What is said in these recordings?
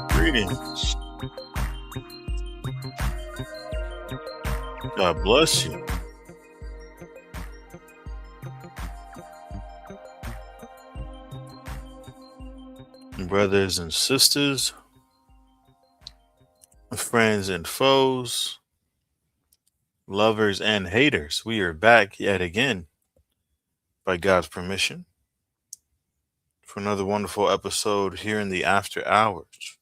Greetings. God bless you. Brothers and sisters, friends and foes, lovers and haters, we are back yet again by God's permission for another wonderful episode here in the After Hours.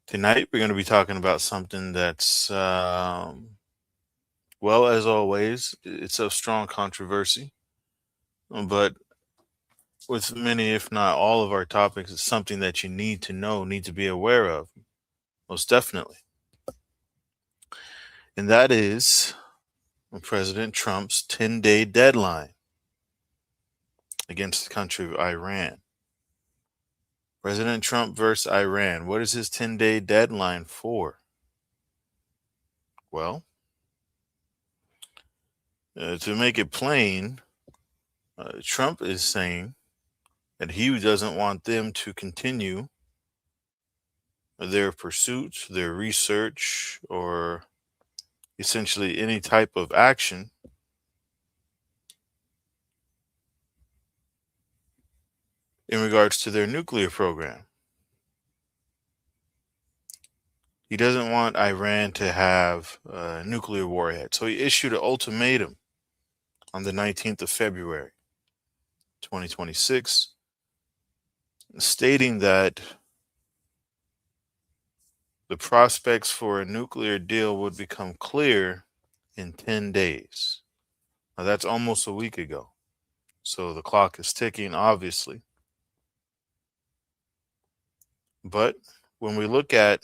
Tonight, we're going to be talking about something that's, well, as always, it's of strong controversy, but with many, if not all of our topics, it's something that you need to know, need to be aware of, most definitely. And that is President Trump's 10-day deadline against the country of Iran. President Trump versus Iran. What is his 10-day deadline for? Well, to make it plain, Trump is saying that he doesn't want them to continue their pursuit, their research, or essentially any type of action in regards to their nuclear program. He doesn't want Iran to have a nuclear warhead. So he issued an ultimatum on the 19th of February, 2026, stating that the prospects for a nuclear deal would become clear in 10 days. Now, that's almost a week ago. So the clock is ticking, obviously. But when we look at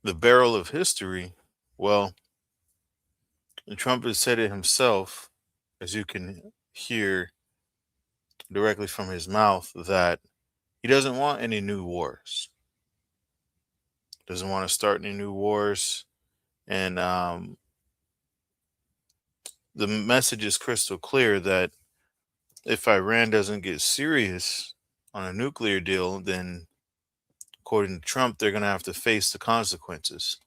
the barrel of history, well, Trump has said it himself, as you can hear directly from his mouth, that he doesn't want any new wars. Doesn't want to start any new wars. And the message is crystal clear that if Iran doesn't get serious on a nuclear deal, then according to Trump, they're going to have to face the consequences.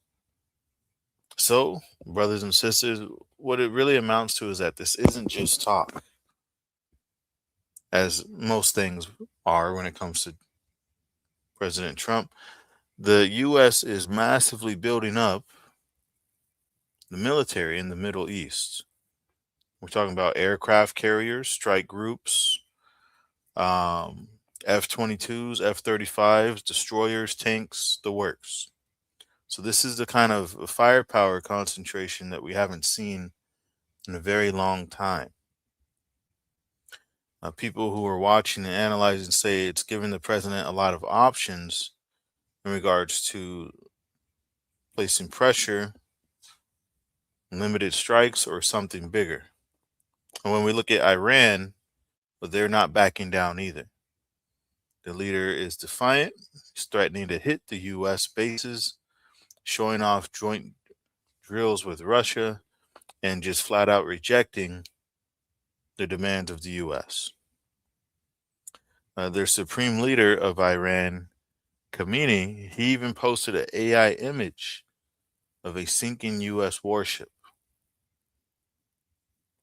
So, brothers and sisters, what it really amounts to is that this isn't just talk, as most things are when it comes to President Trump. The U.S. is massively building up the military in the Middle East. We're talking about aircraft carriers, strike groups, F-22s, F-35s, destroyers, tanks, the works. So this is the kind of firepower concentration that we haven't seen in a very long time. People who are watching and analyzing say it's given the president a lot of options in regards to placing pressure, limited strikes, or something bigger. And when we look at Iran, but they're not backing down either. The leader is defiant. He's threatening to hit the U.S. bases, showing off joint drills with Russia, and just flat out rejecting the demands of the U.S. Their supreme leader of Iran, Khamenei, he even posted an AI image of a sinking U.S. warship.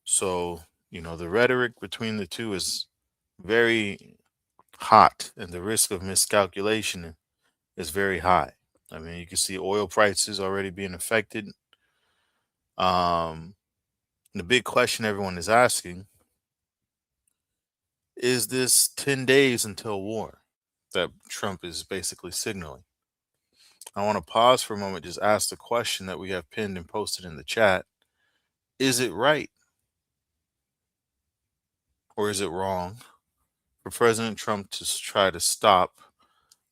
So, the rhetoric between the two is very hot, and the risk of miscalculation is very high. I mean, you can see oil prices already being affected. The big question everyone is asking is this 10 days until war that Trump is basically signaling? I want to pause for a moment, just ask the question that we have pinned and posted in the chat. Is it right or is it wrong for President Trump to try to stop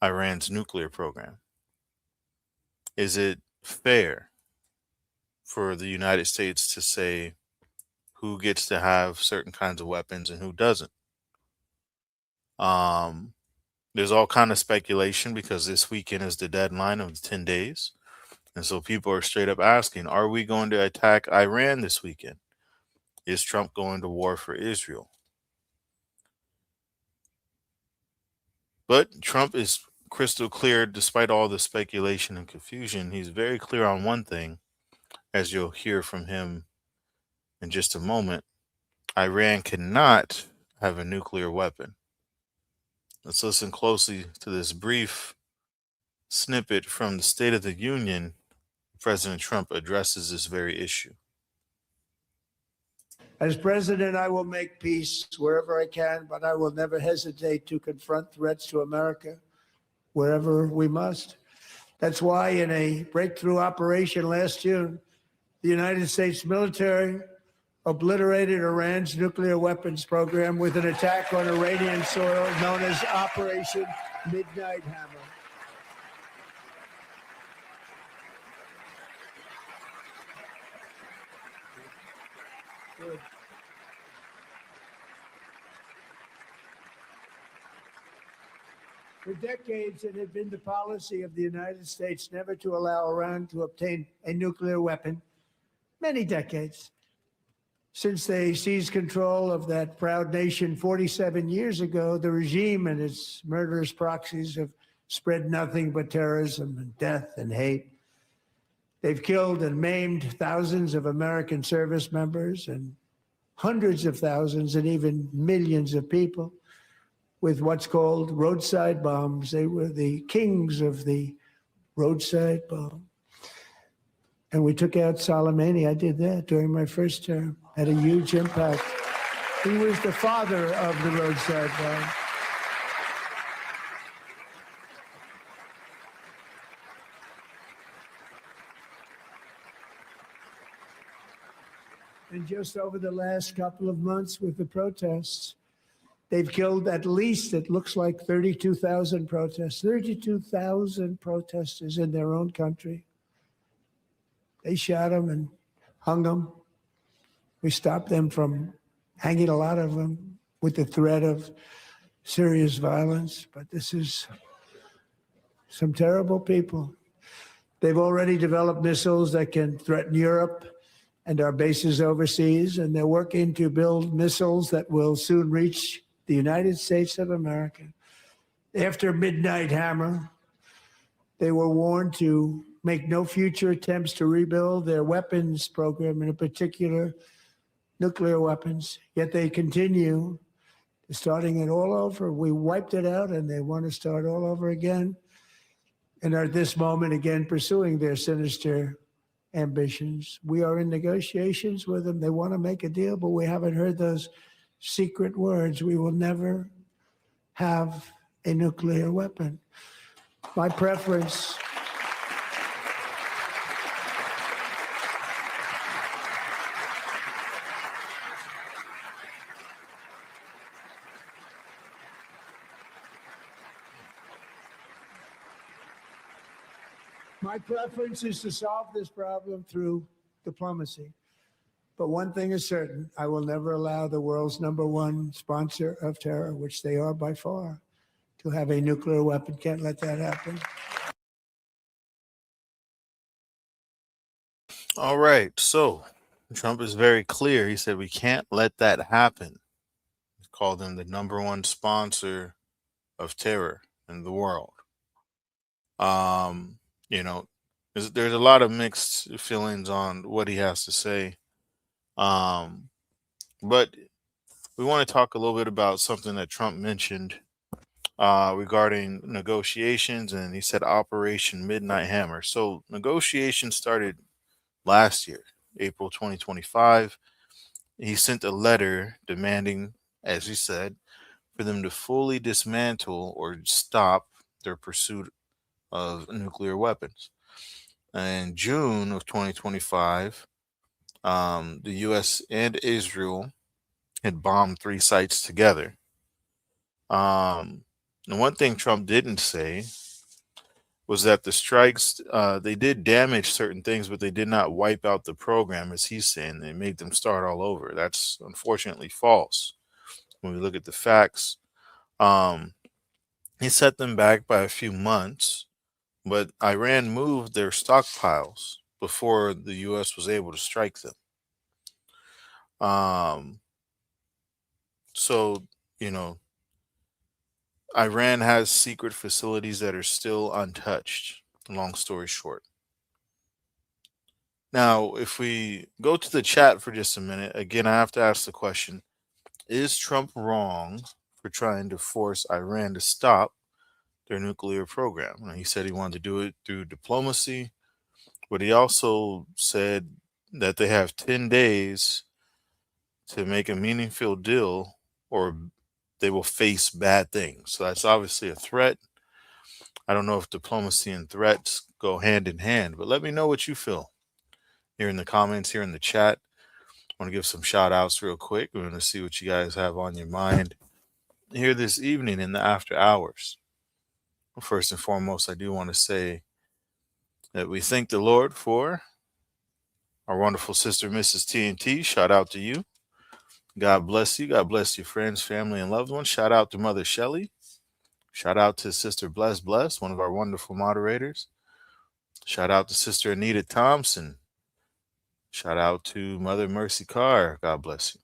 Iran's nuclear program? Is it fair for the United States to say who gets to have certain kinds of weapons and who doesn't? There's all kind of speculation because this weekend is the deadline of 10 days. And so people are straight up asking, are we going to attack Iran this weekend? Is Trump going to war for Israel? But Trump is crystal clear, despite all the speculation and confusion. He's very clear on one thing, as you'll hear from him in just a moment. Iran cannot have a nuclear weapon. Let's listen closely to this brief snippet from the State of the Union. President Trump addresses this very issue. As president, I will make peace wherever I can, but I will never hesitate to confront threats to America wherever we must. That's why in a breakthrough operation last June, the United States military obliterated Iran's nuclear weapons program with an attack on Iranian soil known as Operation Midnight Hammer. Good. For decades, it had been the policy of the United States never to allow Iran to obtain a nuclear weapon. Many decades. Since they seized control of that proud nation 47 years ago, the regime and its murderous proxies have spread nothing but terrorism and death and hate. They've killed and maimed thousands of American service members and hundreds of thousands and even millions of people with what's called roadside bombs. They were the kings of the roadside bomb. And we took out Soleimani. I did that during my first term. Had a huge impact. He was the father of the roadside bomb. And just over the last couple of months with the protests, they've killed at least, it looks like 32,000 protests, 32,000 protesters in their own country. They shot them and hung them. We stopped them from hanging a lot of them with the threat of serious violence. But this is some terrible people. They've already developed missiles that can threaten Europe and our bases overseas, and they're working to build missiles that will soon reach the United States of America. After Midnight Hammer, they were warned to make no future attempts to rebuild their weapons program, in particular nuclear weapons, yet they continue starting it all over. We wiped it out and they want to start all over again, and are at this moment again pursuing their sinister ambitions. We are in negotiations with them. They want to make a deal, but we haven't heard those secret words. We will never have a nuclear weapon. My preference is to solve this problem through diplomacy. But one thing is certain, I will never allow the world's #1 sponsor of terror, which they are by far, to have a nuclear weapon. Can't let that happen. All right. So Trump is very clear. He said we can't let that happen. He called him the #1 sponsor of terror in the world. Um, you know, there's a lot of mixed feelings on what he has to say. But we want to talk a little bit about something that Trump mentioned regarding negotiations, and he said Operation Midnight Hammer. So negotiations started last year, April 2025. He sent a letter demanding, as he said, for them to fully dismantle or stop their pursuit of nuclear weapons. In June of 2025, the U.S. and Israel had bombed 3 sites together. And one thing Trump didn't say was that the strikes, they did damage certain things, but they did not wipe out the program, as he's saying. They made them start all over. That's unfortunately false. When we look at the facts, um, he set them back by a few months, but Iran moved their stockpiles before the U.S. was able to strike them. Um, so, you know, Iran has secret facilities that are still untouched, long story short. Now, if we go to the chat for just a minute, again, I have to ask the question: is Trump wrong for trying to force Iran to stop their nuclear program? Now, he said he wanted to do it through diplomacy, but he also said that they have 10 days to make a meaningful deal or they will face bad things. So that's obviously a threat. I don't know if diplomacy and threats go hand in hand, but let me know what you feel here in the comments, here in the chat. I want to give some shout outs real quick. We're going to see what you guys have on your mind here this evening in the after hours. First and foremost, I do want to say that we thank the Lord for our wonderful sister, Mrs. TNT. Shout out to you. God bless you. God bless your friends, family, and loved ones. Shout out to Mother Shelley. Shout out to Sister Bless, one of our wonderful moderators. Shout out to Sister Anita Thompson. Shout out to Mother Mercy Carr. God bless you.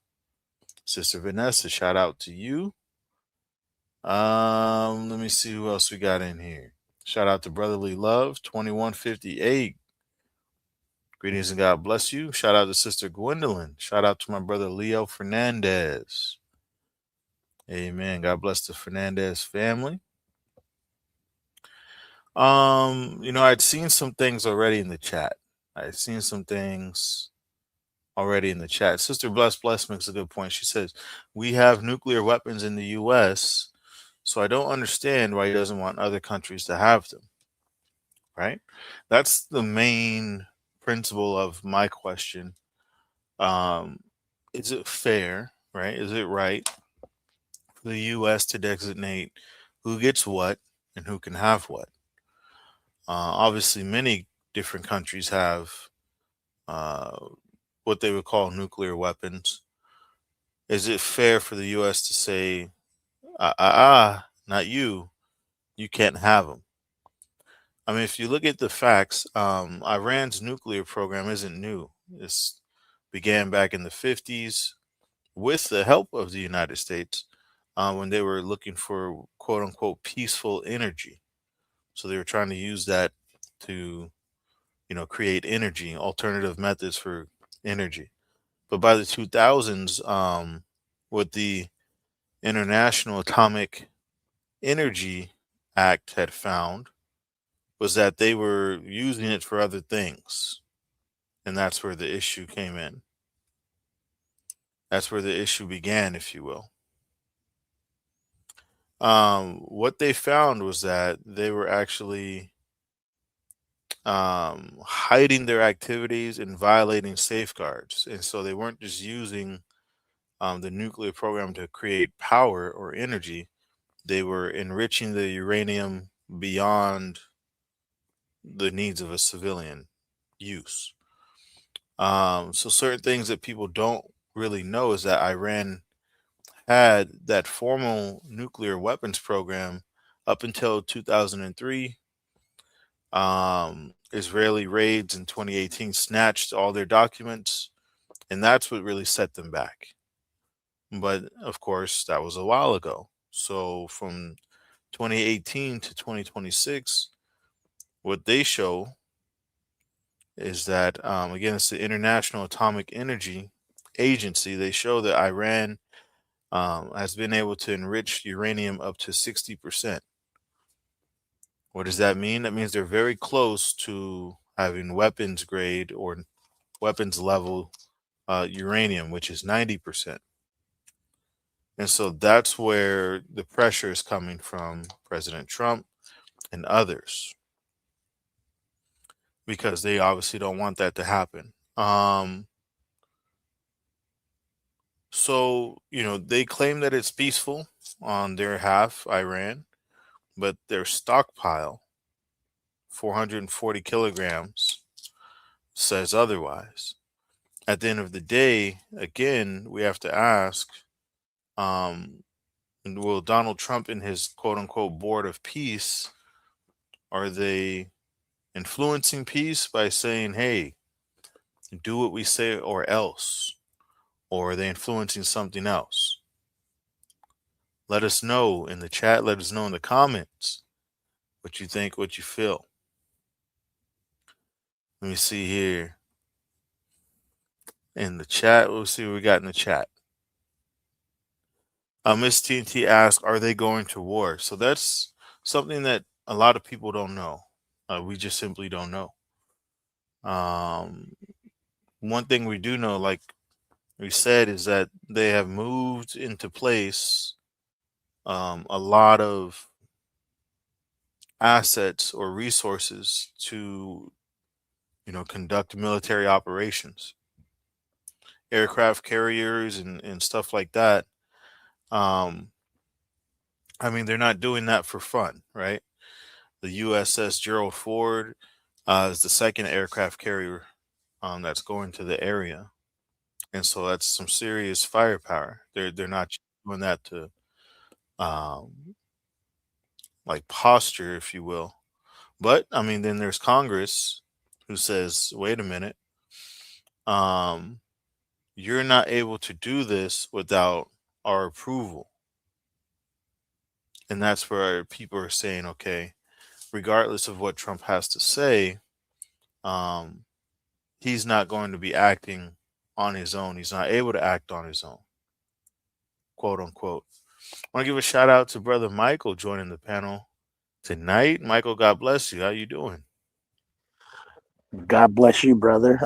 Sister Vanessa, shout out to you. Let me see who else we got in here. Shout out to Brotherly Love, 2158. Greetings and God bless you. Shout out to Sister Gwendolyn. Shout out to my brother Leo Fernandez. Amen. God bless the Fernandez family. I'd seen some things already in the chat. I'd seen some things already in the chat. Sister Bless makes a good point. She says, we have nuclear weapons in the U.S., so I don't understand why he doesn't want other countries to have them. Right? That's the main principle of my question. Is it fair, right? Is it right for the U.S. to designate who gets what and who can have what? Obviously, many different countries have what they would call nuclear weapons. Is it fair for the U.S. to say, not you, you can't have them? I mean, if you look at the facts, Iran's nuclear program isn't new. began back in the 50s with the help of the United States when they were looking for quote unquote peaceful energy. So they were trying to use that to, create energy, alternative methods for energy. But by the 2000s, what the International Atomic Energy Act had found was that they were using it for other things. And that's where the issue came in. That's where the issue began, if you will. What they found was that they were actually hiding their activities and violating safeguards. And so they weren't just using the nuclear program to create power or energy, they were enriching the uranium beyond the needs of a civilian use. So certain things that people don't really know is that Iran had that formal nuclear weapons program up until 2003. Israeli raids in 2018 snatched all their documents, and that's what really set them back. But of course, that was a while ago. So from 2018 to 2026, what they show is that, again, it's the International Atomic Energy Agency. They show that Iran has been able to enrich uranium up to 60%. What does that mean? That means they're very close to having weapons grade or weapons level uranium, which is 90%. And so that's where the pressure is coming from President Trump and others, because they obviously don't want that to happen. So, they claim that it's peaceful on their half, Iran, but their stockpile, 440 kilograms, says otherwise. At the end of the day, again, we have to ask, um, will Donald Trump and his quote unquote board of peace, are they influencing peace by saying, hey, do what we say or else? Or are they influencing something else? Let us know in the chat. Let us know in the comments what you think, what you feel. Let me see here in the chat. We'll see what we got in the chat. Miss TNT asked, are they going to war? So that's something that a lot of people don't know. We just simply don't know. One thing we do know, like we said, is that they have moved into place a lot of assets or resources to, conduct military operations, aircraft carriers and stuff like that. Um, I mean, they're not doing that for fun, right? The USS Gerald Ford is the second aircraft carrier that's going to the area, and so that's some serious firepower. They're not doing that to um, like posture, if you will. But I mean, then there's Congress who says, "Wait a minute, um, you're not able to do this without our approval," and that's where people are saying, "Okay, regardless of what Trump has to say, um, he's not going to be acting on his own. He's not able to act on his own, quote unquote." I want to give a shout out to brother Michael joining the panel tonight. Michael, God bless you. How you doing? God bless you, brother.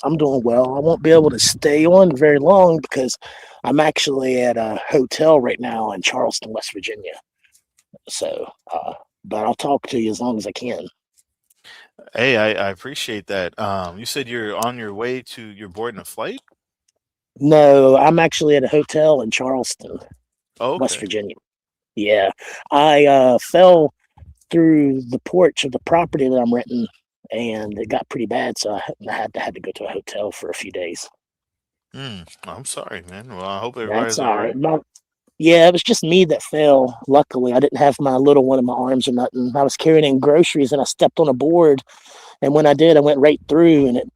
I'm doing well. I won't be able to stay on very long because I'm actually at a hotel right now in Charleston, West Virginia. So, but I'll talk to you as long as I can. Hey, I appreciate that. You said you're on your way to, you're boarding a flight? No, I'm actually at a hotel in Charleston, Oh, West okay. Virginia. Yeah, I fell through the porch of the property that I'm renting, and it got pretty bad, so I had to go to a hotel for a few days. I'm sorry, man. Well, I hope That's everybody's all all right. right. Yeah, it was just me that fell. Luckily, I didn't have my little one in my arms or nothing. I was carrying in groceries and I stepped on a board. And when I did, I went right through and it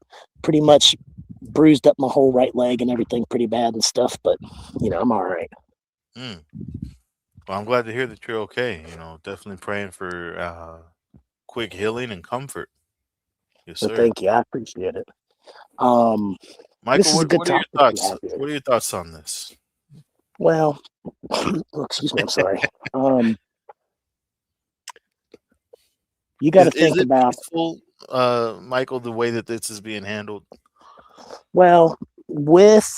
pretty much bruised up my whole right leg and everything pretty bad and stuff, but I'm all right. Mm. Well, I'm glad to hear that you're okay. Definitely praying for quick healing and comfort. Yes, So sir. thank you. I appreciate it. Um, Michael, this is a what good what are your topic we thoughts? have here. What are your thoughts on this? Well, oh, excuse me. I'm sorry. You got Is to is think it about, peaceful, Michael, the way that this is being handled? well, with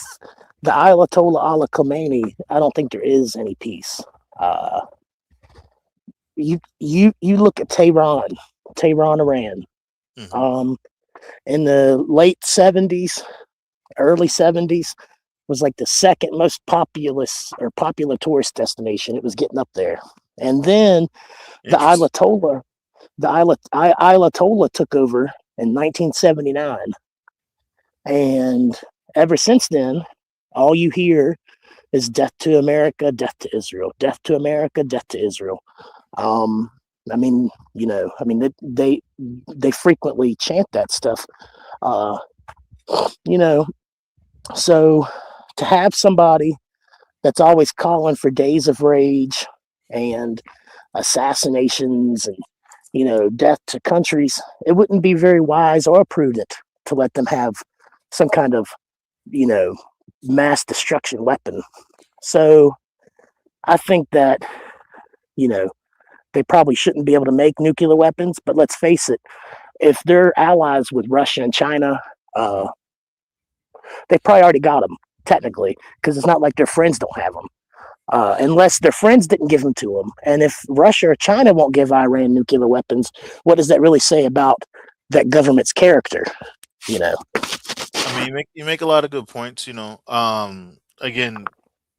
the Ayatollah Allah Khomeini, I don't think there is any peace. Uh, you look at Tehran, Iran. Hmm. Um, in the late '70s, early '70s, was like the second most populous or popular tourist destination. It was getting up there, and then the Interesting. Ayatollah, Ayatollah took over in 1979, and ever since then, all you hear is death to America, death to Israel, death to America, death to Israel. Um, I mean, they frequently chant that stuff. Uh, you know, so to have somebody that's always calling for days of rage and assassinations and death to countries, it wouldn't be very wise or prudent to let them have some kind of you know mass destruction weapon. So I think that you know they probably shouldn't be able to make nuclear weapons. But let's face it, if they're allies with Russia and China, uh, they probably already got them technically, because it's not like their friends don't have them. Unless their friends didn't give them to them. And if Russia or China won't give Iran nuclear weapons, what does that really say about that government's character? You know, I mean, you make a lot of good points. Again,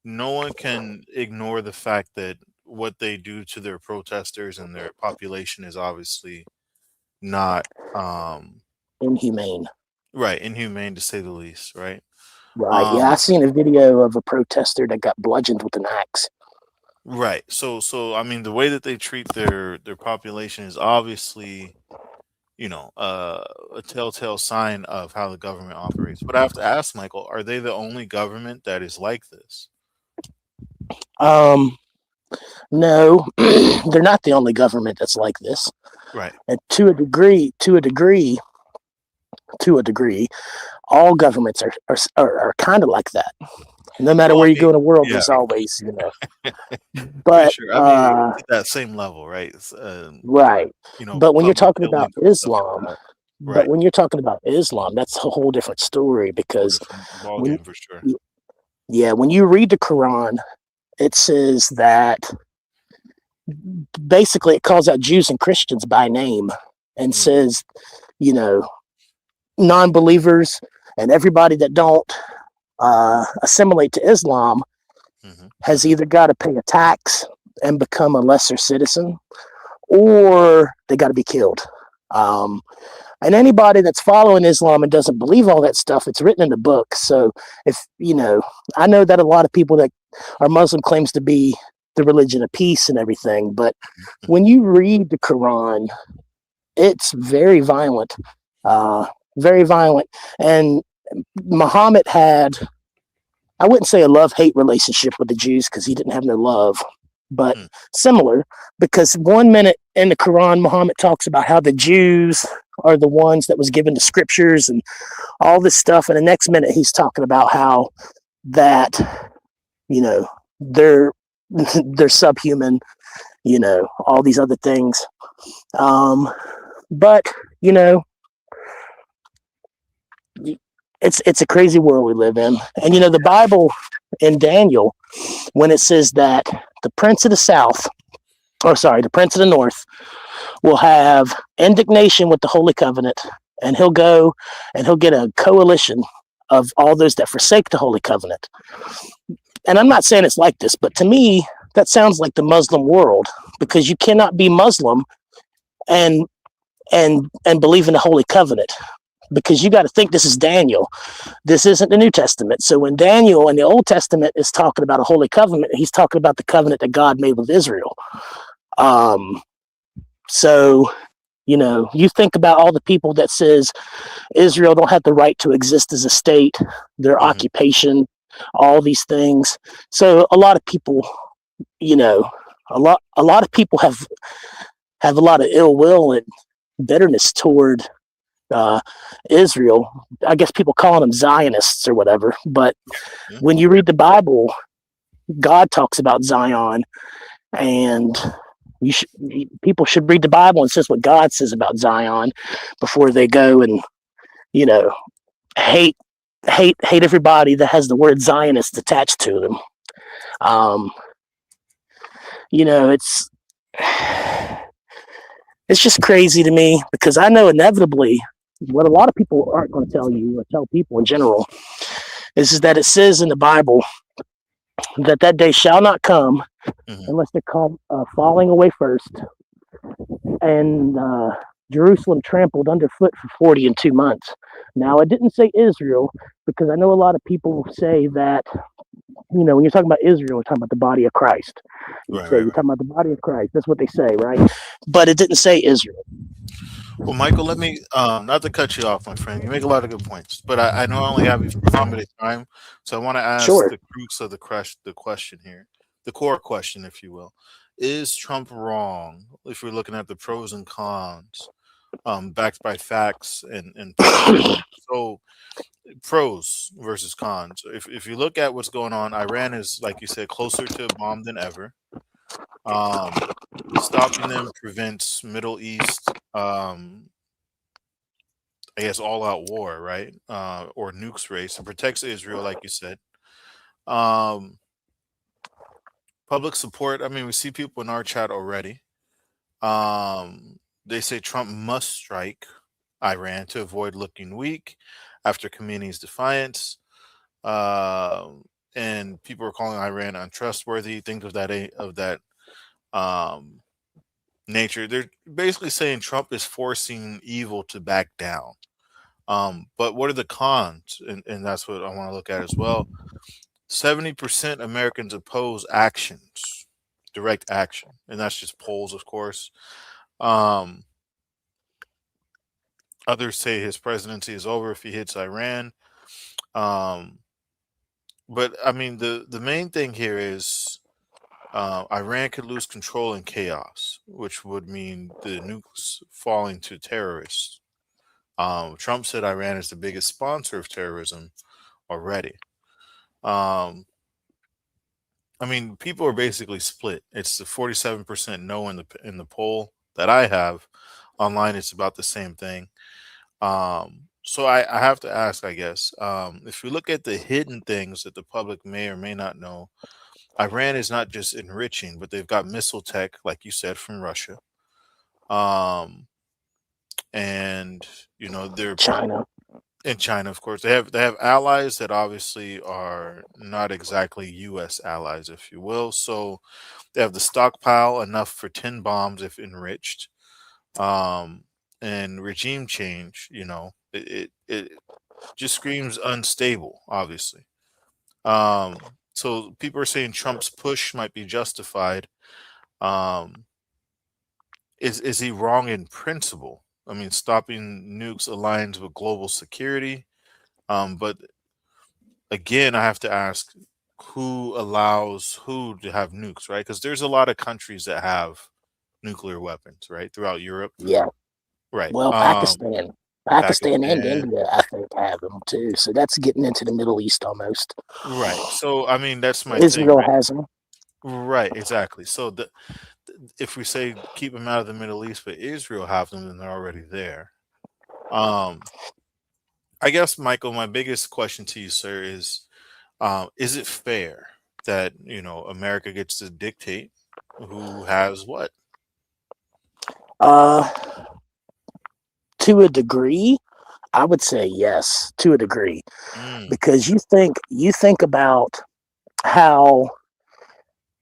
no one can ignore the fact that what they do to their protesters and their population is obviously not inhumane. right, inhumane to say the least, right? Right. Yeah, I Um, seen a video of a protester that got bludgeoned with an axe. right. So I mean, the way that they treat their population is obviously, a telltale sign of how the government operates. But I have to ask, Michael, are they the only government that is like this? Um, no, they're not the only government that's like this. Right. And to a degree, all governments are kind of like that. No matter Well, I where you mean, go in the world, yeah, there's always. for But sure. I mean, it's at that same level, right? right. But when you're Public talking about killings and stuff like Islam, that. but Right. when you're talking about Islam, that's a whole different story Whole because different ball when game for sure. yeah, when you read the Quran, it says that basically it calls out Jews and Christians by name and Mm, says, you know, non-believers and everybody that don't assimilate to Islam hmm has hmm either got to pay a tax and become a lesser citizen, or they got to be killed. Um, and anybody that's following Islam and doesn't believe all that stuff, it's written in the book. So if I know that a lot of people that are Muslim claims to be the religion of peace and everything, but hmm when you read the Quran, it's very violent, uh, very violent. And Muhammad had, I wouldn't say a love hate relationship with the Jews because he didn't have no love, but mm, similar, because one minute in the Quran, Muhammad talks about how the Jews are the ones that was given the scriptures and all this stuff. And the next minute, he's talking about how that, you know, they're, they're subhuman, all these other things. But, you know, it's a crazy world we live in. And, the Bible in Daniel, when it says that the prince of the south, or sorry, the prince of the north will have indignation with the holy covenant, and he'll go and he'll get a coalition of all those that forsake the holy covenant. And I'm not saying it's like this, but to me, that sounds like the Muslim world, because you cannot be Muslim and and believe in the holy covenant, because you got to think this is Daniel. This isn't the New Testament. So when Daniel in the Old Testament is talking about a holy covenant, he's talking about the covenant that God made with Israel. Um, so You know, you think about all the people that says Israel don't have the right to exist as a state, their Hmm. occupation, all these things. So a lot of people, you know, a lot of people have a lot of ill will and bitterness toward uh, Israel. I guess people calling them Zionists or whatever. But Yeah. when you read the Bible, God talks about Zion, and people should read the Bible and says what God says about Zion before they go and you know hate hate everybody that has the word Zionist attached to them. Um, you know, it's just crazy to me because I know inevitably what a lot of people aren't going to tell you or tell people in general is that it says in the Bible that that day shall not come Hmm. unless they come falling away first and Jerusalem trampled underfoot for 42 months. Now, I didn't say Israel because I know a lot of people say that, when you're talking about Israel, you're talking about the body of Christ. You Right, say right, you're right. talking about the body of Christ. That's what they say, right? But it didn't say Israel. Well, Michael, let me not to cut you off, my friend. You make a lot of good points, but I know I only have you for limited time, so I want to ask Sure. the crux of the question here, the core question, if you will: Is Trump wrong if we're looking at the pros and cons, backed by facts and public evidence? So, pros versus cons. If you look at what's going on, Iran is, like you said, closer to a bomb than ever. Um, Stopping them prevents Middle East. I guess all out war, right? Or nukes race, and protects Israel, like you said. Um, Public support. I mean, we see people in our chat already. They say Trump must strike Iran to avoid looking weak after Khamenei's defiance. And people are calling Iran untrustworthy. Think of that um, nature. They're basically saying Trump is forcing evil to back down. But what are the cons? And that's what I want to look at as well. 70% Americans oppose actions, direct action, and that's just polls, of course. Um, Others say his presidency is over if he hits Iran. Um, but I mean, the main thing here is Iran could lose control in chaos, which would mean the nukes falling to terrorists. Trump said Iran is the biggest sponsor of terrorism already. Um, I mean, people are basically split. It's the 47% no in the poll that I have online. It's about the same thing. So I have to ask, I guess, if we look at the hidden things that the public may or may not know, Iran is not just enriching, but they've got missile tech, like you said, from Russia. Um, and they're China. in China, of course. They have allies that obviously are not exactly U.S. allies, if you will. So they have the stockpile enough for 10 bombs if enriched. Um, and regime change, it just screams unstable, obviously. So people are saying Trump's push might be justified. Um, is he wrong in principle? I mean, stopping nukes aligns with global security. But again, I have to ask who allows who to have nukes, right? Because there's a lot of countries that have nuclear weapons, right, throughout Europe, Yeah. right? Well, Pakistan and Pakistan, India, I think, have them too. So that's getting into the Middle East almost. right. So I mean, that's my thing, Israel right? has them. Right, exactly. So if we say keep them out of the Middle East, but Israel have them, then they're already there. Um, I guess, Michael, my biggest question to you, sir, is it fair that America gets to dictate who has what? Uh, to a degree, I would say yes. To a degree, Mm, because you think about how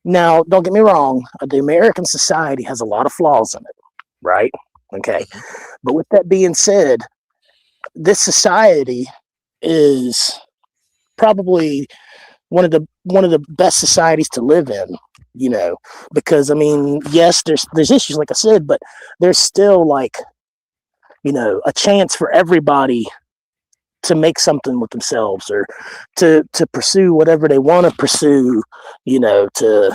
now. Don't get me wrong. The American society has a lot of flaws in it, right? Okay. mhm, But with that being said, this society is probably one of the best societies to live in, you know, because I mean, yes, there's issues like I said, but there's still like a chance for everybody to make something with themselves, or to pursue whatever they want to pursue, to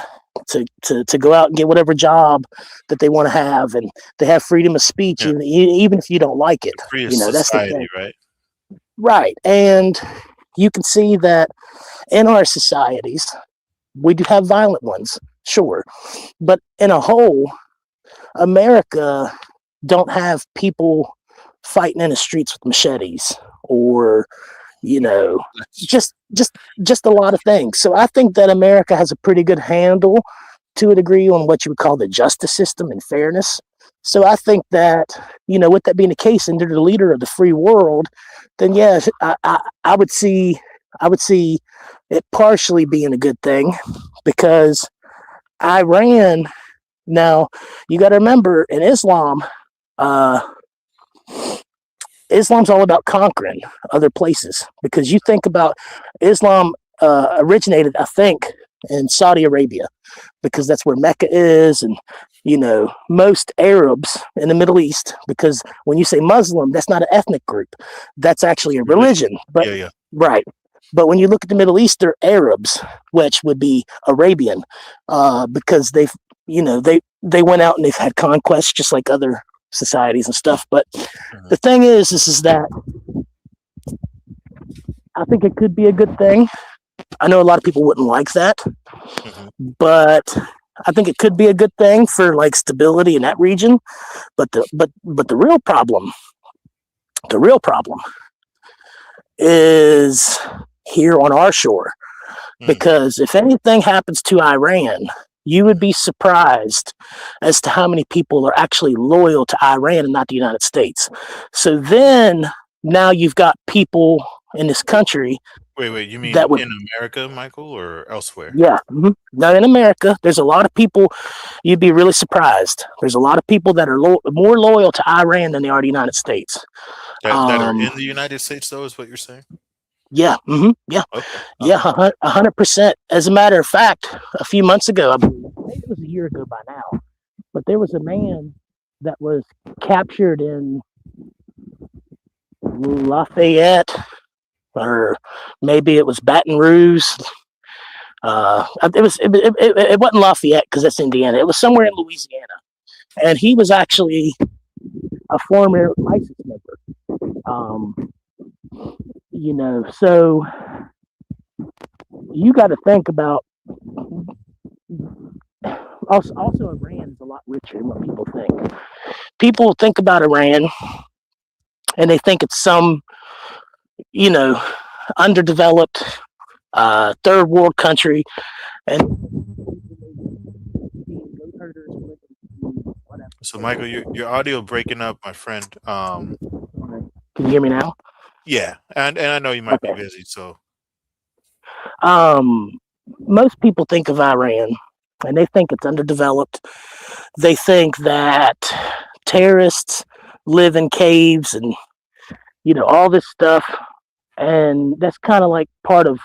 go out and get whatever job that they want to have, and they have freedom of speech, Yeah. even if you don't like it. The freest That's the society, thing. right? Right. And you can see that in our societies, we do have violent ones, sure. But in a whole, America don't have people fighting in the streets with machetes, or That's true. just a lot of things. So I think that America has a pretty good handle, to a degree, on what you would call the justice system and fairness. So I think that, with that being the case, and they're the leader of the free world, then yes, I would see it partially being a good thing, because Iran, now, you got to remember, in Islam, uh, Islam's all about conquering other places, because you think about Islam originated, I think, in Saudi Arabia, because that's where Mecca is, and most Arabs in the Middle East. Because when you say Muslim, that's not an ethnic group; that's actually a religion. But Yeah. right. But when you look at the Middle East, they're Arabs, which would be Arabian, because they went out and they've had conquests just like other societies and stuff. But the thing is that I think it could be a good thing. I know a lot of people wouldn't like that, but I think it could be a good thing for like stability in that region. But the real problem is here on our shore, because if anything happens to Iran, you would be surprised as to how many people are actually loyal to Iran and not the United States. So then, now you've got people in this country. Wait, you mean that would, in America, Michael, or elsewhere? yeah. Now, in America, there's a lot of people, you'd be really surprised. There's a lot of people that are more loyal to Iran than they are to the United States. That are in the United States, though, is what you're saying? Yeah. Yeah. Okay. Yeah. 100%. As a matter of fact, a few months ago, I believe, maybe it was a year ago by now, but there was a man that was captured in Lafayette, or maybe it was Baton Rouge. It wasn't Lafayette, because that's Indiana. It was somewhere in Louisiana, and he was actually a former ISIS member. So you got to think about. Also, Iran is a lot richer than what people think. People think about Iran, and they think it's some, underdeveloped third world country, and So, Michael, your audio breaking up, my friend. Can you hear me now? Yeah, and I know you might be busy, so. Most people think of Iran, and they think it's underdeveloped. They think that terrorists live in caves, and all this stuff, and that's kind of like part of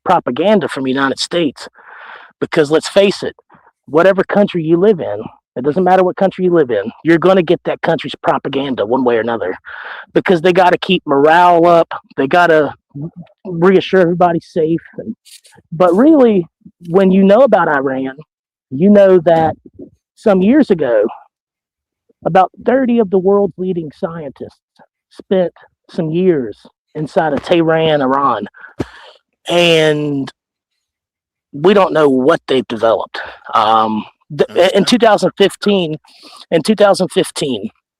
propaganda from the United States. Because let's face it, whatever country you live in, it doesn't matter what country you live in, you're going to get that country's propaganda one way or another, because they got to keep morale up. They got to reassure everybody's safe. But really, when you know about Iran, you know that some years ago, about 30 of the world's leading scientists spent some years inside of Tehran, Iran, and we don't know what they've developed. In 2015,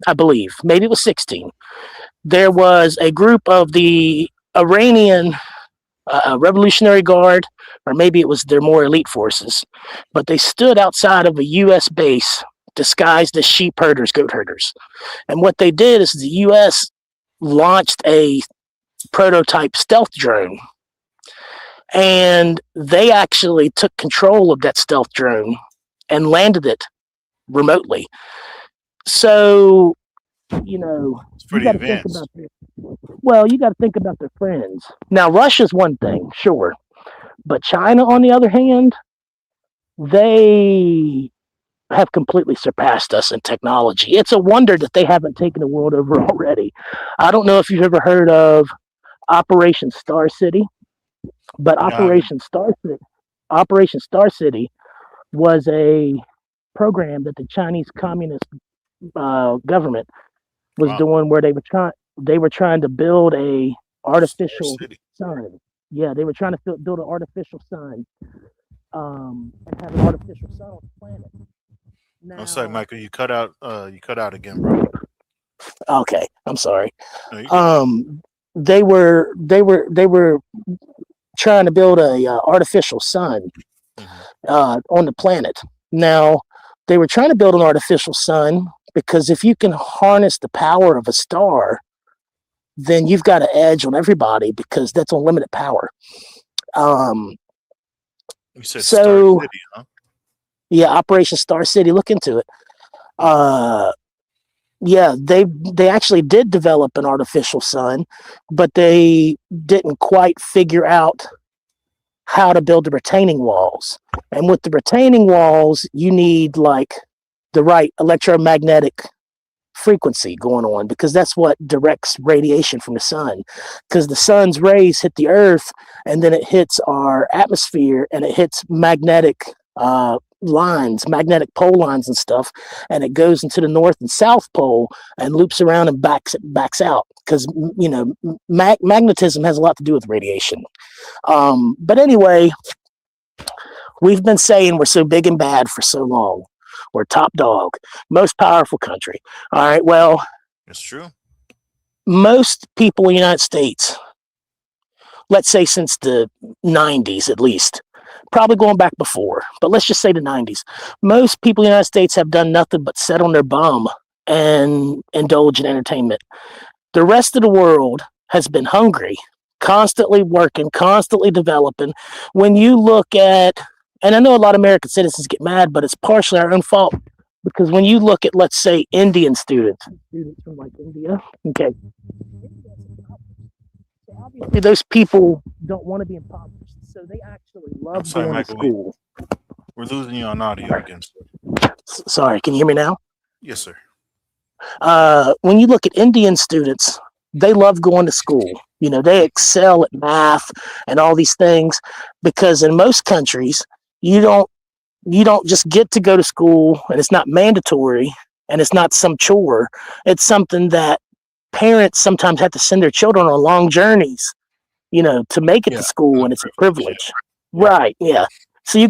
I believe, maybe it was 16, there was a group of the Iranian Revolutionary Guard, or maybe it was their more elite forces, but they stood outside of a U.S. base disguised as sheep herders, goat herders. And what they did is the U.S. launched a prototype stealth drone, and they actually took control of that stealth drone and landed it remotely. So, It's pretty you got to think about you got to think about their friends. Now, Russia's one thing, sure, but China, on the other hand, they have completely surpassed us in technology. It's a wonder that they haven't taken the world over already. I don't know if you've ever heard of Operation Star City, but No, I haven't. Operation Star City was a program that the Chinese Communist government was Wow. doing, where they were trying to build a Star artificial City. sun. Yeah, they were trying to build an artificial sun, and have an artificial sun on the planet. I'm sorry, Now, Michael. You cut out. You cut out again, bro. okay, I'm sorry. No, you good. Um, they were trying to build a artificial sun Hmm. on the planet. Now, they were trying to build an artificial sun because if you can harness the power of a star, then you've got an edge on everybody because that's unlimited power. Um, You said Star so City, huh? yeah, Operation Star City, look into it. Hmm. Uh, yeah, they actually did develop an artificial sun, but they didn't quite figure out how to build the retaining walls. And with the retaining walls, you need like the right electromagnetic frequency going on, because that's what directs radiation from the sun. Because the sun's rays hit the earth, and then it hits our atmosphere, and it hits magnetic pole lines and stuff, and it goes into the north and south pole and loops around and backs out. Because magnetism has a lot to do with radiation. But anyway, we've been saying we're so big and bad for so long. We're top dog, most powerful country. All right. Well, It's true. most people in the United States, let's say since the 90s at least, probably going back before, but let's just say the 90s, most people in the United States have done nothing but sit on their bum and indulge in entertainment. The rest of the world has been hungry, constantly working, constantly developing. When you look at, and I know a lot of American citizens get mad, but it's partially our own fault, because when you look at, let's say, Indian students from like India, okay, so obviously those people don't want to be impoverished, so they actually I'm love sorry, going to Michael. school. We're losing you on audio again, sir. Sorry, can you hear me now? Yes, sir. When you look at Indian students, they love going to school. You know, they excel at math and all these things, because in most countries, you don't you don't just get to go to school, and it's not mandatory, and it's not some chore. It's something that parents sometimes have to send their children on long journeys, to make it Yeah. to school, The and it's a privilege. Yeah. privilege. Yeah. Right, yeah. So you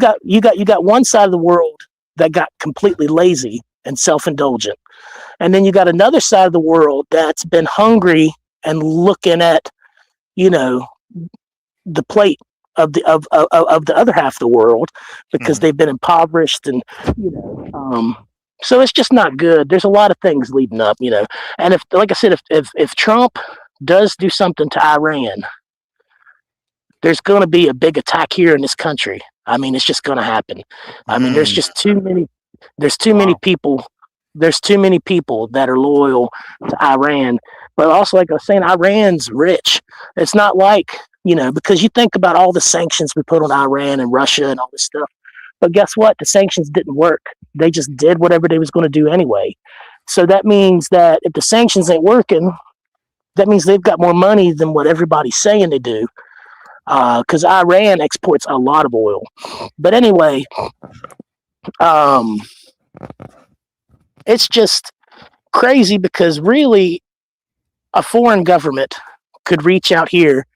got one side of the world that got completely lazy and self-indulgent. And then you got another side of the world that's been hungry and looking at, you know, the plate of the other half of the world, because Hmm. they've been impoverished, and you know so it's just not good. There's a lot of things leading up, and if, like I said, if Trump does do something to Iran, there's going to be a big attack here in this country. I mean, it's just going to happen. I mean, Mm. there's too many Wow. people. There's too many people that are loyal to Iran. But also, like I was saying, Iran's rich. It's not like, because you think about all the sanctions we put on Iran and Russia and all this stuff. But guess what? The sanctions didn't work. They just did whatever they was going to do anyway. So that means that if the sanctions ain't working, that means they've got more money than what everybody's saying they do. Because Iran exports a lot of oil. But anyway, um, it's just crazy, because really a foreign government could reach out here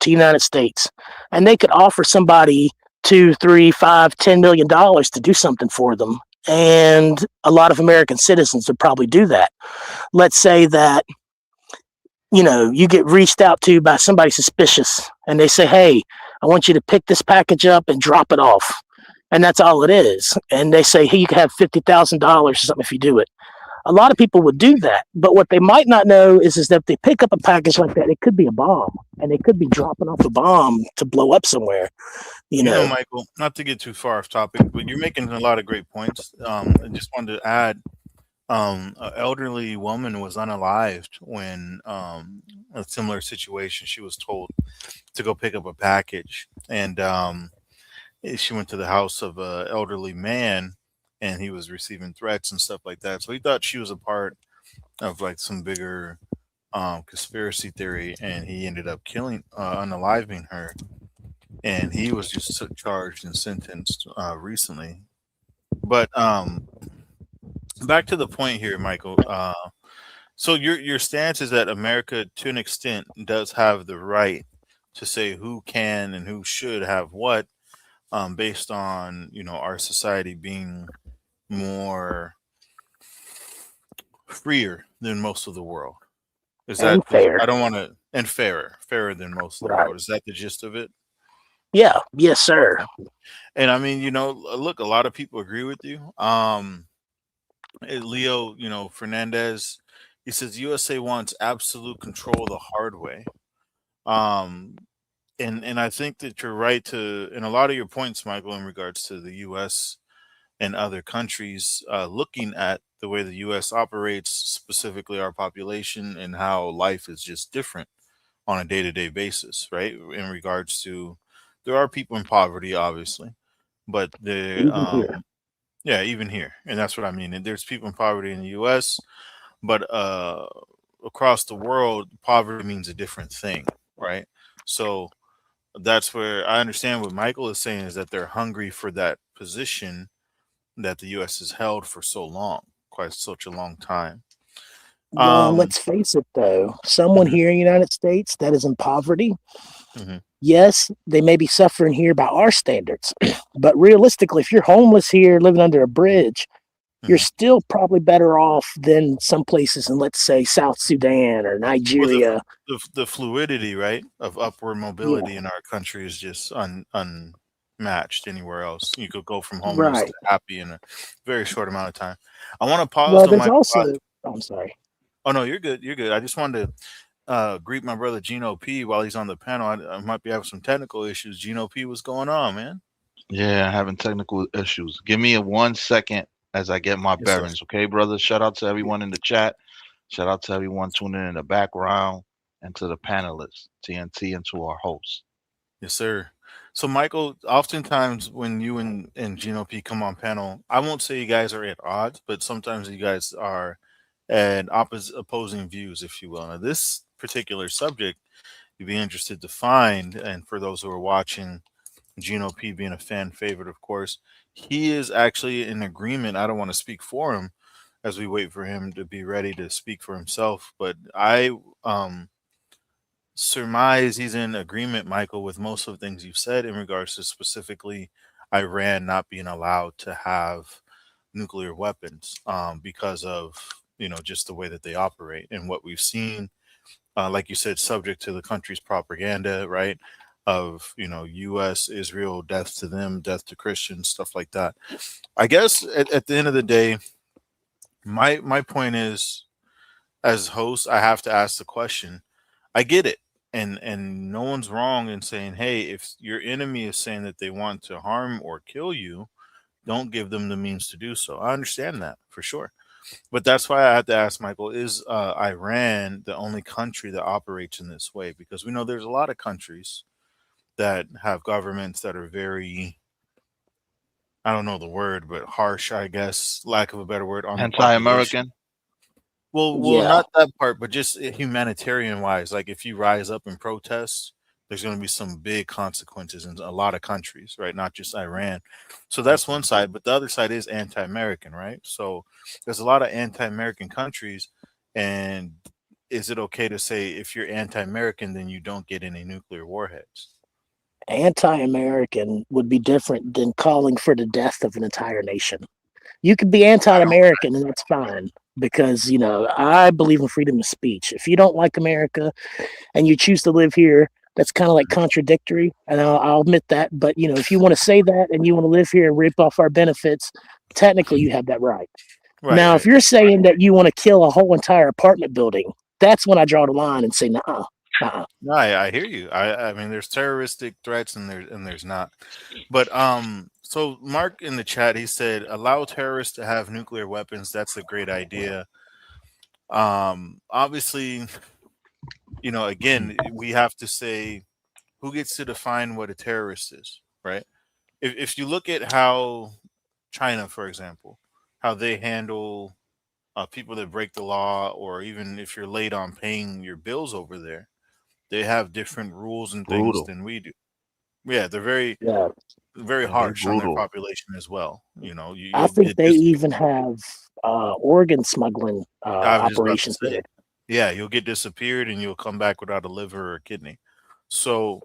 to the United States, and they could offer somebody two, three, five, $10 million to do something for them. And a lot of American citizens would probably do that. Let's say that, you get reached out to by somebody suspicious, and they say, hey, I want you to pick this package up and drop it off. And that's all it is. And they say, hey, you can have $50,000 or something if you do it. A lot of people would do that. But what they might not know is that if they pick up a package like that, it could be a bomb, and they could be dropping off a bomb to blow up somewhere, you know. Michael, not to get too far off topic, but you're making a lot of great points. I just wanted to add, an elderly woman was unalived when a similar situation. She was told to go pick up a package, and she went to the house of an elderly man, and he was receiving threats and stuff like that. So he thought she was a part of like some bigger conspiracy theory, and he ended up unaliving her, and he was just charged and sentenced recently. But back to the point here, Michael. So your stance is that America, to an extent, does have the right to say who can and who should have what, based on our society being more freer than most of the world. Is that And fair. I don't want to and fairer than most of the Right. world. Is that the gist of it? Yeah. Yes, sir. And I mean, look, a lot of people agree with you. Leo, Fernandez, he says USA wants absolute control the hard way. Um, and I think that you're right to in a lot of your points, Michael, in regards to the U.S. and other countries, looking at the way the U.S. operates, specifically our population, and how life is just different on a day-to-day basis, right? In regards to, there are people in poverty, obviously, but Even here. yeah, even here, and that's what I mean. And there's people in poverty in the U.S., but across the world, poverty means a different thing, right? So that's where I understand what Michael is saying is that they're hungry for that position that the U.S. has held for so long, quite such a long time. Well, and Um, let's face it, though, someone mhm, here in the United States that is in poverty, mhm, yes, they may be suffering here by our standards, but realistically, if you're homeless here living under a bridge, you're mhm. still probably better off than some places in, let's say, South Sudan or Well, Nigeria. the fluidity, right, of upward Yeah, mobility in our country is just unmatched anywhere else. You could go from homeless to right. happy in a very short amount of time. I want to pause Well, though, there's Michael. also, oh, I'm sorry. Oh no, you're good. You're good. I just wanted to greet my brother Gino P while he's on the panel. I might be having some technical issues. Gino P, what's going on, man? Yeah, having technical issues. Give me a 1 second as I get my Yes, sir. bearings, okay, brother? Shout out to everyone in the chat. Shout out to everyone tuning in the background and to the panelists, TNT, and to our hosts. Yes, sir. So, Michael, oftentimes when you and Gino P come on panel, I won't say you guys are at odds, but sometimes you guys are at opposing views, if you will. Now, this particular subject, you'd be interested to find, and for those who are watching, Gino P being a fan favorite, of course, he is actually in agreement. I don't want to speak for him as we wait for him to be ready to speak for himself, but I surmise he's in agreement, Michael, with most of the things you've said in regards to specifically Iran not being allowed to have nuclear weapons because of just the way that they operate and what we've seen. Like you said, subject to the country's propaganda, right? Of U.S., Israel, death to them, death to Christians, stuff like that. I guess at the end of the day, my point is, as host, I have to ask the question. I get it. And no one's wrong in saying, hey, if your enemy is saying that they want to harm or kill you, don't give them the means to do so. I understand that for sure. But that's why I have to ask, Michael, is Iran the only country that operates in this way? Because we know there's a lot of countries that have governments that are very, I don't know the word, but harsh, I guess, lack of a better word, on the population. Anti-American. Well, Yeah, not that part, but just humanitarian wise. Like if you rise up and protest, there's going to be some big consequences in a lot of countries, right? Not just Iran. So that's one side, but the other side is anti-American, right? So there's a lot of anti-American countries, and is it okay to say if you're anti-American, then you don't get any nuclear warheads? anti-American would be different than calling for the death of an entire nation. You could be I don't. anti-American and that's fine because, I believe in freedom of speech. If you don't like America and you choose to live here, that's kind of like contradictory. And I'll admit that. But, if you want to say that and you want to live here and rip off our benefits, technically you have that right. Right, Now, if right. you're saying that you want to kill a whole entire apartment building, that's when I draw the line and say, nah, uh-uh. No, I hear you. I mean, there's terroristic threats and there's not. But so Mark in the chat, he said allow terrorists to have nuclear weapons. That's a great idea. Obviously, again, we have to say who gets to define what a terrorist is, right? If you look at how China, for example, how they handle people that break the law, or even if you're late on paying your bills over there, they have different rules and things Brutal. than we do. Yeah, they're very Yeah, very Yeah, they harsh on their brutal. population as well. You know, I you'll think get they even have organ smuggling I was just about to operations say, there. yeah, you'll get disappeared and you'll come back without a liver or a kidney. So,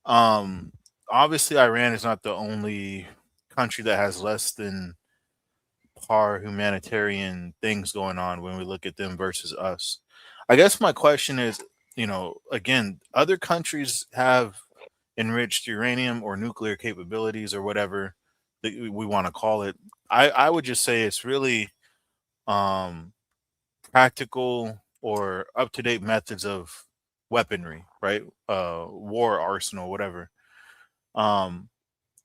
um, obviously, Iran is not the only country that has less than par humanitarian things going on when we look at them versus us. I guess my question is, again, other countries have enriched uranium or nuclear capabilities or whatever that we want to call it. I would just say it's really um, practical or up to date methods of weaponry, right? War arsenal, whatever. Um,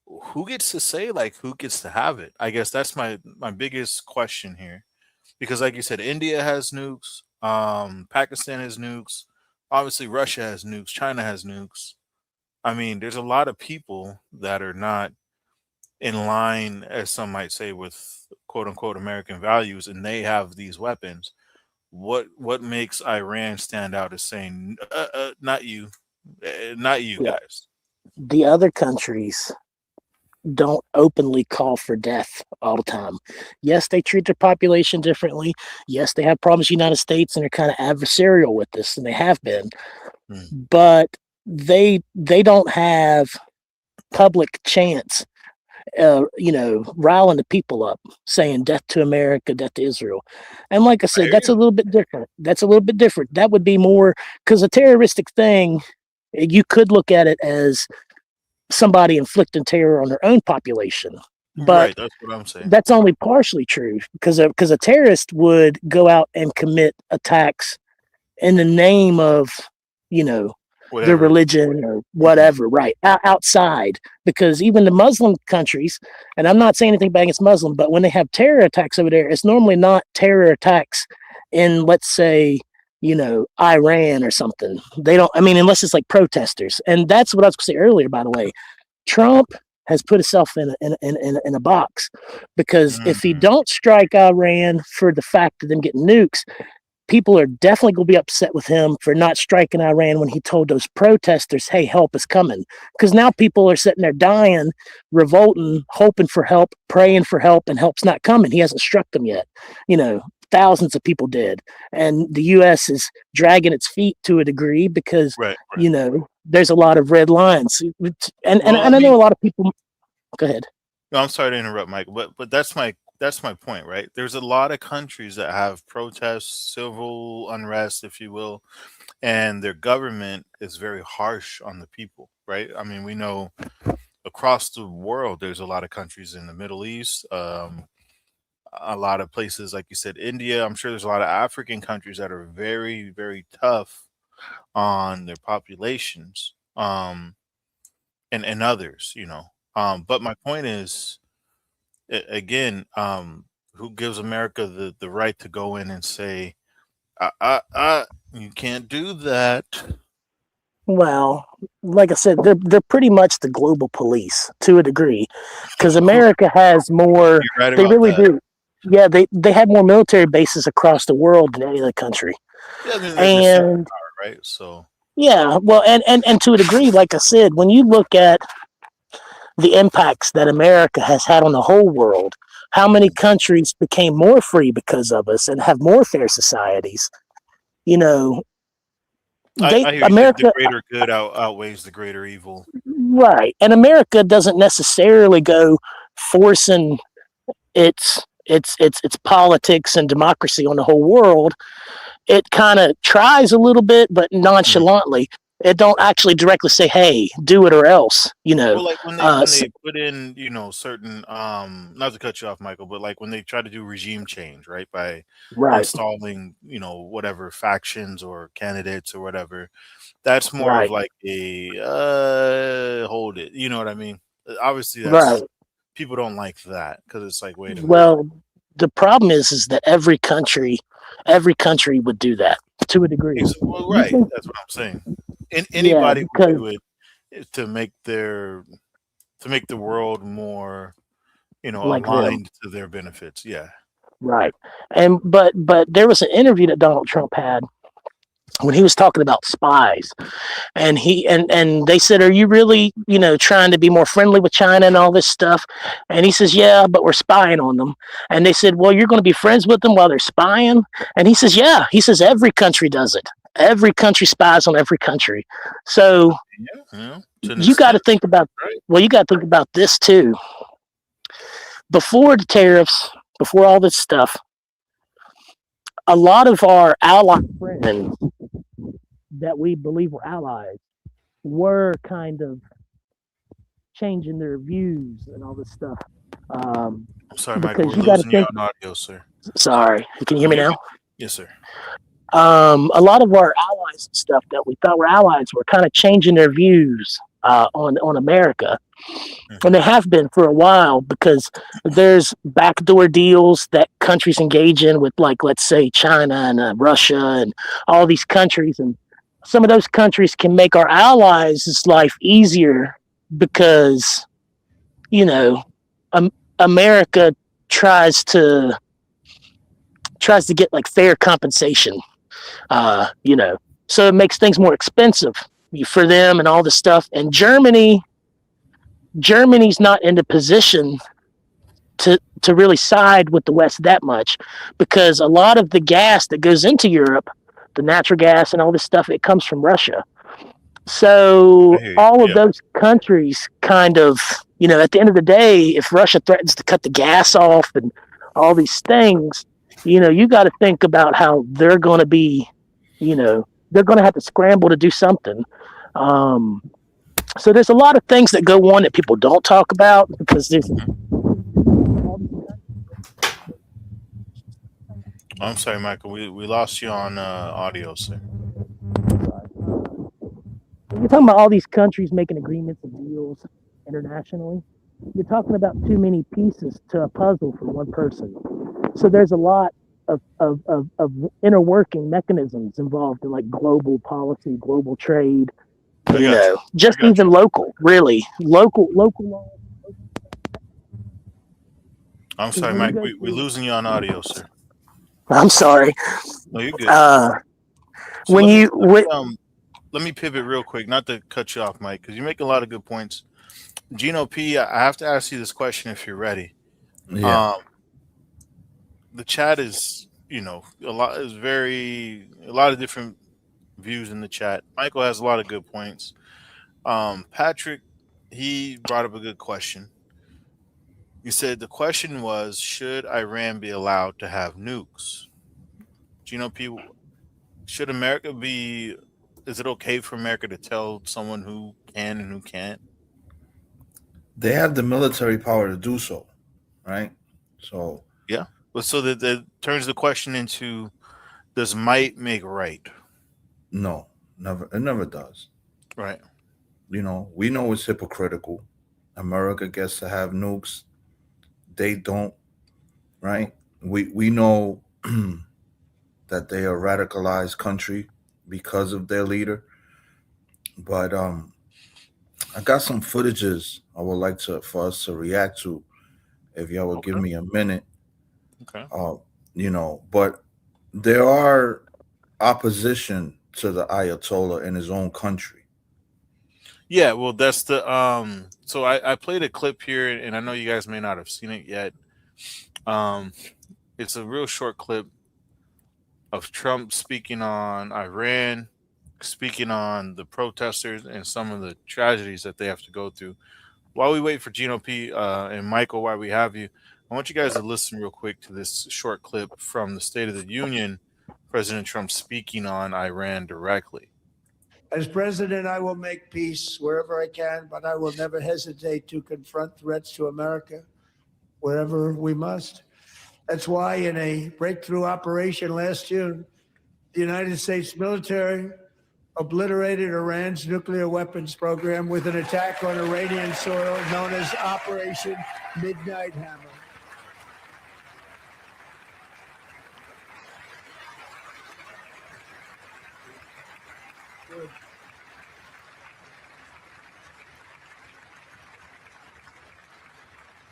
who gets to say like who gets to have it? I guess that's my biggest question here, because like you said, India has nukes, Pakistan has nukes, obviously Russia has nukes, China has nukes. I mean, there's a lot of people that are not in line, as some might say, with quote unquote American values, and they have these weapons. What makes Iran stand out as saying, not you, not you Yeah, guys? the other countries don't openly call for death all the time. Yes, they treat their population differently. Yes, they have problems with the United States and they're kind of adversarial with this, and they have been. Hmm. But they don't have public chants, riling the people up, saying death to America, death to Israel. And like I I said, hear that's you. a little bit different. That's a little bit different. That would be more because a terroristic thing, you could look at it as somebody inflicting terror on their own population. But Right, that's what I'm saying. that's only partially true because a terrorist would go out and commit attacks in the name of, you know, their Whatever. religion or Hmm. whatever, right? Outside, because even the Muslim countries, and I'm not saying anything bad against Muslim, but when they have terror attacks over there, it's normally not terror attacks in, let's say, Iran or something. They don't, I mean, unless it's like protesters. And that's what I was going to say earlier, by the way. Trump has put himself in a box because if he Hmm. don't strike Iran for the fact of them getting nukes, people are definitely going to be upset with him for not striking Iran when he told those protesters, hey, help is coming. Because now people are sitting there dying, revolting, hoping for help, praying for help, and help's not coming. He hasn't struck them yet. Thousands of people did. And the U.S. is dragging its feet to a degree because, Right, right. there's a lot of red lines. And Well, I I mean, know a lot of people. Go ahead. no, I'm sorry to interrupt, Mike, but that's my point, right? There's a lot of countries that have protests, civil unrest, if you will, and their government is very harsh on the people, right? I mean, we know across the world, there's a lot of countries in the Middle East, a lot of places, like you said, India. I'm sure there's a lot of African countries that are very, very tough on their populations, and others, But my point is, again, who gives America the right to go in and say, you can't do that? Well, like I said, they're pretty much the global police to a degree, because America has more. You're right They about really that. do. Yeah, they have more military bases across the world than any other country. Yeah, I mean, they're just And superpower, right? So, yeah, well, and to a degree, like I said, when you look at the impacts that America has had on the whole world, how many mhm. countries became more free because of us and have more fair societies? You know, I they hear you. The America. greater good outweighs the greater evil. Right. And America doesn't necessarily go forcing its politics and democracy on the whole world. It kind of tries a little bit, but Mhm. nonchalantly. It don't actually directly say, "Hey, do it or else." Well, like when S- they put in, certain not to cut you off, Michael, but like when they try to do regime change, right, by right, installing, whatever factions or candidates or whatever, that's more of right, like a hold it, you know what I mean? Obviously, right. that's people don't like that because it's like, wait a minute. Well, the problem is that every country would do that to a degree. Well, You right, think, that's what I'm saying. And yeah, anybody would because do it to make the world more, like them. aligned to their benefits. Yeah. Right. And but there was an interview that Donald Trump had when he was talking about spies, and and they said, are you really, trying to be more friendly with China and all this stuff? And he says, yeah, but we're spying on them. And they said, well, you're going to be friends with them while they're spying? And he says, yeah. He says every country does it. Every country spies on every country. So Yeah, to an you got to extent, think about, right? well, you got to think about this too. Before the tariffs, before all this stuff, a lot of our ally friends that we believe were allies were kind of changing their views and all this stuff. Um, I'm sorry, Michael. because We're you got to losing you think. on audio, sir. Sorry, can you hear No, me you're now? good. Yes, sir. A lot of our allies and stuff that we thought were allies were kind of changing their views on America, and Hmm. they have been for a while because there's backdoor deals that countries engage in with, like, let's say China and Russia and all these countries, and some of those countries can make our allies' life easier because you know um, America tries to get like fair compensation, uh, you know, so it makes things more expensive for them and all this stuff. And Germany's not in the position to really side with the West that much because a lot of the gas that goes into Europe, the natural gas and all this stuff, it comes from Russia. I So hear you. all of Yeah. those countries kind of, at the end of the day, if Russia threatens to cut the gas off and all these things, you got to think about how they're going to be, they're going to have to scramble to do something. Um, so there's a lot of things that go on that people don't talk about because there's Mhm. I'm sorry, Michael. We lost you on audio, sir. you're talking about all these countries making agreements and deals internationally. You're talking about too many pieces to a puzzle for one person. So there's a lot of inner working mechanisms involved in like global policy, global trade, I got you. I just got you. even local, really local law. I'm Because sorry, when you Mike. go We're through, losing you on audio, sir. I'm sorry. No, you're good. Uh, So when let me you let when, me let me pivot real quick, not to cut you off, Mike, because you make a lot of good points. Gino P, I have to ask you this question if you're ready. Yeah. Um, the chat is, a lot of different views in the chat. Michael has a lot of good points. Patrick, he brought up a good question. He said the question was, should Iran be allowed to have nukes? Gino P, should America be? Is it okay for America to tell someone who can and who can't? They have the military power to do so, right? So Yeah. But so that turns the question into, does might make right? no, never. It never does. Right. We know it's hypocritical. America gets to have nukes. They don't, right? We know that they are a radicalized country because of their leader. But I got some footages I would like to for us to react to if y'all would give Okay. me a minute. Okay. Uh, but there are opposition to the Ayatollah in his own country. Yeah. Well, that's the So I played a clip here, and I know you guys may not have seen it yet. Um, it's a real short clip of Trump speaking on Iran, speaking on the protesters, and some of the tragedies that they have to go through. While we wait for Gino P and Michael, while we have you, I want you guys to listen real quick to this short clip from the State of the Union, President Trump speaking on Iran directly. As president, I will make peace wherever I can, but I will never hesitate to confront threats to America wherever we must. That's why, in a breakthrough operation last June, the United States military obliterated Iran's nuclear weapons program with an attack on Iranian soil known as Operation Midnight Hammer.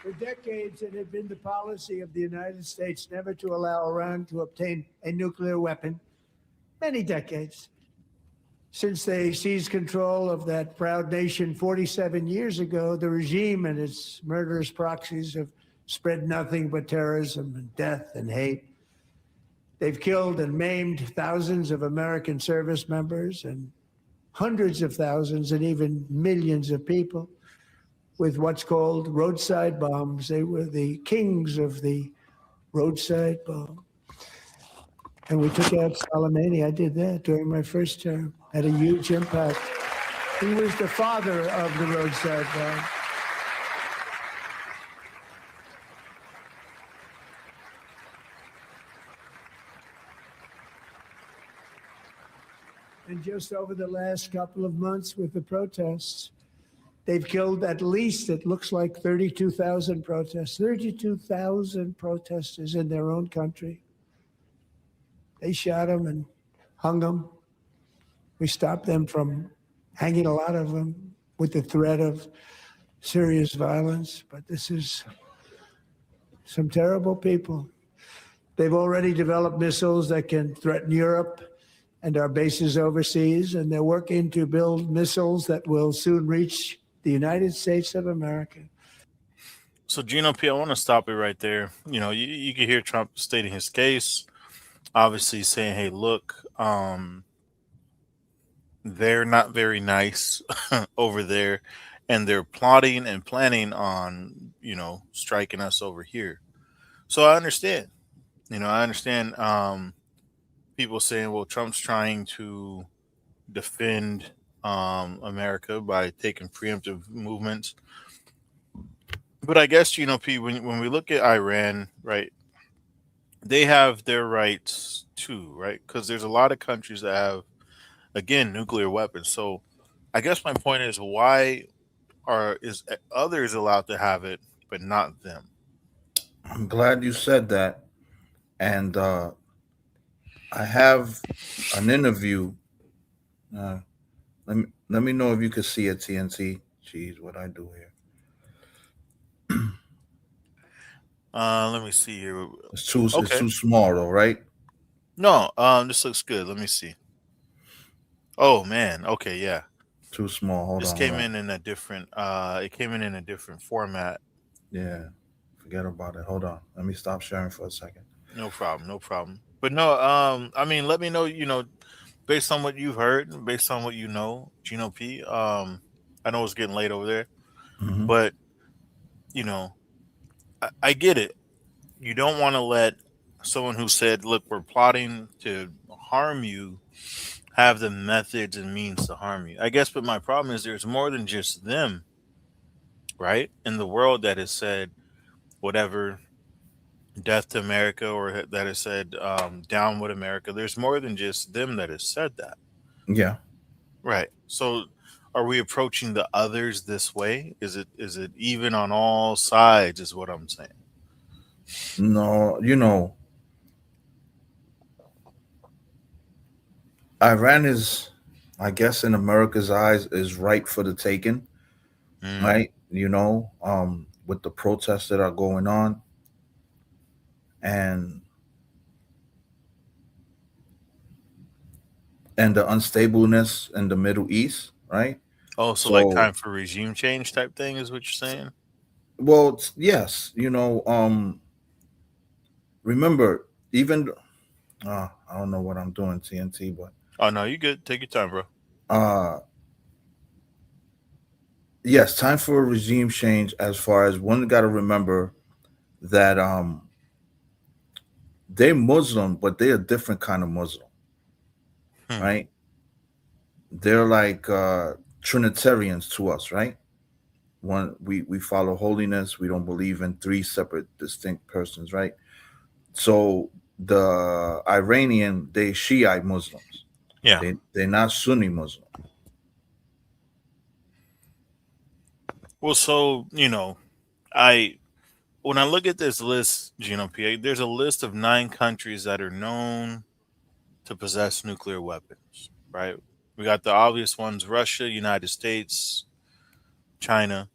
For decades, it had been the policy of the United States never to allow Iran to obtain a nuclear weapon. Many decades. Since they seized control of that proud nation 47 years ago, the regime and its murderous proxies have spread nothing but terrorism and death and hate. They've killed and maimed thousands of American service members and hundreds of thousands and even millions of people with what's called roadside bombs. They were the kings of the roadside bomb. And we took out Soleimani. I did that during my first term. Had a huge impact. He was the father of the roadside bomb. And just over the last couple of months with the protests, they've killed at least, it looks like 32,000 protests, 32,000 protesters in their own country. They shot them and hung them. We stopped them from hanging a lot of them with the threat of serious violence. But this is some terrible people. They've already developed missiles that can threaten Europe and our bases overseas, and they're working to build missiles that will soon reach the United States of America. So, Gino P, I want to stop it right there. You can hear Trump stating his case, obviously saying, hey, look, they're not very nice over there, and they're plotting and planning on, striking us over here. So I understand. I understand people saying, well, Trump's trying to defend America by taking preemptive movements. But I guess, P, when we look at Iran, right, they have their rights too, right? Because there's a lot of countries that have, again, nuclear weapons. So I guess my point is, why is others allowed to have it, but not them? I'm glad you said that. And I have an interview. Uh, let me know if you can see it, TNT. Jeez, what I do here. Let me see here. It's Okay. too small though, right? No, this looks good. Let me see. Oh man. Okay, yeah. Too small. Hold This on, hold came on. in a different. It came in a different format. Yeah, forget about it. Hold on. Let me stop sharing for a second. No problem. No problem. But no. I mean, let me know. Based on what you've heard, and based on what you know, Gino P. I know it's getting late over there, Hmm. but you know, I get it. You don't want to let someone who said, "Look, we're plotting to harm you," have the methods and means to harm you. I guess, but my problem is there's more than just them, right? In the world that has said whatever, death to America, or that has said down with America. There's more than just them that has said that, Yeah. right? So, are we approaching the others this way? Is it even on all sides? Is what I'm saying. No, Iran is, I guess, in America's eyes, is right for the taking, Mm. right? With the protests that are going on, and the unstableness in the Middle East, right? Oh, so like So, time for regime change type thing is what you're saying? well, yes, remember, even I don't know what I'm doing, TNT, but Oh no, you good. Take your time, bro. uh, yes, time for a regime change. As far as one, got to remember that they're Muslim, but they're a different kind of Muslim, Hmm. right? They're like Trinitarians to us, right? One, we follow holiness. We don't believe in three separate, distinct persons, right? So the Iranian, they Shiite Muslims. Yeah. They're not Sunni Muslim. Well, so I when I look at this list, GNOPA, there's a list of 9 countries that are known to possess nuclear weapons, right? We got the obvious ones: Russia, United States, China.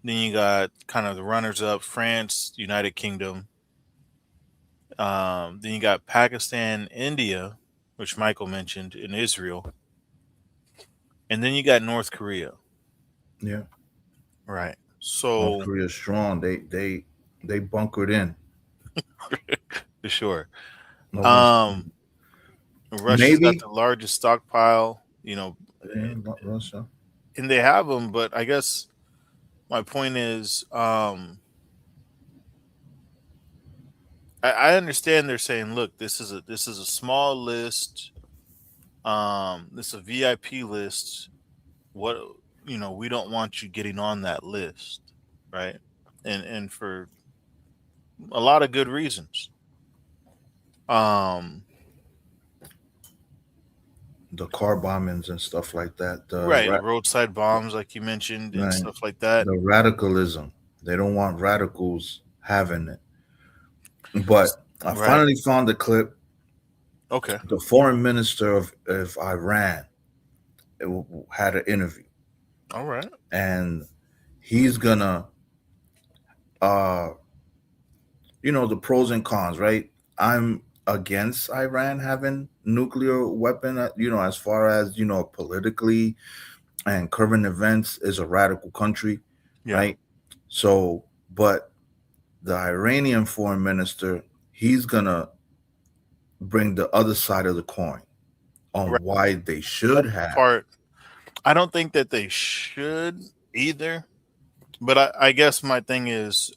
Then you got kind of the runners up, France, United Kingdom. Then you got Pakistan, India, which Michael mentioned, and Israel. And then you got North Korea. Yeah, Right. North So, Korea's strong. They bunkered in. for sure. No one's Um, Russia's got maybe the largest stockpile, yeah, Russia. and they have them, but I guess my point is, I understand they're saying, look, this is a small list. This is a VIP list. What we don't want you getting on that list, right? And for a lot of good reasons. Um, The car bombings and stuff like that. right, the roadside bombs, like you mentioned, and Right, stuff like that. the radicalism. They don't want radicals having it. But I Right. finally found the clip. Okay. The foreign minister of Iran had an interview, All right. and he's gonna, uh, the pros and cons, right? I'm against Iran having nuclear weapon, as far as, politically and current events is a radical country, Yeah. right? So, but the Iranian foreign minister, he's gonna bring the other side of the coin Right. on why they should That's the have. part. I don't think that they should either. But I guess my thing is,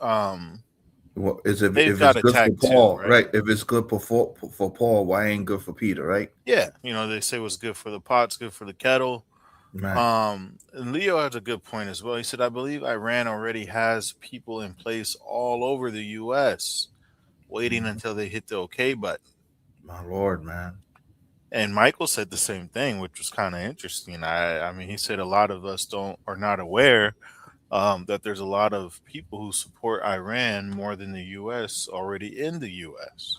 Well, is if they've it's got good for attacked too, Paul, right? right? If it's good for Paul, why ain't good for Peter, right? Yeah. They say what's good for the pot's good for the kettle. Right. And Leo has a good point as well. He said, I believe Iran already has people in place all over the U.S. waiting Mhm. until they hit the OK button. My Lord, man. And Michael said the same thing, which was kind of interesting. I mean, he said a lot of us don't are not aware that there's a lot of people who support Iran more than the U.S. already in the U.S.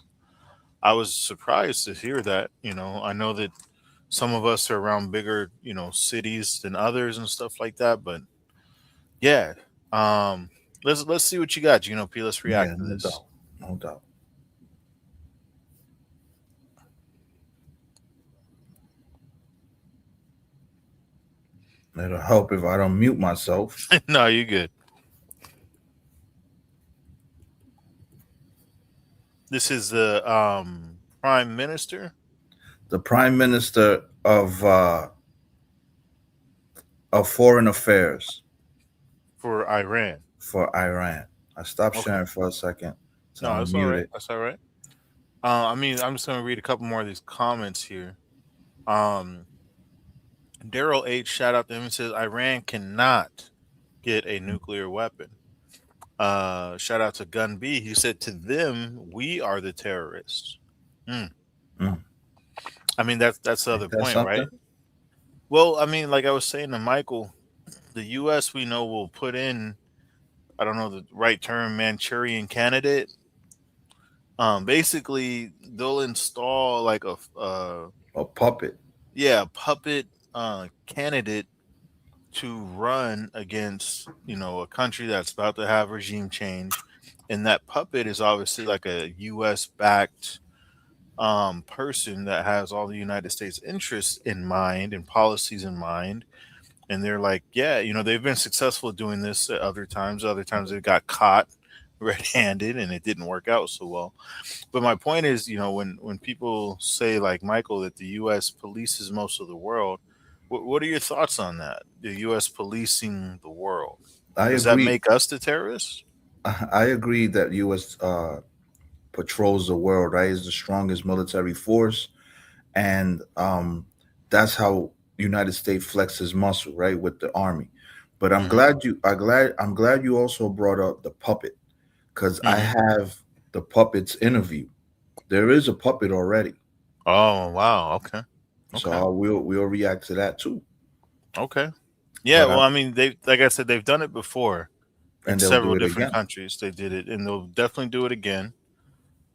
I was surprised to hear that. I know that some of us are around bigger, cities than others and stuff like that. But yeah, um, let's see what you got, Gino P. Let's Yeah, react to no this. doubt. No doubt. It'll help if I don't mute myself. No, you good. This is the Prime Minister The Prime Minister of Foreign Affairs for Iran. for Iran. I stopped Okay. sharing for a second to No, that's all unmute right. it. That's all right. I mean, I'm just gonna read a couple more of these comments here. Um, Daryl H. Shout out to him and says Iran cannot get a nuclear weapon. Shout out to Gun B. He said to them, we are the terrorists. Hmm. Mm. I mean, that's the other Ain't that point, something? right? Well, I mean, like I was saying to Michael, the U.S. we know will put in, I don't know the right term, Manchurian candidate. Basically, they'll install like A puppet. yeah, puppet candidate to run against, a country that's about to have regime change, and that puppet is obviously like a U.S. backed person that has all the United States interests in mind and policies in mind. And they're like, yeah, they've been successful doing this at other times. Other times they got caught red-handed and it didn't work out so well. But my point is, when people say like Michael that the U.S. polices most of the world, what are your thoughts on that? The U.S. policing the world, I does that agree. make us the terrorists? I agree that U.S. Patrols the world. Right, is the strongest military force, and that's how United States flexes muscle, right, with the army. But Hmm. I'm glad you also brought up the puppet, because I Hmm. have the puppet's interview. There is a puppet already, Oh wow. Okay. so Okay. we'll react to that too. Okay. Yeah. But Well, I mean, they like I said, they've done it before in and they'll do several it different again. countries. They did it, and they'll definitely do it again.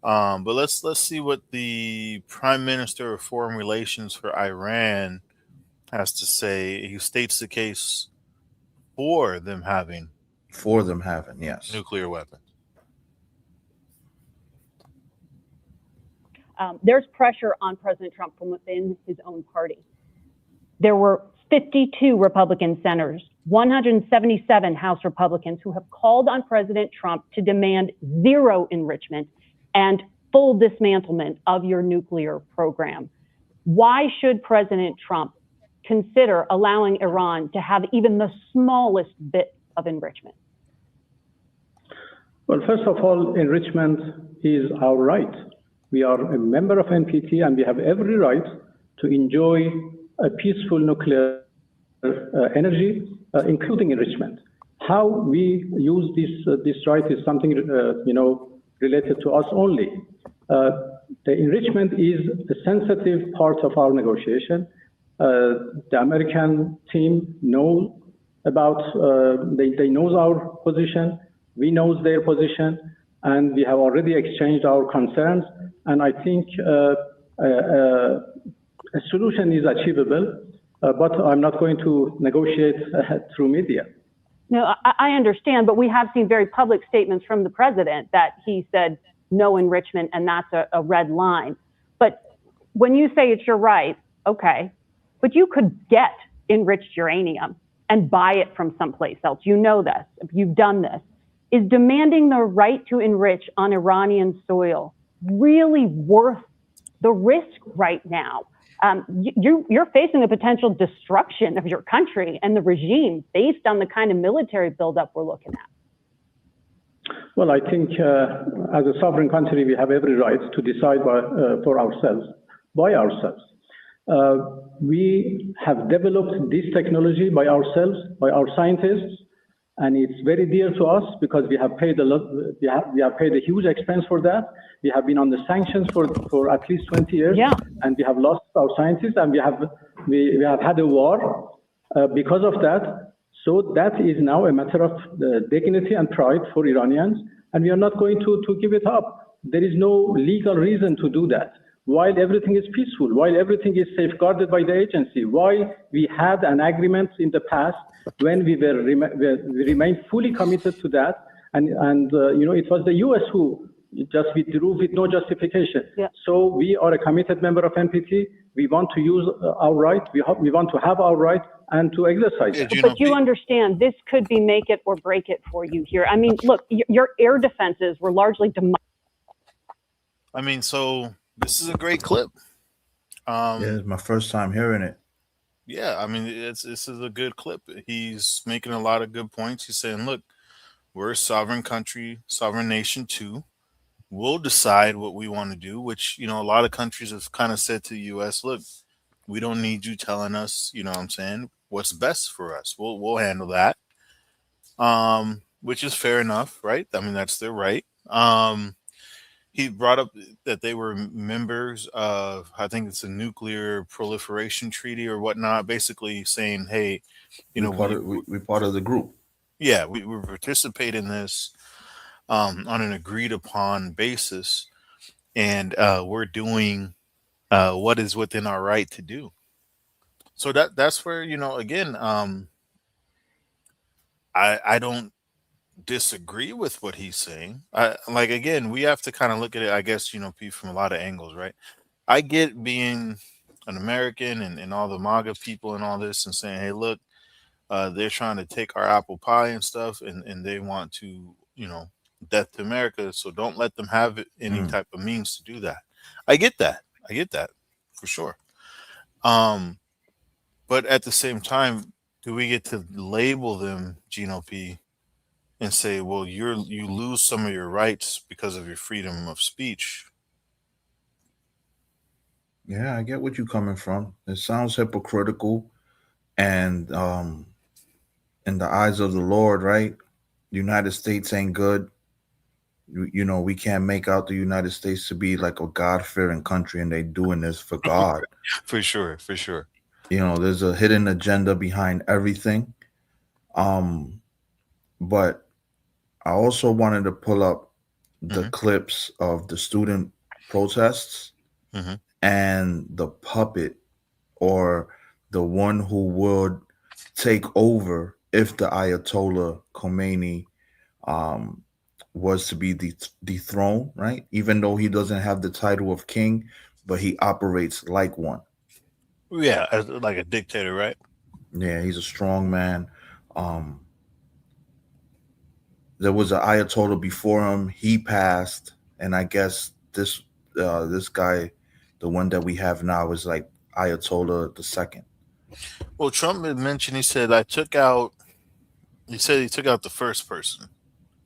But let's see what the Prime Minister of Foreign Relations for Iran has to say. He states the case for them having for them having, yes. nuclear weapons. There's pressure on President Trump from within his own party. There were 52 Republican senators, 177 House Republicans who have called on President Trump to demand zero enrichment and full dismantlement of your nuclear program. Why should President Trump consider allowing Iran to have even the smallest bit of enrichment? Well, first of all, enrichment is our right. We are a member of NPT and we have every right to enjoy a peaceful nuclear energy, including enrichment. How we use this right is something related to us only. The enrichment is a sensitive part of our negotiation. The American team knows about, they knows our position, we knows their position, and we have already exchanged our concerns. And I think a solution is achievable, but I'm not going to negotiate through media. No, I understand, but we have seen very public statements from the president that he said no enrichment, and that's a red line. But when you say it's your right, okay, but you could get enriched uranium and buy it from someplace else. You know this, you've done this. Is demanding the right to enrich on Iranian soil really worth the risk right now? You're facing the potential destruction of your country and the regime based on the kind of military buildup we're looking at. Well, I think as a sovereign country, we have every right to decide for ourselves, by ourselves. We have developed this technology by ourselves, by our scientists, and it's very dear to us because we have paid a lot. We have paid a huge expense for that. We have been on the sanctions for at least 20 years, yeah. And we have lost our scientists, and we have had a war because of that. So that is now a matter of dignity and pride for Iranians, and we are not going to give it up. There is no legal reason to do that. While everything is peaceful, while everything is safeguarded by the agency, while we had an agreement in the past when we remained fully committed to that, and it was the U.S. who just withdrew with no justification. Yeah. So we are a committed member of NPT. We want to use our right. We want to have our right and to exercise it. But you understand, this could be make it or break it for you here. I mean, look, your air defenses were largely demolished. I mean, so this is a great clip. Yeah, it's my first time hearing it. Yeah, I mean, this is a good clip. He's making a lot of good points. He's saying, look, we're a sovereign country, sovereign nation too. We'll decide what we want to do, which, a lot of countries have kind of said to the U.S., look, we don't need you telling us, what I'm saying, what's best for us. We'll handle that, which is fair enough, right? I mean, that's their right. He brought up that they were members of, I think it's a nuclear proliferation treaty or whatnot, basically saying, hey, we're part of the group. Yeah, we participate in this on an agreed upon basis, and we're doing what is within our right to do. So that's where, again, I don't disagree with what he's saying. Again, we have to kind of look at it, I guess, from a lot of angles, right? I get being an American and all the MAGA people and all this and saying, hey, look, they're trying to take our apple pie and stuff, and they want to, death to America. So don't let them have any type of means to do that. I get that for sure. But at the same time, do we get to label them, Gino P, and say, well, you lose some of your rights because of your freedom of speech? Yeah, I get what you're coming from. It sounds hypocritical, and in the eyes of the Lord, right? The United States ain't good. We can't make out the United States to be like a God-fearing country, and they doing this for God. For sure. There's a hidden agenda behind everything. But I also wanted to pull up the clips of the student protests and the puppet, or the one who would take over if the Ayatollah Khomeini um, was to be dethroned, right? Even though he doesn't have the title of king, but he operates like one. Yeah, as like a dictator, right? Yeah, he's a strong man. Um, there was an Ayatollah before him. He passed, and I guess this guy, the one that we have now, is like Ayatollah the second. Well, Trump had mentioned, he said, I took out, he said he took out the first person.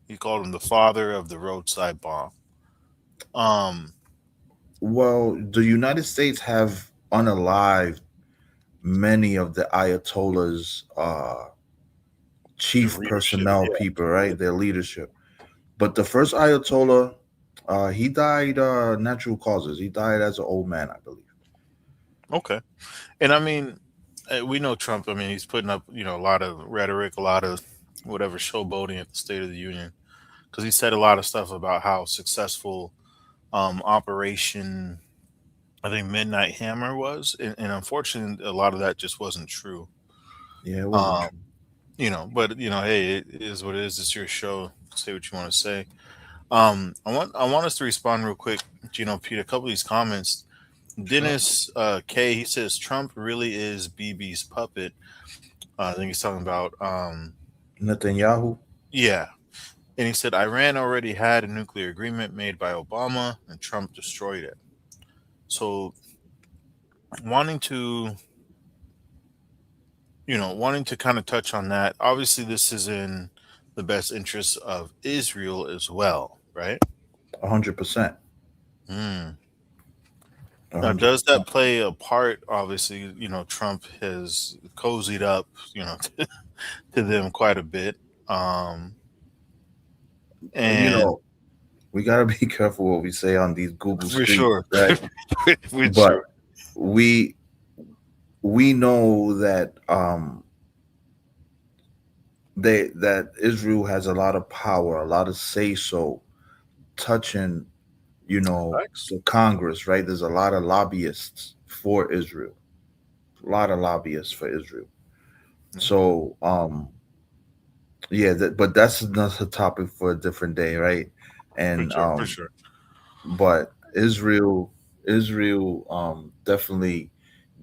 He called him the father of the roadside bomb. Um, Well, the United States have unalived many of the Ayatollah's the chief leadership, personnel yeah. people, right? Their leadership. But the first Ayatollah, he died natural causes. He died as an old man, I believe. Okay. And I mean, we know Trump, I mean, he's putting up, a lot of rhetoric, a lot of whatever showboating at the State of the Union, because he said a lot of stuff about how successful Operation, I think, Midnight Hammer was. And unfortunately, a lot of that just wasn't true. Yeah, it wasn't Um, true. but hey, it is what it is. It's your show. Say what you want to say. I want us to respond real quick, Pete. A couple of these comments. Sure. Dennis K, he says Trump really is BB's puppet. I think he's talking about Netanyahu. yeah. And he said Iran already had a nuclear agreement made by Obama, and Trump destroyed it. So wanting to wanting to kind of touch on that. Obviously, this is in the best interest of Israel as well, right? 100%. Mm. A Now, hundred does that percent. play a part? Obviously, Trump has cozied up, to them quite a bit. Um, You and know, we gotta be careful what we say on these Google for streets, sure, right? for But sure. we we know that that Israel has a lot of power, a lot of say so touching, Facts. the Congress, right? There's a lot of lobbyists for Israel. A lot of lobbyists for Israel. Yeah, So yeah, but that's another topic for a different day, right? for And sure, for sure. but Israel definitely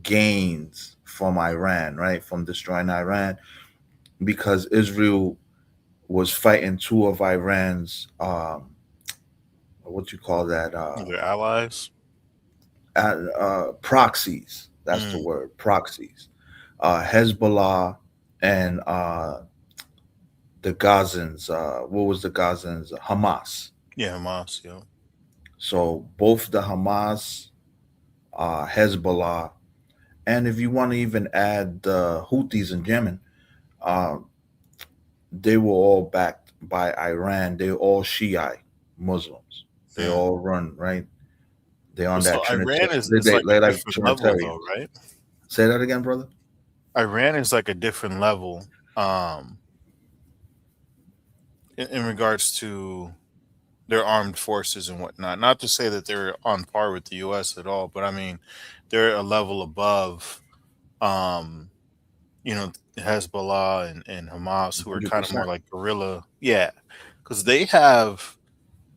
gains from Iran, right? From destroying Iran because Israel was fighting two of Iran's what you call that Their allies. proxies. That's the Mm. word, proxies. Hezbollah and the Gazans. What was the Gazans? Hamas. Yeah, Hamas. Yeah. So both the Hamas, Hezbollah, and if you want to even add the Houthis in Yemen, uh, they were all backed by Iran. They're all Shiite Muslims. They Mm. all run right. They're on But so that Iran Trinitarian. is like a They're like different level, though, Trinitarians. right? Say that again, brother. Iran is like a different level, um, in regards to their armed forces and whatnot. Not to say that they're on par with the U.S. at all, but I mean, they're a level above, um, Hezbollah and Hamas, who are kind of more 100%. like guerrilla. Yeah, because they have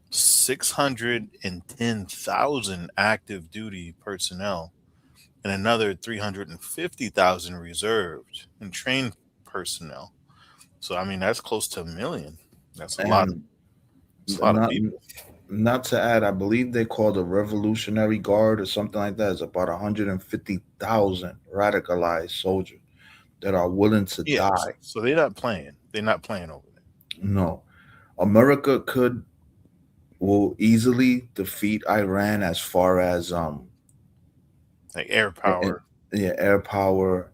610,000 active duty personnel and another 350,000 reserved and trained personnel. So I mean, that's close to a million. That's a lot. And It's a lot of not people. not to add, I believe they call the Revolutionary Guard or something like that. It's about 150,000 radicalized soldiers that are willing to Yeah. die. So they're not playing. They're not playing over there. No, America will easily defeat Iran as far as Like air in, power. yeah, air power,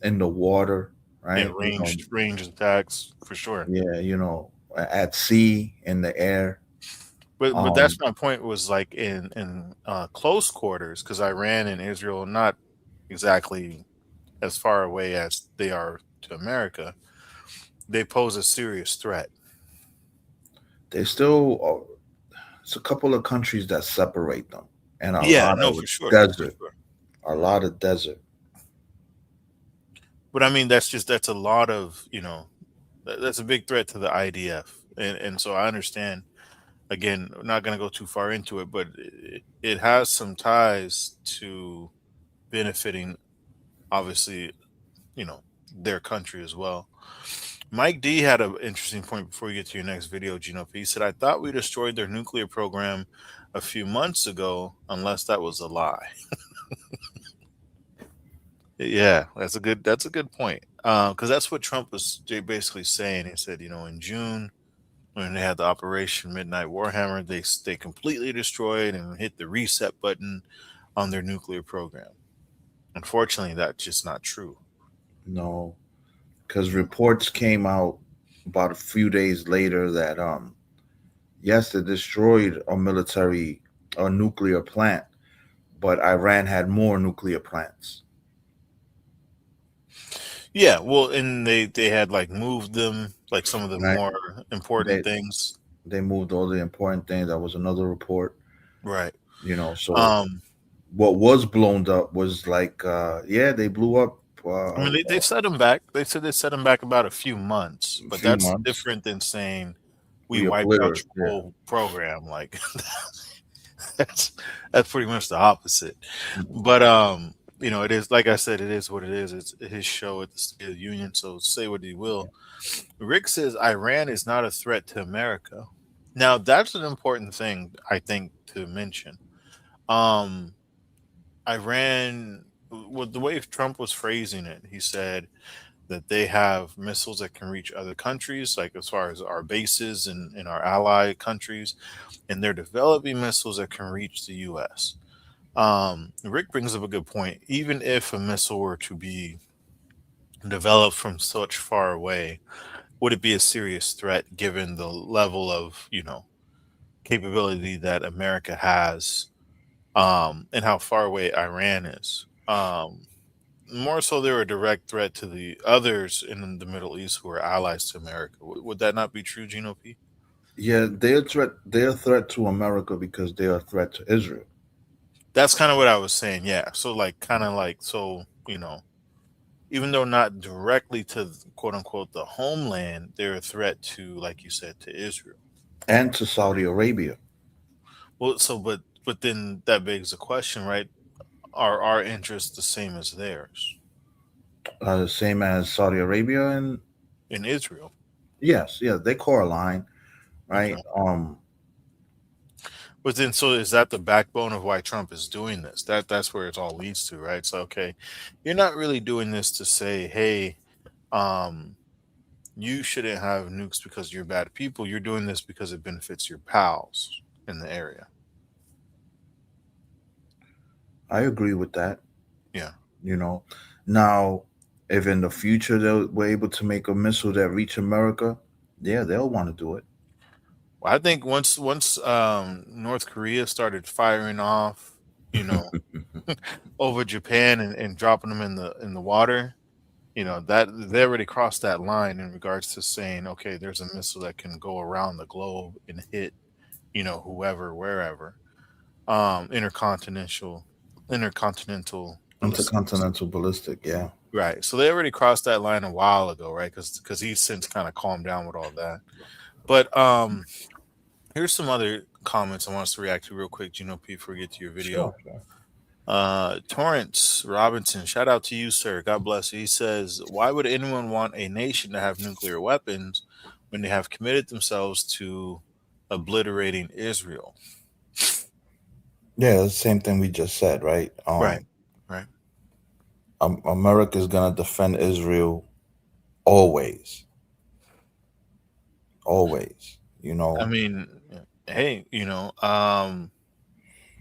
in the water, Yeah, right? range attacks for sure. Yeah, at sea, in the air. But Um, that's my point. Was like in close quarters, because Iran and Israel are not exactly as far away as they are to America. They pose a serious threat. they still, it's a couple of countries that separate them, and a Yeah, lot no, of for sure, for desert, sure. a lot of desert. But I mean, that's a lot of, that's a big threat to the IDF. And so I understand, again, I'm not going to go too far into it, but it has some ties to benefiting, obviously, you know, their country as well. Mike D had an interesting point before you get to your next video, Gino P. He said, I thought we destroyed their nuclear program a few months ago, unless that was a lie. Yeah, that's a good point. Because that's what Trump was basically saying. He said, in June, when they had the Operation Midnight Warhammer, they completely destroyed and hit the reset button on their nuclear program. Unfortunately, that's just not true. No, because reports came out about a few days later that yes, they destroyed a nuclear plant, but Iran had more nuclear plants. Yeah, well, and they had like moved them, like some of the Right? more important They things. they moved all the important things. That was another report. Right. So Um, what was blown up was like yeah, they blew up I mean, they set them back. They said they set them back about a few months, a but few that's months. different than saying we We wiped out obliterated. your Yeah. whole program. Like that's that's pretty much the opposite. Mhm. But it is, like I said, it is what it is. It's his show at the State of the Union, so say what he will. Rick says Iran is not a threat to America. Now that's an important thing I think to mention. Um, Iran, with the way Trump was phrasing it, he said that they have missiles that can reach other countries, like as far as our bases and in our ally countries, and they're developing missiles that can reach the U.S. Rick brings up a good point. Even if a missile were to be developed from such far away, would it be a serious threat given the level of, capability that America has, and how far away Iran is? More so, they're a direct threat to the others in the Middle East who are allies to America. Would that not be true, Gino P? Yeah, they're a threat to America because they're a threat to Israel. That's kind of what I was saying. Yeah. So, like, kind of like, so, even though not directly to quote unquote the homeland, they're a threat to, like you said, to Israel. And to Saudi Arabia. Well, so, but then that begs the question, right? Are our interests the same as theirs Same as Saudi Arabia and in Israel? yes, yeah, they correlate, right? Okay. But then, so is that the backbone of why Trump is doing this? That's where it all leads to, right? So, okay, you're not really doing this to say, hey, um, you shouldn't have nukes because you're bad people. You're doing this because it benefits your pals in the area. I agree with that. Yeah. You know, now if in the future they were able to make a missile that reach America, yeah, they'll want to do it. Well, I think once North Korea started firing off, you know, over Japan and dropping them in the water, that they already crossed that line in regards to saying, okay, there's a missile that can go around the globe and hit, whoever, wherever. Intercontinental ballistics. Intercontinental ballistic, yeah. Right. So they already crossed that line a while ago, right? Because he's since kind of calmed down with all that. But here's some other comments I want us to react to real quick, Gino P, before we get to your video. Sure, sure. Torrance Robinson, shout out to you, sir. God bless you. He says, why would anyone want a nation to have nuclear weapons when they have committed themselves to obliterating Israel? Yeah, it's the same thing we just said, right? Right. Right. America's gonna defend Israel always, always. I mean, hey,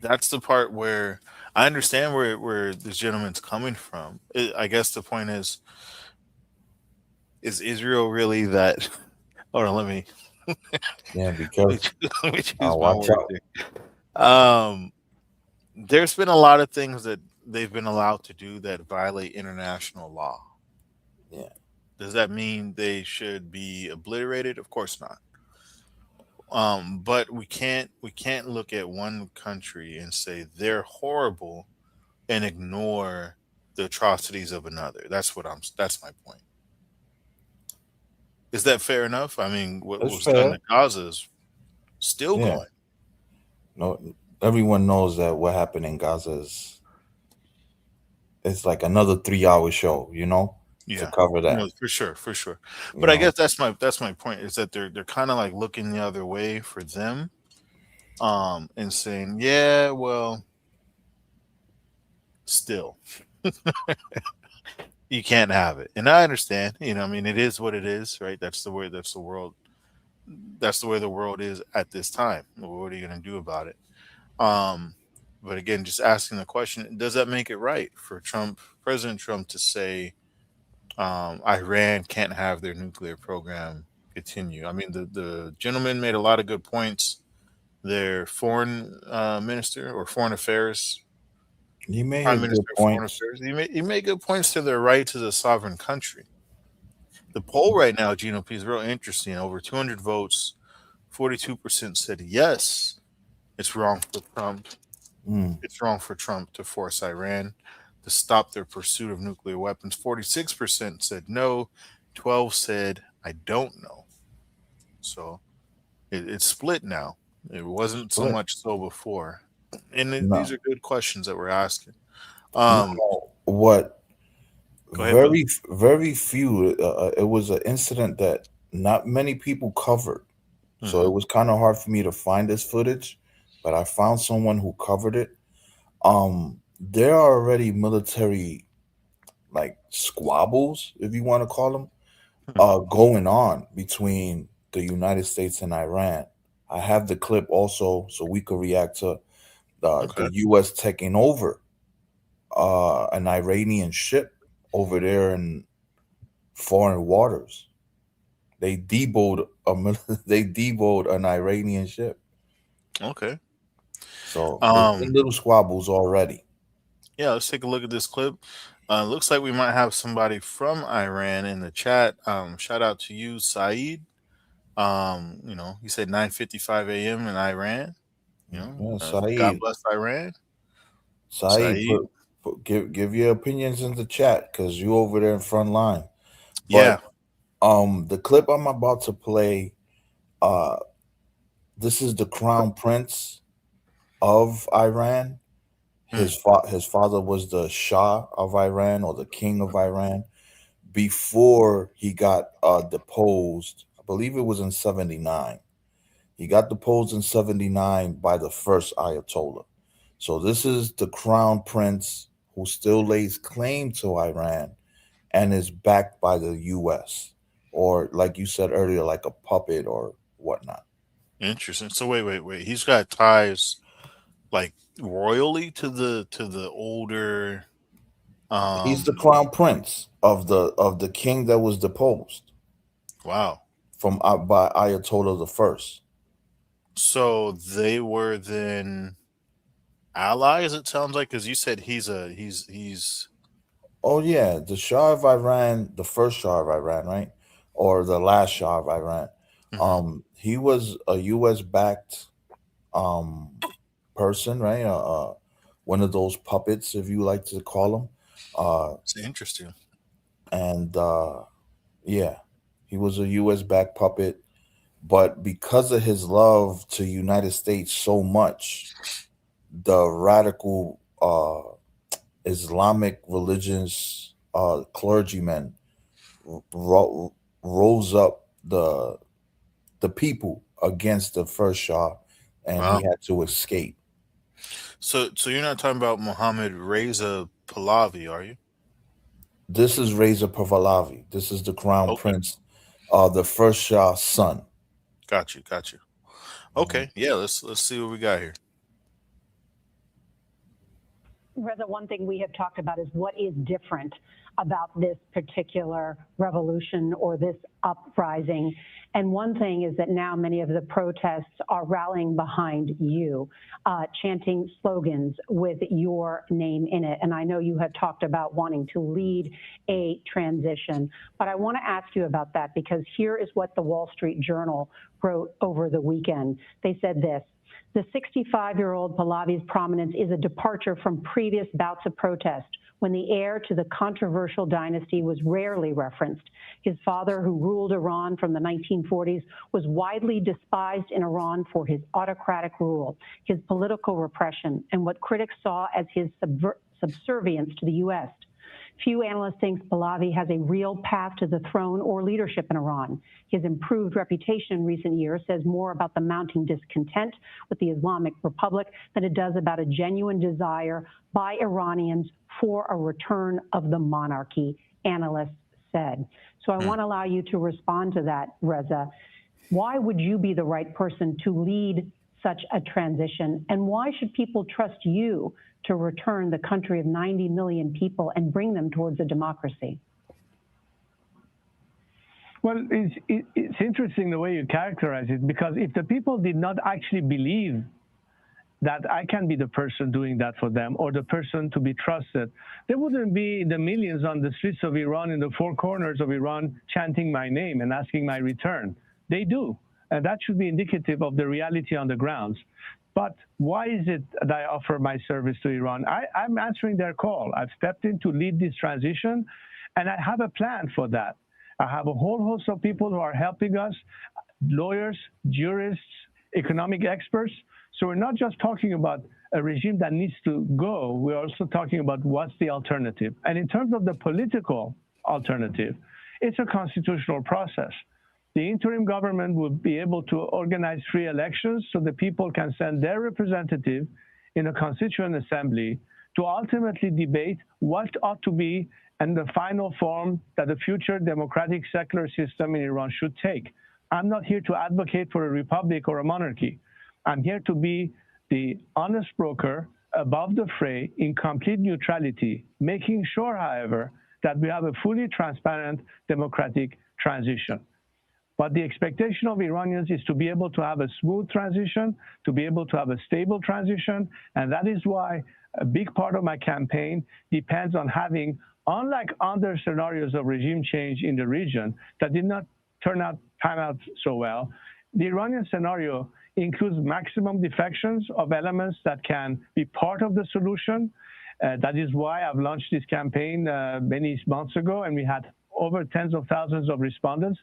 that's the part where I understand where this gentleman's coming from. I guess the point is Israel really that? Hold on, let me Yeah, because let me choose my watch words out. here. There's been a lot of things that they've been allowed to do that violate international law. Yeah, Does that mean they should be obliterated? Of course not. But we can't look at one country and say they're horrible and ignore the atrocities of another. That's my point. Is that fair enough? I mean, what It's was done fair. to Gaza is still Yeah. going. No, everyone knows that what happened in Gaza is it's like another 3 hour show, to Yeah. cover that. No, for sure, for sure. You But I know, guess that's my point is that they're kind of like looking the other way for them, and saying, yeah, well, still, you can't have it. And I understand, I mean, it is what it is, right? That's the world. That's the way the world is at this time. What are you going to do about it? Um, but again, just asking the question, does that make it right for President Trump to say, Iran can't have their nuclear program continue? I mean, the gentleman made a lot of good points. Their foreign minister or foreign affairs, he made prime his good minister of foreign points. affairs, he made good points to their rights as a sovereign country. The poll right now, Gino P, is real interesting. Over 200 votes, 42% said yes, it's wrong for Trump. Mm, It's wrong for Trump to force Iran to stop their pursuit of nuclear weapons. 46% said no. 12 said I don't know. So it's split now. It wasn't so split. much so before. And these No, are good questions that we're asking. you Um, know what? Go ahead, brother. Very few. It was an incident that not many people covered, so Hmm. it was kind of hard for me to find this footage. But I found someone who covered it. There are already military like squabbles, if you want to call them, going on between the United States and Iran. I have the clip also, so we could react to the Okay. U.S. taking over an Iranian ship over there in foreign waters. They deboed they deboed an Iranian ship. Okay. So there's been Um, little squabbles already. yeah, let's take a look at this clip. Looks like we might have somebody from Iran in the chat. Shout out to you, Saeed. He said 9:55 a.m. in Iran. Yeah, God Saeed, bless Iran. Saeed, Saeed. give your opinions in the chat because you over there in front line. Yeah. But the clip I'm about to play, uh, this is the crown prince of Iran. Mm, His father was the Shah of Iran or the king of Iran before he got deposed. I believe it was in 79. He got deposed in 79 by the first Ayatollah. So this is the crown prince who still lays claim to Iran and is backed by the US, or like you said earlier, like a puppet or whatnot. interesting. So wait. He's got ties like royally to the older. He's the Um. crown prince of the king that was deposed Wow. from by Ayatollah the first. So they were then allies. It sounds like because you said he's. Oh yeah, the Shah of Iran, the first Shah of Iran, right, or the last Shah of Iran. Mhm. He was a U.S. backed um person, right? One of those puppets, if you like to call them. It's interesting. And Yeah, he was a U.S. backed puppet, but because of his love to United States so much, the radical Islamic religions clergymen rose up the people against the first Shah, and he Wow. had to escape. So you're not talking about Mohammed Reza Pahlavi, are you? This is Reza Pahlavi. This is the crown Okay. prince, the first Shah's son. Got you. Mhm. Okay. Yeah. Let's see what we got here. Reza, one thing we have talked about is what is different about this particular revolution or this uprising. And one thing is that now many of the protests are rallying behind you, chanting slogans with your name in it. And I know you have talked about wanting to lead a transition, but I want to ask you about that because here is what the Wall Street Journal wrote over the weekend. They said this: The 65-year-old Pahlavi's prominence is a departure from previous bouts of protest when the heir to the controversial dynasty was rarely referenced. His father, who ruled Iran from the 1940s, was widely despised in Iran for his autocratic rule, his political repression, and what critics saw as his subservience to the U.S. Few analysts think Pahlavi has a real path to the throne or leadership in Iran. His improved reputation in recent years says more about the mounting discontent with the Islamic Republic than it does about a genuine desire by Iranians for a return of the monarchy, analysts said. So I want to allow you to respond to that, Reza. Why would you be the right person to lead such a transition? And why should people trust you to return the country of 90 million people and bring them towards a democracy? Well, it's interesting the way you characterize it, because if the people did not actually believe that I can be the person doing that for them or the person to be trusted, there wouldn't be the millions on the streets of Iran, in the four corners of Iran, chanting my name and asking my return. They do. And that should be indicative of the reality on the grounds. But why is it that I offer my service to Iran? I'm answering their call. I've stepped in to lead this transition, and I have a plan for that. I have a whole host of people who are helping us, lawyers, jurists, economic experts. So we're not just talking about a regime that needs to go. We're also talking about what's the alternative. And in terms of the political alternative, it's a constitutional process. The interim government will be able to organize free elections so the people can send their representative in a constituent assembly to ultimately debate what ought to be and the final form that the future democratic secular system in Iran should take. I'm not here to advocate for a republic or a monarchy. I'm here to be the honest broker above the fray in complete neutrality, making sure, however, that we have a fully transparent democratic transition. But the expectation of Iranians is to be able to have a smooth transition, to be able to have a stable transition, and that is why a big part of my campaign depends on having, unlike other scenarios of regime change in the region that did not pan out so well, the Iranian scenario includes maximum defections of elements that can be part of the solution. That is why I've launched this campaign many months ago, and we had over tens of thousands of respondents,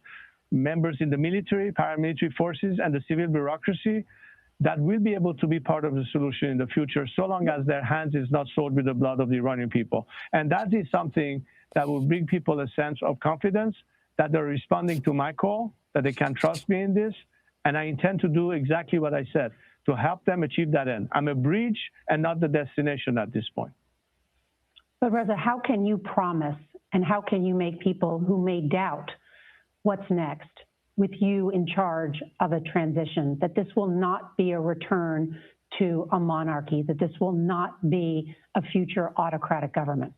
members in the military, paramilitary forces, and the civil bureaucracy that will be able to be part of the solution in the future, so long as their hands is not soiled with the blood of the Iranian people. And that is something that will bring people a sense of confidence that they're responding to my call, that they can trust me in this. And I intend to do exactly what I said, to help them achieve that end. I'm a bridge and not the destination at this point. But Reza, how can you promise and how can you make people who may doubt what's next with you in charge of a transition, that this will not be a return to a monarchy, that this will not be a future autocratic government?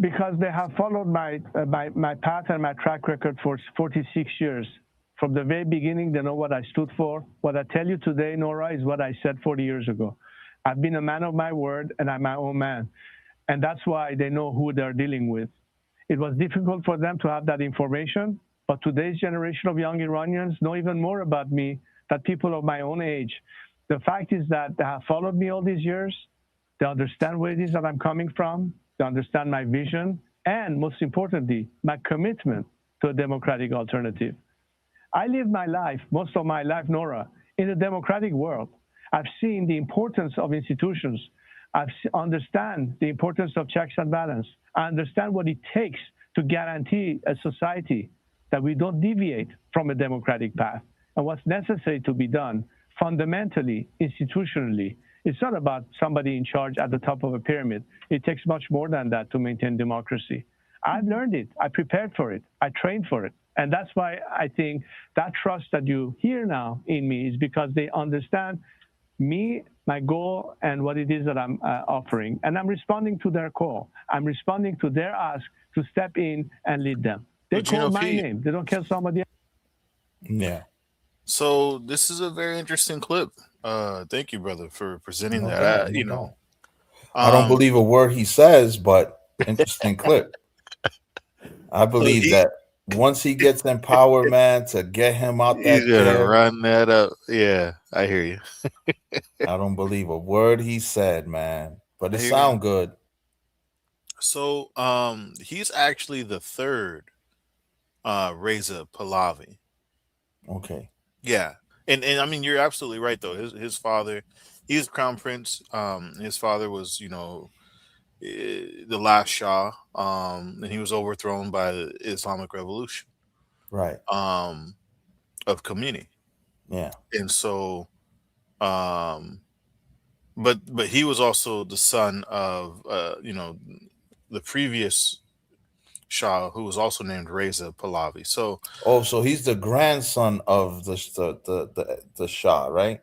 Because they have followed my path and my track record for 46 years. From the very beginning, they know what I stood for. What I tell you today, Nora, is what I said 40 years ago. I've been a man of my word, and I'm my own man. And that's why they know who they're dealing with. It was difficult for them to have that information, but today's generation of young Iranians know even more about me than people of my own age. The fact is that they have followed me all these years. They understand where it is that I'm coming from. They understand my vision, and most importantly, my commitment to a democratic alternative. I live my life, most of my life, Nora, in a democratic world. I've seen the importance of institutions. I understand the importance of checks and balance. I understand what it takes to guarantee a society that we don't deviate from a democratic path, and what's necessary to be done fundamentally, institutionally. It's not about somebody in charge at the top of a pyramid. It takes much more than that to maintain democracy. I've learned it. I prepared for it. I trained for it. And that's why I think that trust that you hear now in me is because they understand me, my goal, and what it is that I'm offering. And I'm responding to their call. I'm responding to their ask to step in and lead them. They call my name. They don't kill somebody else. Yeah. So this is a very interesting clip. Thank you, brother, for presenting No that. doubt, no You doubt. know, I don't believe a word he says, but interesting clip. I believe that once he gets in power, man, to get him out He's that gonna chair, run that up. Yeah, I hear you. I don't believe a word he said, man. But I it hear you. sound good. So, he's actually the third Reza Pahlavi. Okay. Yeah, and I mean you're absolutely right though. His father, he's crown prince. His father was the last Shah, and he was overthrown by the Islamic Revolution Right. um of Khomeini, Yeah. and so um, but he was also the son of the previous Shah who was also named Reza Pahlavi. So Oh, so he's the grandson of the Shah, right?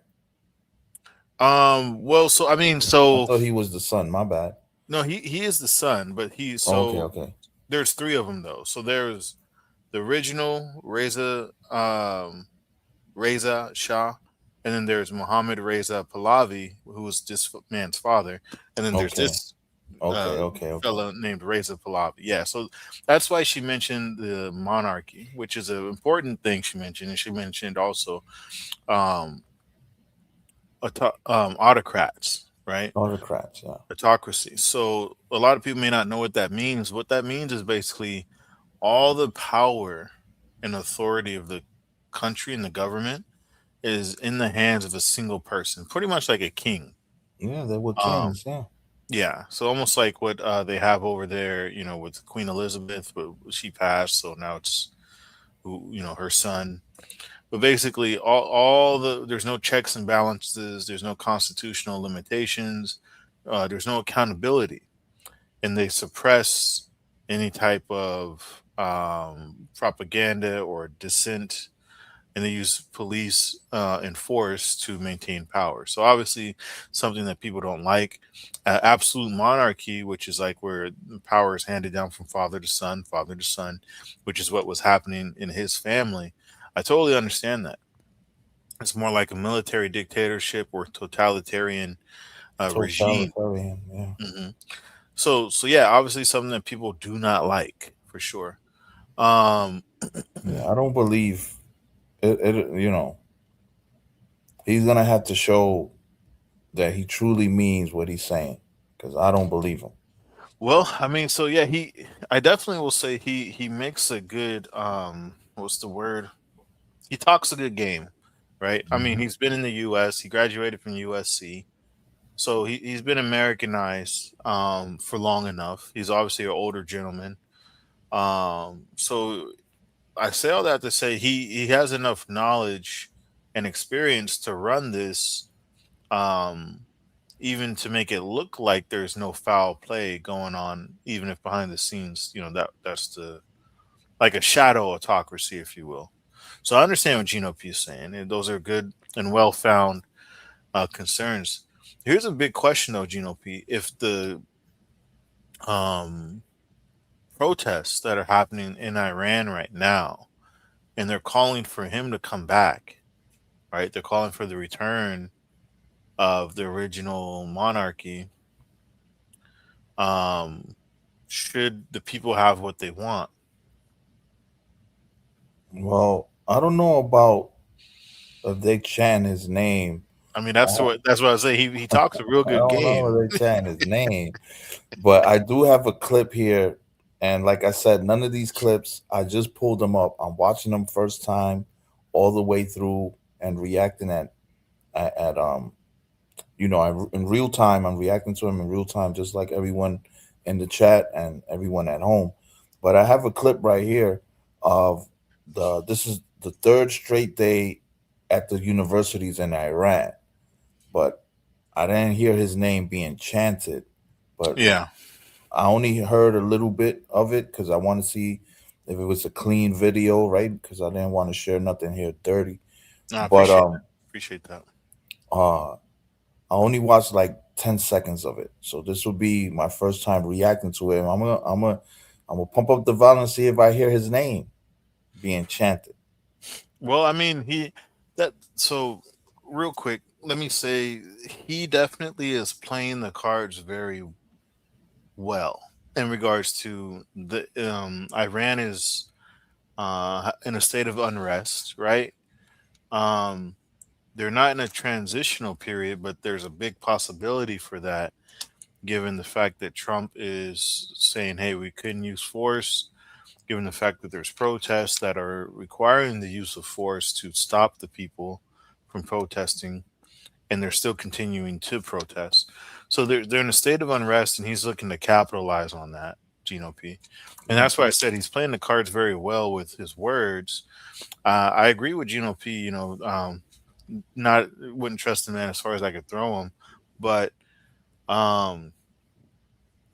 well, so I mean, I so thought he was the son. My bad. no, he is the son, but he's Oh, okay, so okay. there's three of them though. So there's the original Reza Shah, and then there's Muhammad Reza Pahlavi, who was this man's father, and then there's Okay. this Okay, uh, okay, okay. fella named Reza Pahlavi. Yeah, so that's why she mentioned the monarchy, which is an important thing she mentioned, and she mentioned also um, autocrats, right? Autocrats, yeah. Autocracy. So a lot of people may not know what that means. What that means is basically all the power and authority of the country and the government is in the hands of a single person, pretty much like a king. Yeah, they were Um, kings, yeah. yeah, so almost like what they have over there, with Queen Elizabeth, but she passed, so now it's her son. But basically, all there's no checks and balances, there's no constitutional limitations, there's no accountability, and they suppress any type of propaganda or dissent, and they use police and force to maintain power. So obviously, something that people don't like. Absolute monarchy, which is like where power is handed down from father to son, which is what was happening in his family. I totally understand that. It's more like a military dictatorship or totalitarian regime. Totalitarian, yeah. hmm so yeah, obviously something that people do not like for sure. Um, Yeah, I don't believe he's gonna have to show that he truly means what he's saying. Because I don't believe him. Well, I mean, so yeah, I definitely will say he makes a good what's the word? He talks a good game, right? I mean, Hmm. he's been in the US, he graduated from USC. So he's been Americanized for long enough. He's obviously an older gentleman. So I say all that to say he has enough knowledge and experience to run this um even to make it look like there's no foul play going on, even if behind the scenes, that's the like a shadow autocracy, if you will. So I understand what Gino P is saying, and those are good and well found concerns. Here's a big question though, Gino P. If the um, protests that are happening in Iran right now, and they're calling for him to come back, right? They're calling for the return of the original monarchy. Um, should the people have what they want? Well, I don't know about if they chant his name. I mean, I, that's what I say. He talks a real I good don't know game. if they chant his name, but I do have a clip here. And like I said, none of these clips, I just pulled them up. I'm watching them first time all the way through and reacting in real time. I'm reacting to him in real time, just like everyone in the chat and everyone at home. But I have a clip right here of this is the third straight day at the universities in Iran, but I didn't hear his name being chanted. But Yeah, I only heard a little bit of it because I want to see if it was a clean video, right? Because I didn't want to share nothing here dirty. no, I But appreciate that. Appreciate that. uh I only watched like 10 seconds of it, so this will be my first time reacting to it. I'm gonna pump up the volume and see if I hear his name being chanted. Well, I mean, so real quick. Let me say he definitely is playing the cards very well in regards to the Iran is in a state of unrest, right? Um, they're not in a transitional period, but there's a big possibility for that, given the fact that Trump is saying, hey, we couldn't use force, given the fact that there's protests that are requiring the use of force to stop the people from protesting, and they're still continuing to protest. So they're in a state of unrest, and he's looking to capitalize on that, Gino P. And Mm, that's why I said he's playing the cards very well with his words. I agree with Gino P. Not wouldn't trust the man as far as I could throw him, but um,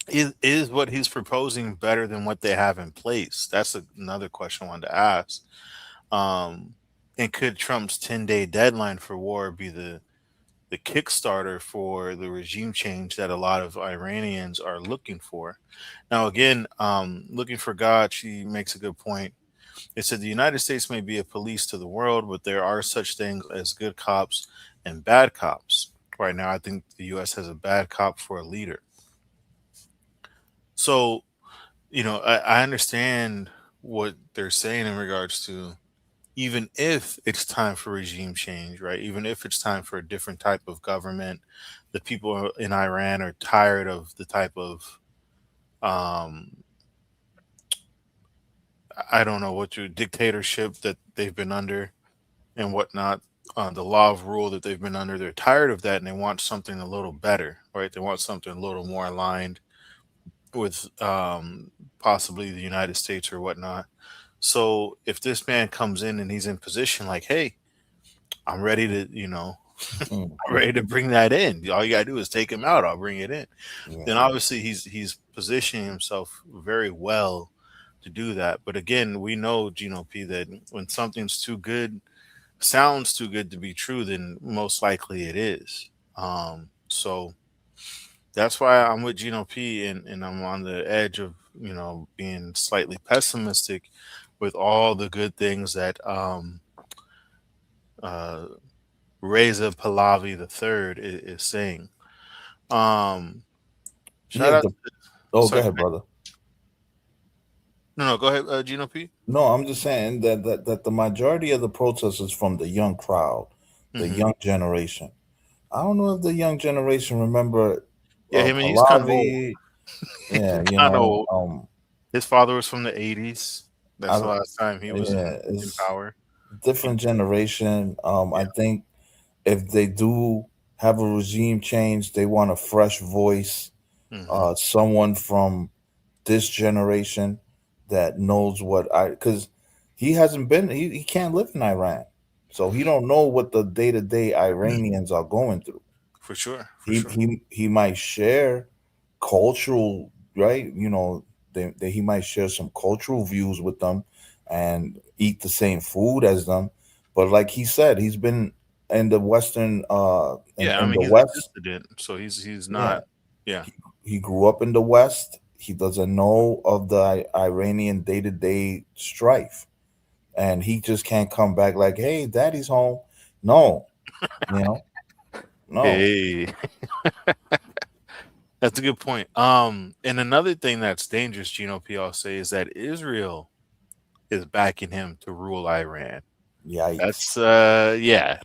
is what he's proposing better than what they have in place? That's another question I wanted to ask. Um, and could Trump's 10-day deadline for war be the Kickstarter for the regime change that a lot of Iranians are looking for? Now, again, looking for God, she makes a good point. It said the United States may be a police to the world, but there are such things as good cops and bad cops. Right now, I think the U.S. has a bad cop for a leader. So, I understand what they're saying in regards to, even if it's time for regime change, right? Even if it's time for a different type of government, the people in Iran are tired of the type of, um, I don't know what your dictatorship that they've been under and whatnot, the law of rule that they've been under. They're tired of that, and they want something a little better, right? They want something a little more aligned with possibly the United States or whatnot. So if this man comes in and he's in position, like, hey, I'm ready to, mm, I'm ready to bring that in. All you gotta do is take him out. I'll bring it in. yeah. Then obviously he's positioning himself very well to do that. But again, we know, Gino P, that when something's too good, sounds too good to be true, then most likely it is. So that's why I'm with Gino P, and I'm on the edge of, being slightly pessimistic with all the good things that uh, Reza Pahlavi the third is saying. Um, Yeah. shout out. Oh, go Sorry. ahead, brother. No, go ahead, Gino P. No, I'm just saying that the majority of the protests is from the young crowd, the Hmm. young generation. I don't know if the young generation remember Yeah, I mean, he's kind of old. Pahlavi. He's Yeah, kind of old. His father was from the '80s. I That's the don't. last time he was Yeah, in it's power. different generation. Yeah. I think if they do have a regime change, they want a fresh voice, Hmm. someone from this generation that knows what I because he hasn't been he can't live in Iran. So he don't know what the day-to-day Iranians are going through. For sure, for He sure. he might share cultural, right? He might share some cultural views with them and eat the same food as them. But like he said, he's been in the Western Yeah, I in mean, the he's a West. dissident, so he's Yeah. not. Yeah, He grew up in the West. He doesn't know of the Iranian day-to-day strife. And he just can't come back like, hey, daddy's home. No, you know, no. hey, that's a good point. And another thing that's dangerous, Gino P, I'll say, is that Israel is backing him to rule Iran. Yikes. That's yeah.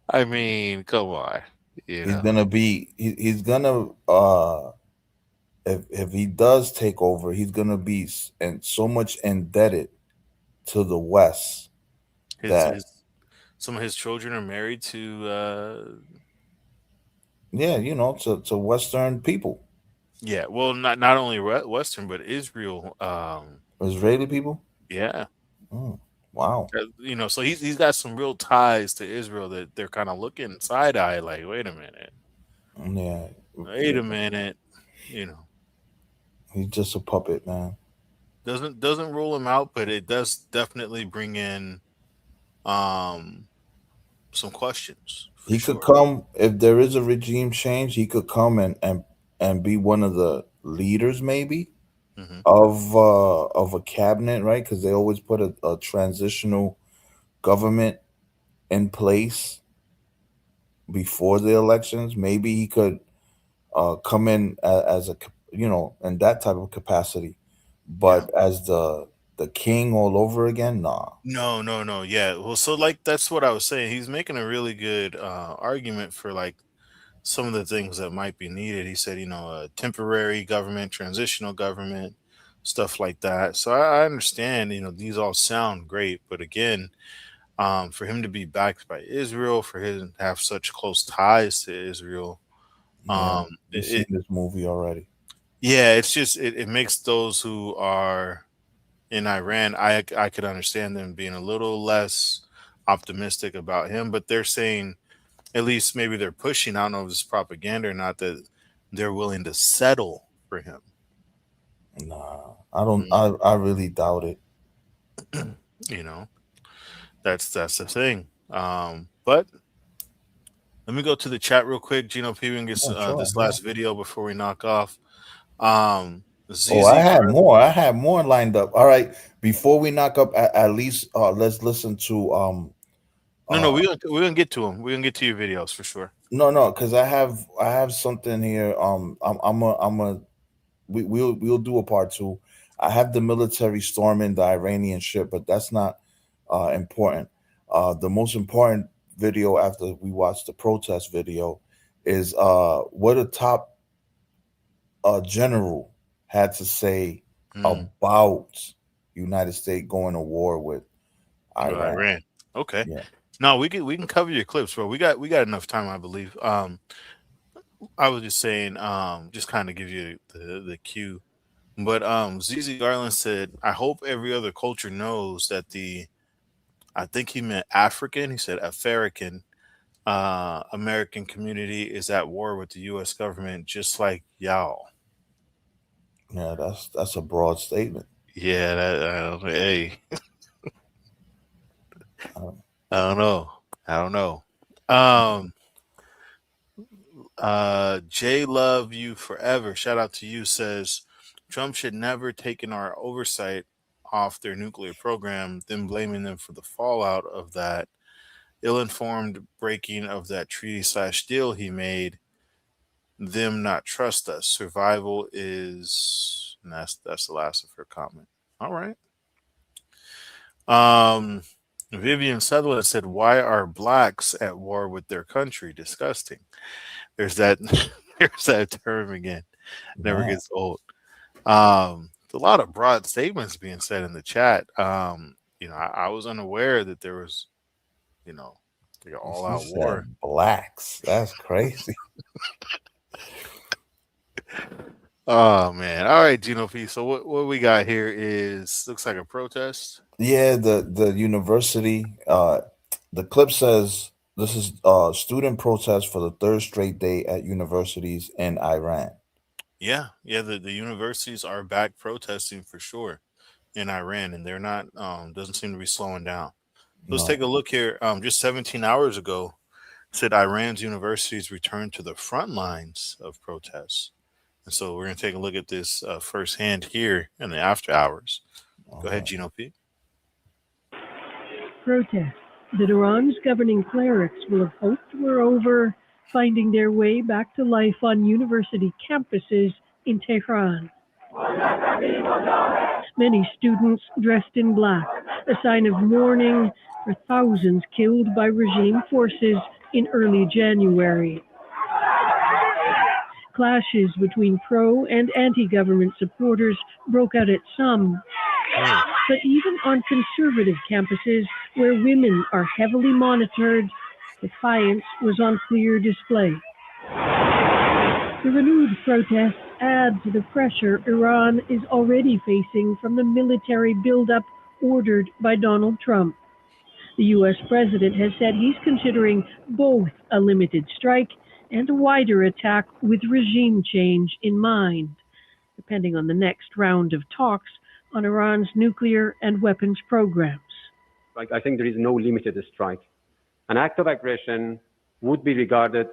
I mean, come on, you He's know. gonna be he's gonna if he does take over, he's gonna be and so much indebted to the West that His some of his children are married to yeah, to Western people, yeah, well, not only Western, but Israel. Israeli people. Yeah, Mm, wow. so he's got some real ties to Israel that they're kind of looking side eye, like, Yeah, wait a minute, you know, he's just a puppet, man. doesn't rule him out, but it does definitely bring in um some questions for He could sure. come if there is a regime change. He could come and be one of the leaders, maybe Hmm. of a cabinet, right? Because they always put a transitional government in place before the elections. Maybe he could come in as a in that type of capacity. but as the king all over again, nah. No. Yeah. Well, so like that's what I was saying. He's making a really good argument for like some of the things that might be needed. He said, temporary government, transitional government, stuff like that. So I understand, these all sound great, but again, for him to be backed by Israel, for him to have such close ties to Israel, Yeah, um, we've seen this movie already. yeah, it's just it makes those who are in Iran, I could understand them being a little less optimistic about him, but they're saying at least maybe they're pushing. I don't know if it's propaganda or not that they're willing to settle for him. Nah, I don't. Mm, I really doubt it. you know, that's the thing. But let me go to the chat real quick. Gino P. We can get Yeah, sure. this Yeah. last video before we knock off. Oh, ZZ Garland. I had more lined up. All right, before we knock up, at least let's listen to No, uh we're gonna get to him. We're gonna get to your videos for sure. no, because I have something here. I'm a we'll do a part two. I have the military storming the Iranian ship, but that's not important. The most important video after we watch the protest video is what a top general had to say Mm, about United States going to war with with Iran. Iran. Okay. Yeah, No, we can cover your clips, bro. We got enough time, I believe. I was just saying, just kind of give you the cue. But ZZ Garland said, I hope every other culture knows that I think he meant African. He said African American community is at war with the U.S. government, just like y'all. yeah, that's a broad statement. Yeah, hey, Uh, I don't know. I don't know. Um, J Love You Forever, shout out to you, says Trump should never taken our oversight off their nuclear program, then blaming them for the fallout of that ill-informed breaking of that treaty/deal he made them not trust us. Survival is, and that's the last of her comment. All right. Um, Vivian Sutherland said, "Why are blacks at war with their country? Disgusting." There's that. There's that term again. Never yeah, gets old. A lot of broad statements being said in the chat. I was unaware that there was, you know, like an she all-out said war. blacks. That's crazy. Oh man! All right, Gino P. So what we got here is looks like a protest. Yeah, the university. The clip says this is student protest for the third straight day at universities in Iran. Yeah. The universities are back protesting for sure in Iran, and they're not. Doesn't seem to be slowing down. Let's take No. a look here. Just 17 hours ago, said Iran's universities returned to the front lines of protests, and so we're going to take a look at this firsthand here in the after hours. Go ahead, Uh-huh. Gino P. Protests that Iran's governing clerics will have hoped were over, finding their way back to life on university campuses in Tehran. Many students dressed in black, a sign of mourning for thousands killed by regime forces in early January. Clashes between pro and anti-government supporters broke out at some. But even on conservative campuses where women are heavily monitored, defiance was on clear display. The renewed protests add to the pressure Iran is already facing from the military buildup ordered by Donald Trump. The U.S. president has said he's considering both a limited strike and a wider attack with regime change in mind, depending on the next round of talks on Iran's nuclear and weapons programs. I think there is no limited strike. An act of aggression would be regarded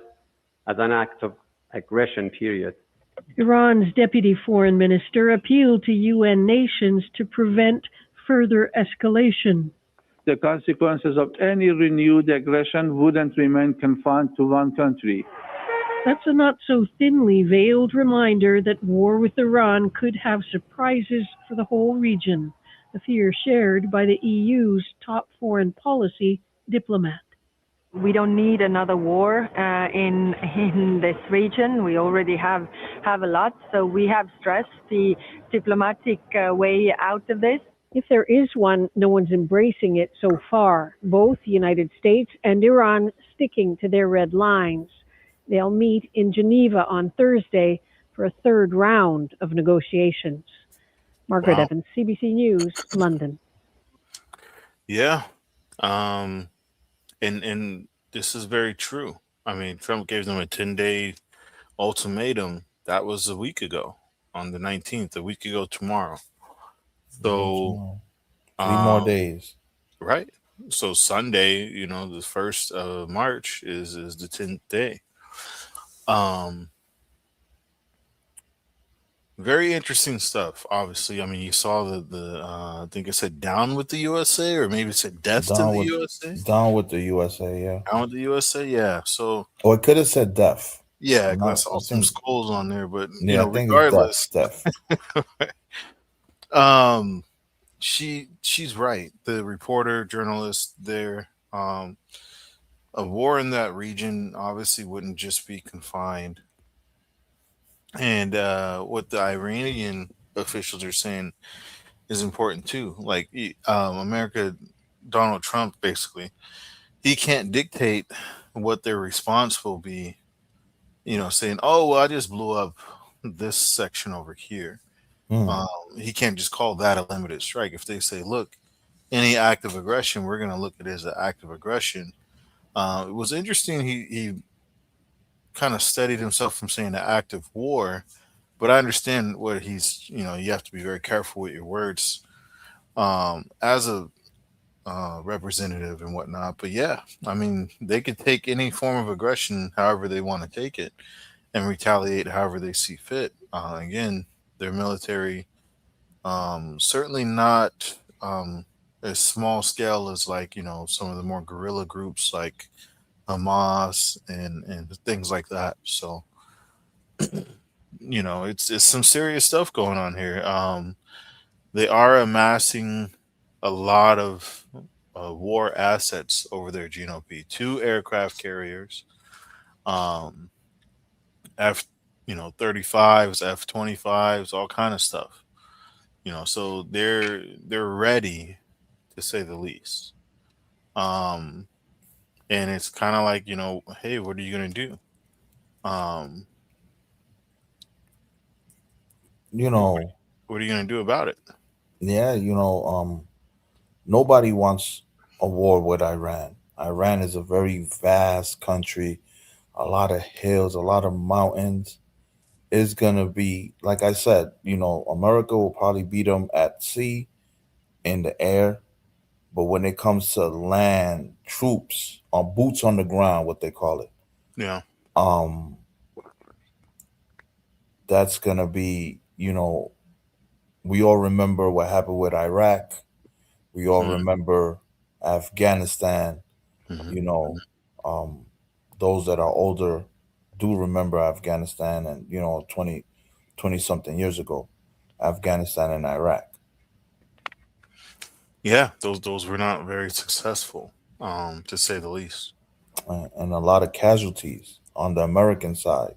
as an act of aggression, period. Iran's deputy foreign minister appealed to UN nations to prevent further escalation. The consequences of any renewed aggression wouldn't remain confined to one country. That's a not so thinly veiled reminder that war with Iran could have surprises for the whole region, a fear shared by the EU's top foreign policy diplomat. We don't need another war in this region. We already have a lot, so we have stressed the diplomatic way out of this. If there is one, no one's embracing it so far, both the United States and Iran sticking to their red lines. They'll meet in Geneva on Thursday for a third round of negotiations. Margaret Wow. Evans, CBC News, London. Yeah. Um, and this is very true. I mean, Trump gave them a 10-day ultimatum. That was a week ago, on the 19th, a week ago tomorrow. So, Tomorrow. 3 more um, days. right. So Sunday, the 1st of March is the 10th day. Um, Very interesting stuff. Obviously, I mean, you saw I think it said "down with the USA," or maybe it said "death to Down the with USA." down with the USA, yeah. Down with the USA, yeah. So Or it could have said deaf. yeah, I'm 'cause I not. saw I some think. skulls on there, but Yeah, I think it's deaf. regardless, Deaf. um, she's right. The reporter, journalist there, a war in that region obviously wouldn't just be confined, and what the Iranian officials are saying is important too. Like America, Donald Trump basically, he can't dictate what their response will be. Saying, "Oh, well, I just blew up this section over here." Hmm. Um, he can't just call that a limited strike. If they say, "Look, any act of aggression, we're going to look at it as an act of aggression." It was interesting. He kind of steadied himself from saying an act of war, but I understand what he's. You have to be very careful with your words as a representative and whatnot. But yeah, I mean, they could take any form of aggression however they want to take it and retaliate however they see fit. Again, their military, certainly not as small scale as like some of the more guerrilla groups like Hamas and things like that. So it's some serious stuff going on here. They are amassing a lot of war assets over there, GNOP. Two aircraft carriers, um, F, 35s, F-25s, all kind of stuff. So they're ready to say the least. Um, and it's kind of like hey, what are you gonna do? Um, You what, know, what are you gonna do about it? yeah. Nobody wants a war with Iran. Iran is a very vast country, a lot of hills, a lot of mountains. It's gonna be like I said. America will probably beat them at sea, in the air, but when it comes to land, troops on boots on the ground, what they call it, Yeah. um, that's gonna be. We all remember what happened with Iraq. We all Mm-hmm. remember Afghanistan. Mm-hmm. You know, um, those that are older do remember Afghanistan, and 20 something years ago, Afghanistan and Iraq. Yeah, those were not very successful, to say the least. And a lot of casualties on the American side.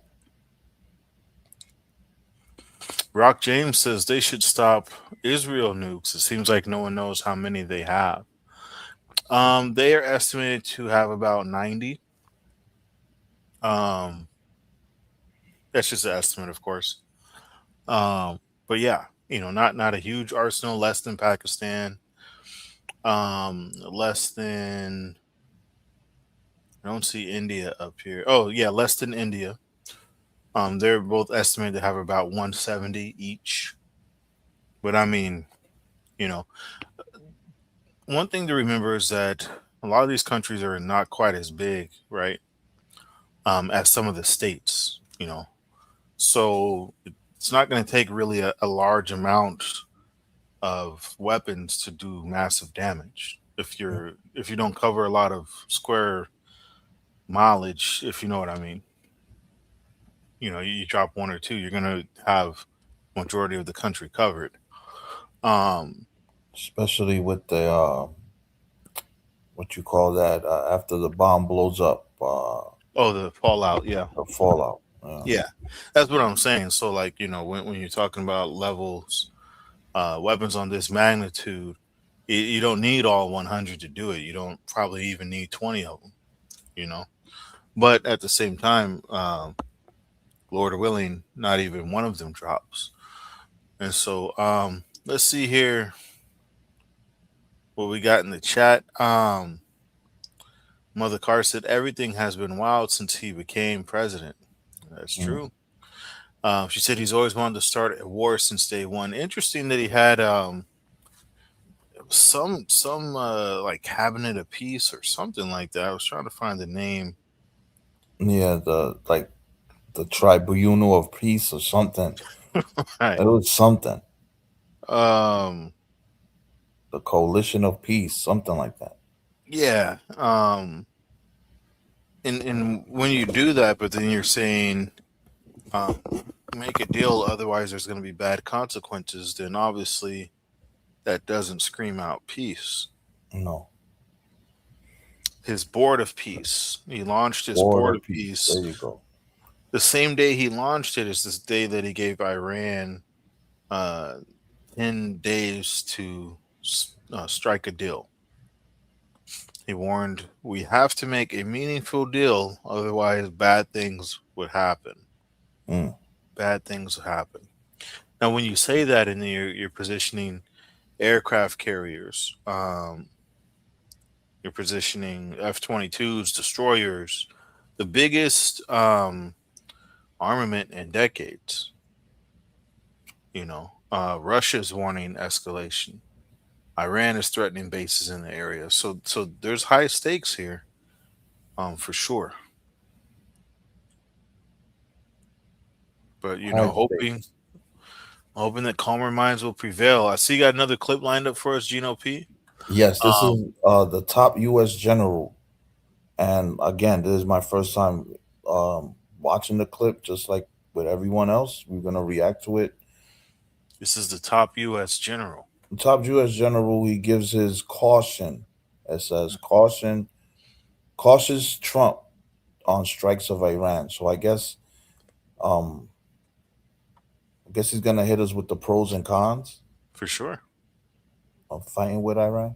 Rock James says they should stop Israel nukes. It seems like no one knows how many they have. They are estimated to have about 90. Um, that's just an estimate, of course. But yeah, not a huge arsenal, less than Pakistan, less than I don't see India up here. Oh yeah, less than India. They're both estimated to have about 170 each. But I mean, you know, one thing to remember is that a lot of these countries are not quite as big, right? As some of the states, So it's not going to take really a large amount of weapons to do massive damage if you don't cover a lot of square mileage, if you know what I mean. you drop one or two, you're gonna have majority of the country covered. Um, especially with the what you call that after the bomb blows up, oh, the fallout, yeah, the fallout. yeah, that's what I'm saying. So, like, when you're talking about levels, weapons on this magnitude, you don't need all 100 to do it. You don't probably even need 20 of them. You know, but at the same time, Lord willing, not even one of them drops. And so, let's see here what we got in the chat. Mother Carr said everything has been wild since he became president. That's true. She said he's always wanted to start a war since day one. Interesting that he had some like cabinet of peace or something like that. I was trying to find the name. Yeah, the tribunal of peace or something. Right. It was something. Um. The coalition of peace, something like that. Yeah. And when you do that, but then you're saying, um, make a deal, otherwise there's going to be bad consequences. Then obviously that doesn't scream out peace. No. His board of peace. He launched his Board board of peace. There you go. The same day he launched it is this day that he gave Iran 10 days to strike a deal. He warned, we have to make a meaningful deal, otherwise bad things would happen. Bad things would happen. Now, when you say that, and you're positioning aircraft carriers, you're positioning F-22s, destroyers, the biggest armament in decades. Russia's warning escalation. Iran is threatening bases in the area. So there's high stakes here, for sure. But hoping that calmer minds will prevail. I see you got another clip lined up for us, Gino P. Yes, this is the top U.S. general, and again, this is my first time watching the clip. Just like with everyone else, we're gonna react to it. This is the top U.S. general. The top U.S. general, he gives his caution. It says cautions Trump on strikes of Iran. So I guess he's gonna hit us with the pros and cons for sure of fighting with Iran.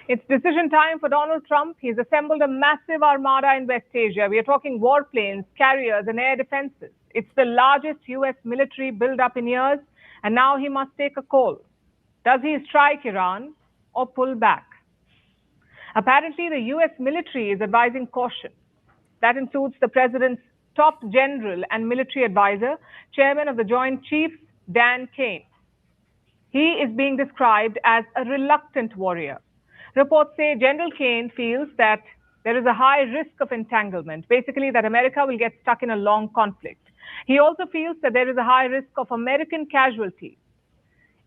It's decision time for Donald Trump. He's assembled a massive armada in West Asia. We are talking warplanes, carriers, and air defenses. It's the largest U.S. military build-up in years, and now he must take a call. Does he strike Iran or pull back? Apparently, the U.S. military is advising caution. That includes the president's top general and military advisor, chairman of the Joint Chiefs, Dan Kane. He is being described as a reluctant warrior. Reports say General Kane feels that there is a high risk of entanglement, basically that America will get stuck in a long conflict. He also feels that there is a high risk of American casualties.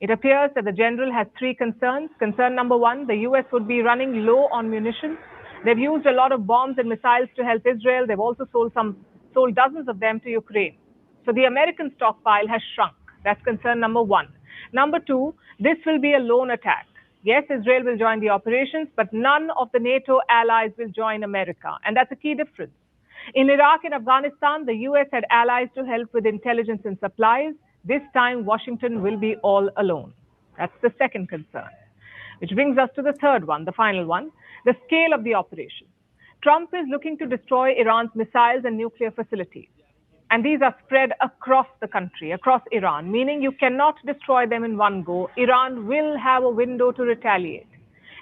It appears that the general has three concerns. Concern number one, the U.S. would be running low on munitions. They've used a lot of bombs and missiles to help Israel. They've also sold dozens of them to Ukraine. So the American stockpile has shrunk. That's concern number one. Number two, this will be a lone attack. Yes, Israel will join the operations, but none of the NATO allies will join America. And that's a key difference. In Iraq and Afghanistan, the U.S. had allies to help with intelligence and supplies. This time, Washington will be all alone. That's the second concern. Which brings us to the third one, the final one, the scale of the operation. Trump is looking to destroy Iran's missiles and nuclear facilities. And these are spread across the country, across Iran, meaning you cannot destroy them in one go. Iran will have a window to retaliate.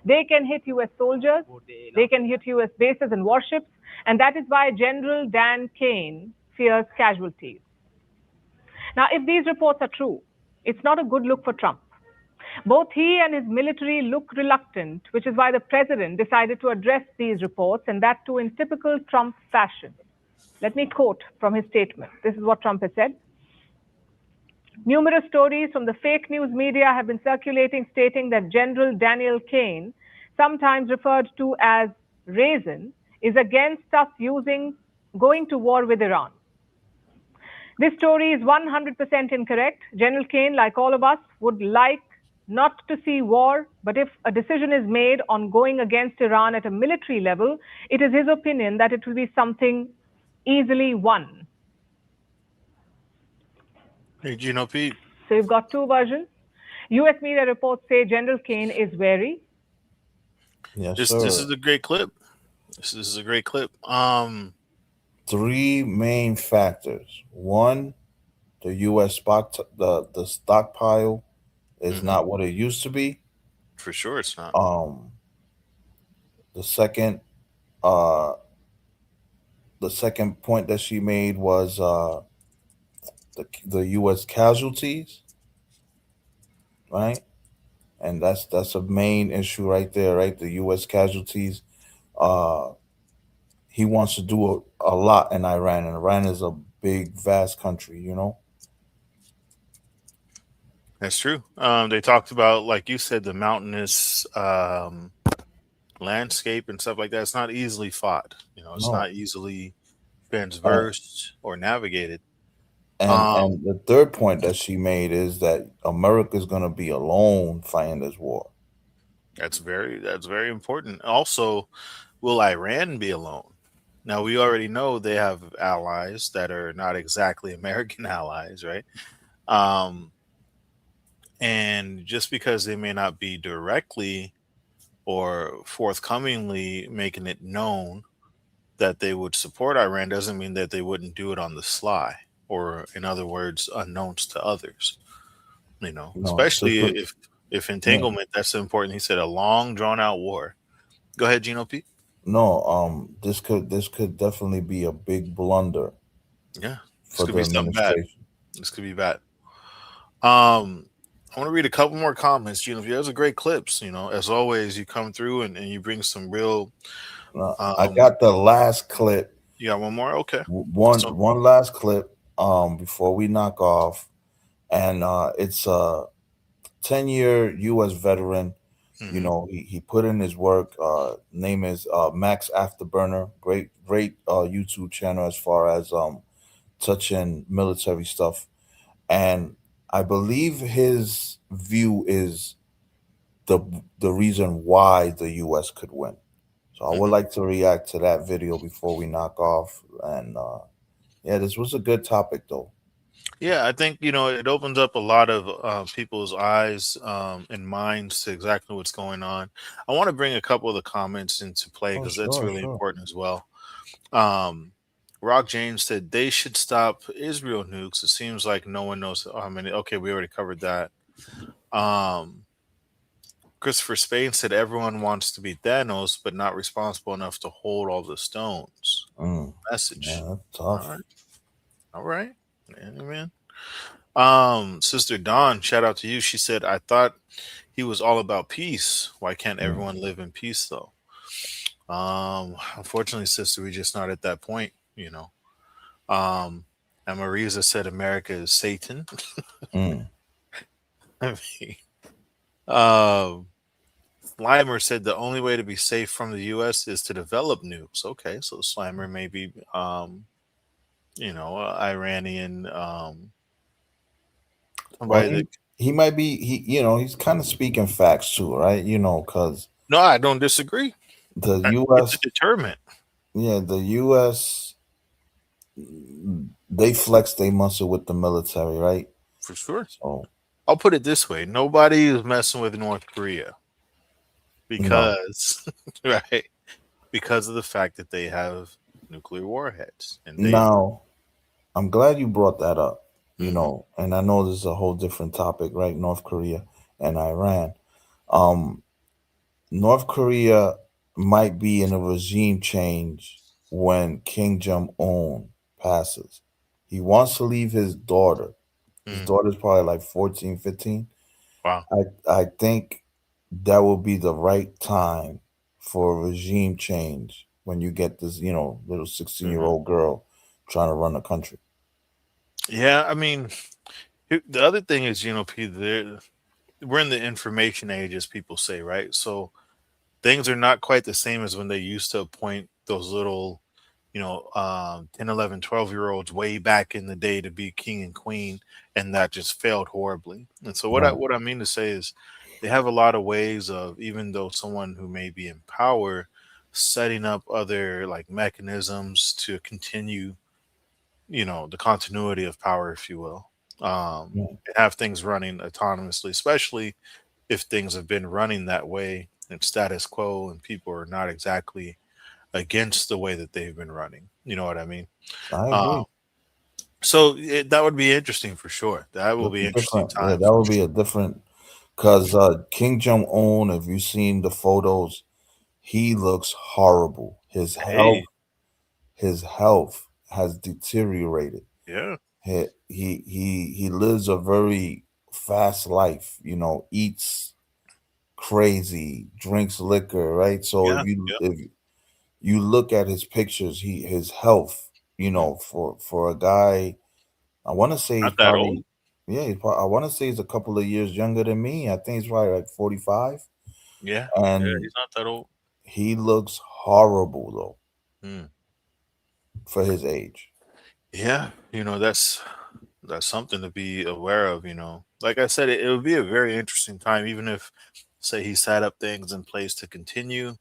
They can hit U.S. soldiers, they can hit U.S. bases and warships, and that is why General Dan Kane fears casualties. Now, if these reports are true, it's not a good look for Trump. Both he and his military look reluctant, which is why the president decided to address these reports, and that too in typical Trump fashion. Let me quote from his statement. This is what Trump has said. Numerous stories from the fake news media have been circulating stating that General Daniel Kane, sometimes referred to as Raisin, is against us going to war with Iran. This story is 100% incorrect. General Kane, like all of us, would like not to see war, but if a decision is made on going against Iran at a military level, it is his opinion that it will be something easily won. Hey, Gino Pete. So you've got two versions. U.S. media reports say General Kane is wary. Yes, This sir. is a great clip. This is a great clip. Three main factors. One, the U.S. the stockpile is mhm, not what it used to be. for sure, it's not. Um, the second, uh, the second point that she made was the U.S. casualties, right? And that's a main issue right there, right? The U.S. casualties. Uh, he wants to do a lot in Iran, and Iran is a big, vast country, you know. That's true. They talked about, like you said, the mountainous landscape and stuff like that. It's not easily fought. It's No, not easily and transversed or navigated. and Um, and the third point that she made is that America is going to be alone fighting this war. that's very important. Also, will Iran be alone? Now we already know they have allies that are not exactly American allies, right? Um, and just because they may not be directly or forthcomingly making it known that they would support Iran doesn't mean that they wouldn't do it on the sly, or in other words, unknowns to others. No, this Especially could, if yeah, entanglement, that's important. He said a long drawn out war. Go ahead, Gino P. no, this could definitely be a big blunder Yeah, this for could the be something bad. administration. This could be bad. I want to read a couple more comments, Gino. Those are great clips. As always, you come through and you bring some real. I Um, got the last clip, you got one more? Okay. one So, one last clip, before we knock off, and it's a 10-year U.S. veteran. You hmm know, he put in his work. Name is Max Afterburner. Great YouTube channel as far as touching military stuff. And I believe his view is the the reason why the U.S. could win. So I would hmm like to react to that video before we knock off. And yeah, this was a good topic, though. yeah, I think it opens up a lot of people's eyes and minds to exactly what's going on. I want to bring a couple of the comments into play Oh, because that's sure, really sure. important as well. Um, Rock James said they should stop Israel nukes. It seems like no one knows how many. Okay, we already covered that. Um, Christopher Spain said everyone wants to be Thanos, but not responsible enough to hold all the stones. Mm, Message. yeah, that's All tough. right. All right. Amen. Sister Dawn, shout out to you. She said, I thought he was all about peace. Why can't Mm, everyone live in peace though? Unfortunately, sister, we're just not at that point. Um, and Marisa said America is Satan. mm. I mean, um, Slimer said the only way to be safe from the U.S. is to develop nukes. Okay, so Slimer may be, Iranian, Well, somebody that. he might be he's kind of speaking facts too, right? Because No, I don't disagree. the It's a U.S. deterrent Yeah, the U.S. They flex their muscle with the military, right? for sure. So I'll put it this way: nobody is messing with North Korea no. because, right, because of the fact that they have nuclear warheads and they. Now, I'm glad you brought that up. Mhm, And I know this is a whole different topic, right? North Korea and Iran. Um, North Korea might be in a regime change when Kim Jong Un passes. He wants to leave his daughter. His mm, daughter's probably like 14, 15. wow. I think that will be the right time for a regime change when you get this, little 16-year-old girl trying to run the country. Yeah, I mean, the other thing is, P, we're in the information age, as people say, right? So things are not quite the same as when they used to appoint those little, 10, 11, 12-year-olds way back in the day to be king and queen, and that just failed horribly. And so Right. what I mean to say is they have a lot of ways of, even though someone who may be in power, setting up other like mechanisms to continue, the continuity of power, if you will. Yeah. And have things running autonomously, especially if things have been running that way and status quo and people are not exactly against the way that they've been running. You know what I mean? I Um, agree. so that would be interesting for sure. That will That's be a interesting different. Yeah, time that for would be sure. a different. Cause King Jong Un, if you've seen the photos, he looks horrible. Hey, His health has deteriorated. yeah, He lives a very fast life. Eats crazy, drinks liquor, right? So yeah, yeah, if you look at his pictures, his health, yeah. for a guy, I want to say he's Not that old. probably, yeah, I want to say he's a couple of years younger than me. I think he's probably like 45, Yeah, yeah, and he's not that old. he looks horrible though Hmm. for his age. Yeah, that's something to be aware of. Like I said, it would be a very interesting time, even if, say, he set up things in place to continue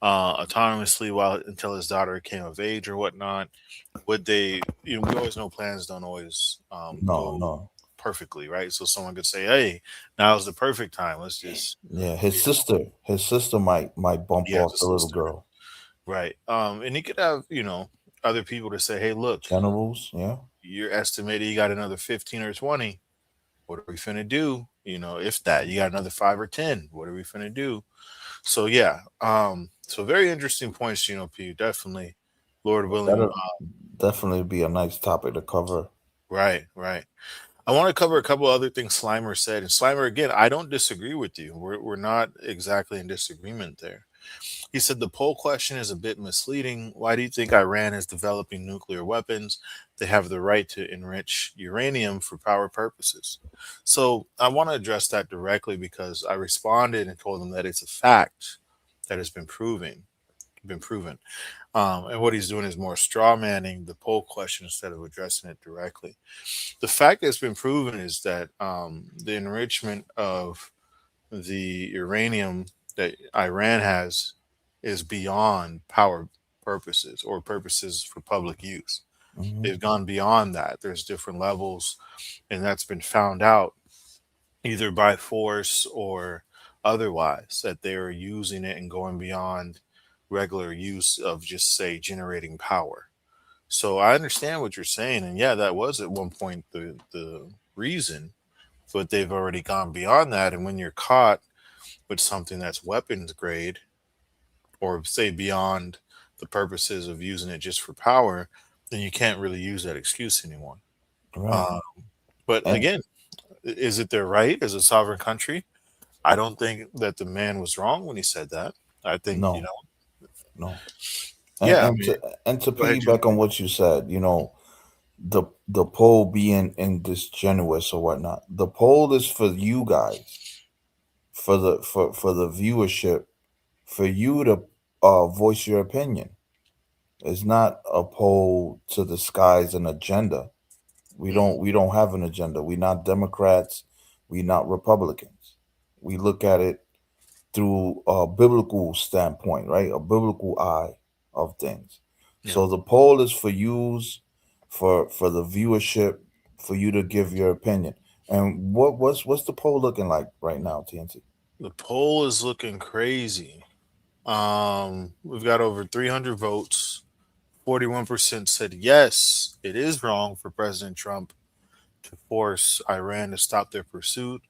autonomously while until his daughter came of age or whatnot. Would they? We always know plans don't always No, go no, perfectly, right? So someone could say, "Hey, now's the perfect time. Let's just," yeah, you know, his sister might bump he has off a the little sister, girl. right? And he could have, other people to say, "Hey, look, Generals, yeah, you're estimated you got another 15 or 20. What are we finna do? If that, you got another 5 or 10. What are we finna do?" So yeah, so very interesting points, P. Definitely, Lord willing. that'll definitely be a nice topic to cover. Right, right. I want to cover a couple other things Slimer said. And Slimer, again, I don't disagree with you. We're not exactly in disagreement there. He said the poll question is a bit misleading. Why do you think Iran is developing nuclear weapons? They have the right to enrich uranium for power purposes. So I want to address that directly because I responded and told him that it's a fact that has been proven. And what he's doing is more straw manning the poll question instead of addressing it directly. The fact that's been proven is that the enrichment of the uranium that Iran has is beyond power purposes or purposes for public use. Hmm. They've gone beyond that. There's different levels, and that's been found out either by force or otherwise that they are using it and going beyond regular use of just say generating power. So I understand what you're saying, and yeah, that was at one point the reason, but they've already gone beyond that. And when you're caught with something that's weapons grade, or say beyond the purposes of using it just for power, then you can't really use that excuse anymore. Right, Uh, but and again, is it their right as a sovereign country? I don't think that the man was wrong when he said that. I think, no, no, and yeah. I and mean, to go ahead, Jimmy. piggyback on what you said, the poll being in disingenuous or whatnot. The poll is for you guys, for the viewership, for you to voice your opinion. It's not a poll to disguise an agenda. Mhm. We don't have an agenda. We're not Democrats. We're not Republicans. We look at it through a biblical standpoint, right? A biblical eye of things. Yeah. So the poll is for use, for the viewership, for you to give your opinion. And what's the poll looking like right now, TNT? The poll is looking crazy. We've got over 300 votes. 41% said yes, it is wrong for President Trump to force Iran to stop their pursuit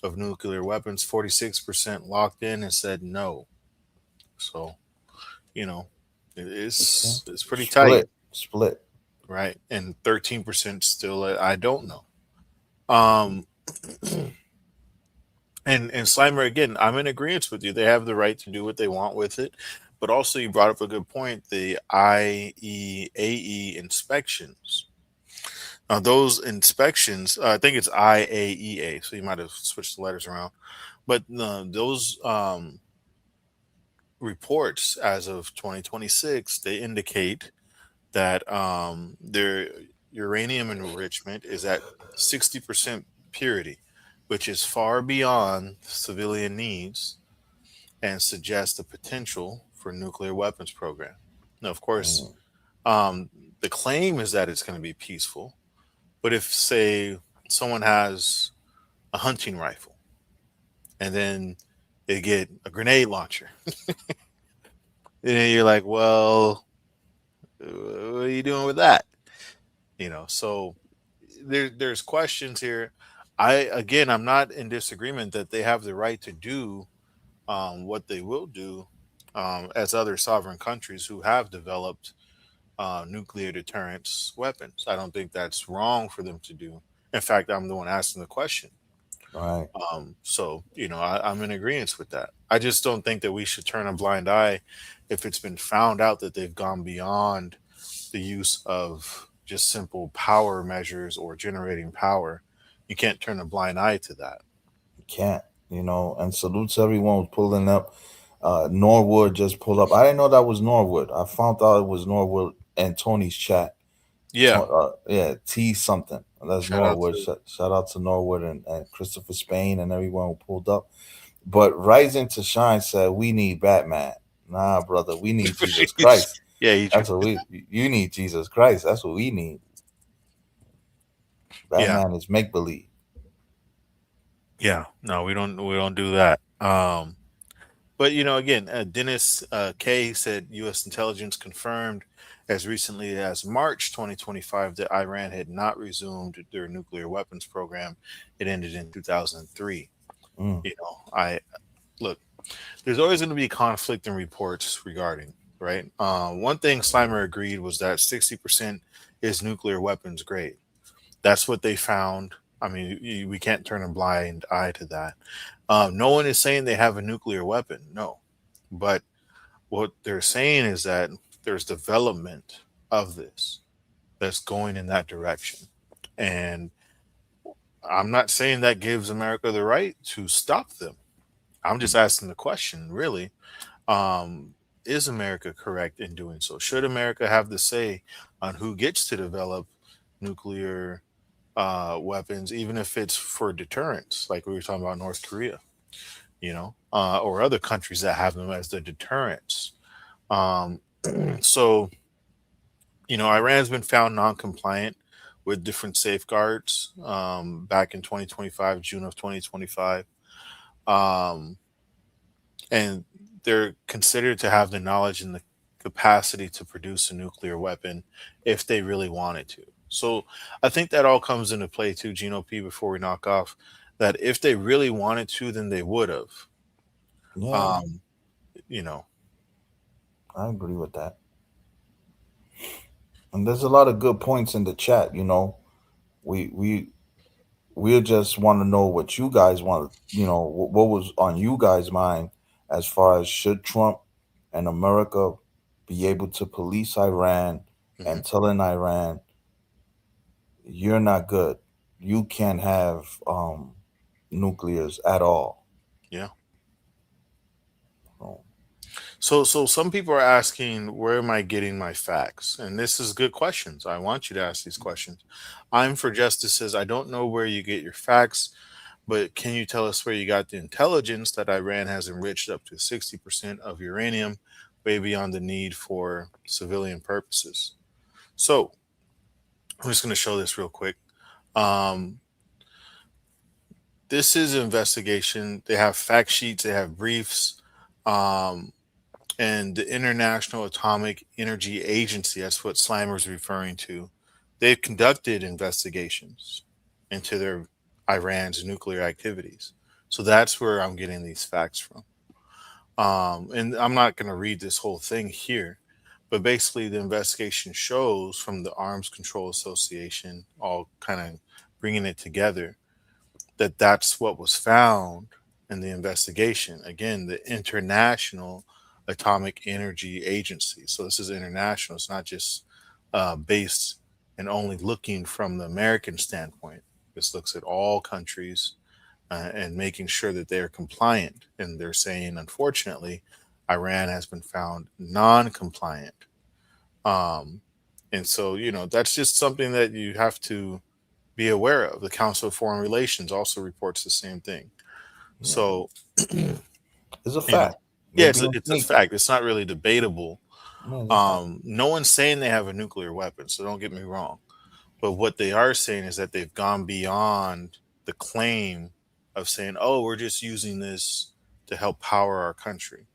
of nuclear weapons. 46% locked in and said no. So, you know, Okay. it's pretty tight, Split. right? And 13% still I don't know. Um and Slimer, again, I'm in agreement with you. They have the right to do what they want with it. But also you brought up a good point, the IEAE inspections. Now, those inspections, I think it's IAEA, so you might have switched the letters around. But those reports as of 2026, they indicate that their uranium enrichment is at 60% purity, which is far beyond civilian needs and suggests the potential for nuclear weapons program. Now, of course, Mm. um, the claim is that it's going to be peaceful, but if, say, someone has a hunting rifle and then they get a grenade launcher, then you're like, well, what are you doing with that? So there's questions here. I'm not in disagreement that they have the right to do what they will do, as other sovereign countries who have developed nuclear deterrence weapons. I don't think that's wrong for them to do. In fact, I'm the one asking the question. Right. I'm in agreement with that. I just don't think that we should turn a blind eye if it's been found out that they've gone beyond the use of just simple power measures or generating power. You can't turn a blind eye to that. You can't, and salutes everyone who's pulling up. Norwood just pulled up. I didn't know that was Norwood. I found out it was Norwood and Tony's chat. Yeah. Yeah, T something. That's Shout out Norwood. to Shout out to Norwood and Christopher Spain and everyone who pulled up. But Rising to Shine said we need Batman. Nah, brother, we need Jesus Christ. Yeah, That's what you need Jesus Christ. That's what we need. yeah, Batman is make believe. yeah. No, we don't do that. But again, Dennis K said U.S. intelligence confirmed as recently as March 2025 that Iran had not resumed their nuclear weapons program. It ended in 2003. Mm. I look. There's always going to be conflict in reports regarding, right. One thing Slimer agreed was that 60% is nuclear weapons grade. That's what they found. I mean, we can't turn a blind eye to that. No one is saying they have a nuclear weapon, no. But what they're saying is that there's development of this that's going in that direction. And I'm not saying that gives America the right to stop them. I'm just asking the question, really. Um, is America correct in doing so? Should America have the say on who gets to develop nuclear weapons, even if it's for deterrence, like we were talking about North Korea, or other countries that have them as the deterrence? Um, so, Iran's been found non-compliant with different safeguards back in 2025, June of 2025. Um, and they're considered to have the knowledge and the capacity to produce a nuclear weapon if they really wanted to. So I think that all comes into play too, Gino P, before we knock off, that if they really wanted to, then they would have. Yeah, Um, you know, I agree with that. And there's a lot of good points in the chat. We just want to know what you guys want. What was on you guys' mind as far as should Trump and America be able to police Iran mhm, and telling Iran you're not good, you can't have nuclears at all. yeah. So, So some people are asking, where am I getting my facts? And this is good questions. I want you to ask these questions. I'm for Justice says, I don't know where you get your facts, but can you tell us where you got the intelligence that Iran has enriched up to 60% of uranium, way beyond the need for civilian purposes? So I'm just going to show this real quick. Um, this is an investigation. They have fact sheets, they have briefs. Um, and the International Atomic Energy Agency, that's what Slimer's referring to, they've conducted investigations into their Iran's nuclear activities. So that's where I'm getting these facts from. And I'm not going to read this whole thing here, but basically the investigation shows from the Arms Control Association, all kind of bringing it together, that that's what was found in the investigation. Again, the International Atomic Energy Agency. So this is international. It's not just based and only looking from the American standpoint. This looks at all countries and making sure that they're compliant. And they're saying, unfortunately, Iran has been found non-compliant. And so, that's just something that you have to be aware of. The Council of Foreign Relations also reports the same thing. Yeah. So, it's a fact. Yeah, it's a fact. It's not really debatable. No, no one's saying they have a nuclear weapon, so don't get me wrong. But what they are saying is that they've gone beyond the claim of saying, "Oh, we're just using this to help power our country."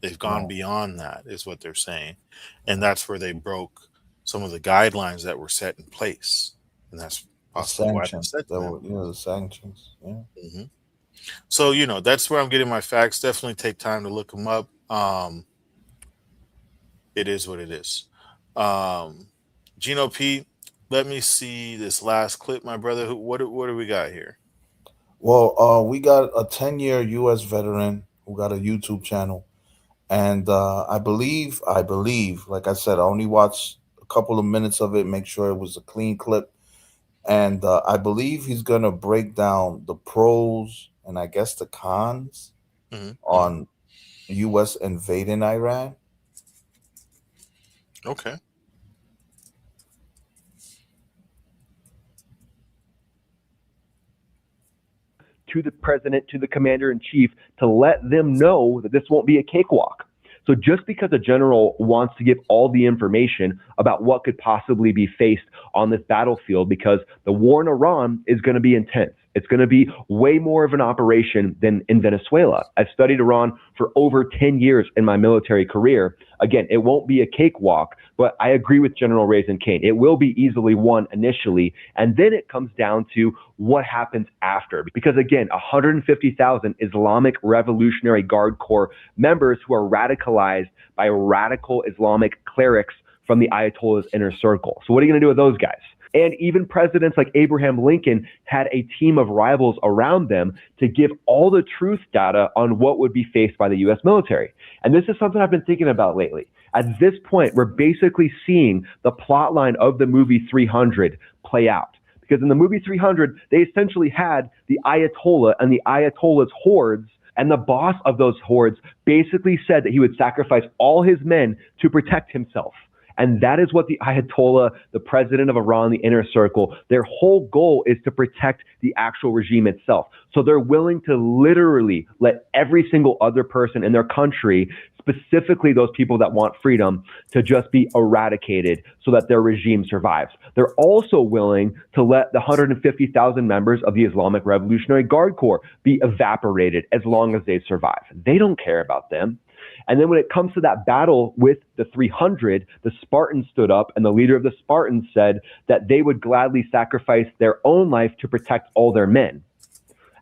They've gone beyond that, is what they're saying, and that's where they broke some of the guidelines that were set in place, and that's possibly why they said that. The sanctions. Yeah. Mm-hmm. So that's where I'm getting my facts. Definitely take time to look them up. It is what it is. Gino P, let me see this last clip, my brother. What do we got here? Well, we got a 10-year U.S. veteran who got a YouTube channel, and I believe, like I said, I only watched a couple of minutes of it, make sure it was a clean clip, and I believe he's gonna break down the pros and I guess the cons on U.S. invading Iran. Okay. To the president, to the commander-in-chief, to let them know that this won't be a cakewalk. So just because a general wants to give all the information about what could possibly be faced on this battlefield, because the war in Iran is going to be intense. It's going to be way more of an operation than in Venezuela. I've studied Iran for over 10 years in my military career. Again, it won't be a cakewalk, but I agree with General Raisin Kane. It will be easily won initially, and then it comes down to what happens after. Because again, 150,000 Islamic Revolutionary Guard Corps members who are radicalized by radical Islamic clerics from the Ayatollah's inner circle. So what are you going to do with those guys? And even presidents like Abraham Lincoln had a team of rivals around them to give all the truth data on what would be faced by the U.S. military. And this is something I've been thinking about lately. At this point, we're basically seeing the plot line of the movie 300 play out. Because in the movie 300, they essentially had the Ayatollah and the Ayatollah's hordes, and the boss of those hordes basically said that he would sacrifice all his men to protect himself. And that is what the Ayatollah, the president of Iran, the inner circle, their whole goal is to protect the actual regime itself. So they're willing to literally let every single other person in their country, specifically those people that want freedom, to just be eradicated so that their regime survives. They're also willing to let the 150,000 members of the Islamic Revolutionary Guard Corps be evaporated as long as they survive. They don't care about them. And then when it comes to that battle with the 300, the Spartans stood up, and the leader of the Spartans said that they would gladly sacrifice their own life to protect all their men.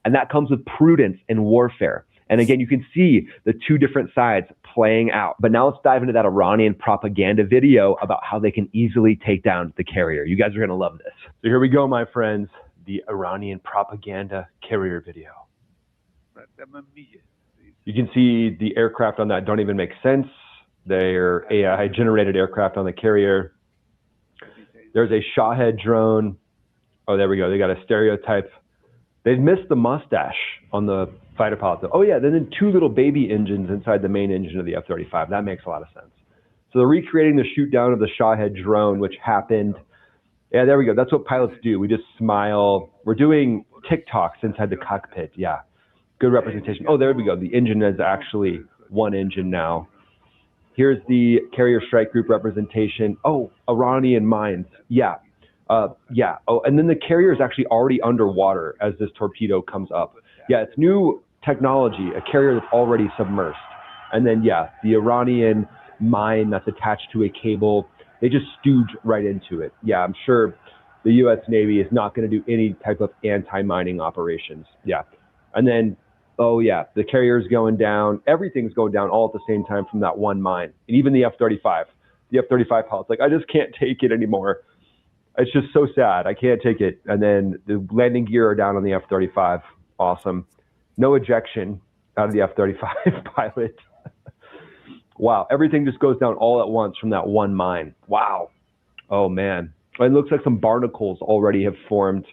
And that comes with prudence in warfare. And again, you can see the two different sides playing out. But now let's dive into that Iranian propaganda video about how they can easily take down the carrier. You guys are going to love this. So here we go, my friends, the Iranian propaganda carrier video. You can see the aircraft on that don't even make sense. They're AI-generated aircraft on the carrier. There's a Shahed drone. Oh, there we go. They got a stereotype. They missed the mustache on the fighter pilot. Oh, yeah. Then two little baby engines inside the main engine of the F-35. That makes a lot of sense. So they're recreating the shoot down of the Shahed drone, which happened. Yeah, there we go. That's what pilots do. We just smile. We're doing TikToks inside the cockpit. Yeah. Good representation. Oh, there we go. The engine is actually one engine now. Here's the carrier strike group representation. Oh, Iranian mines. Yeah. Yeah. Oh, and then the carrier is actually already underwater as this torpedo comes up. Yeah, it's new technology, a carrier that's already submersed. And then, yeah, the Iranian mine that's attached to a cable, they just stooge right into it. Yeah, I'm sure the U.S. Navy is not going to do any type of anti-mining operations. Yeah. And then, oh yeah, the carrier's going down. Everything's going down all at the same time from that one mine. And even the F-35. The F-35 pilot's like, I just can't take it anymore. It's just so sad. I can't take it. And then the landing gear are down on the F-35. Awesome. No ejection out of the F-35 pilot. Wow. Everything just goes down all at once from that one mine. Wow. Oh man. It looks like some barnacles already have formed.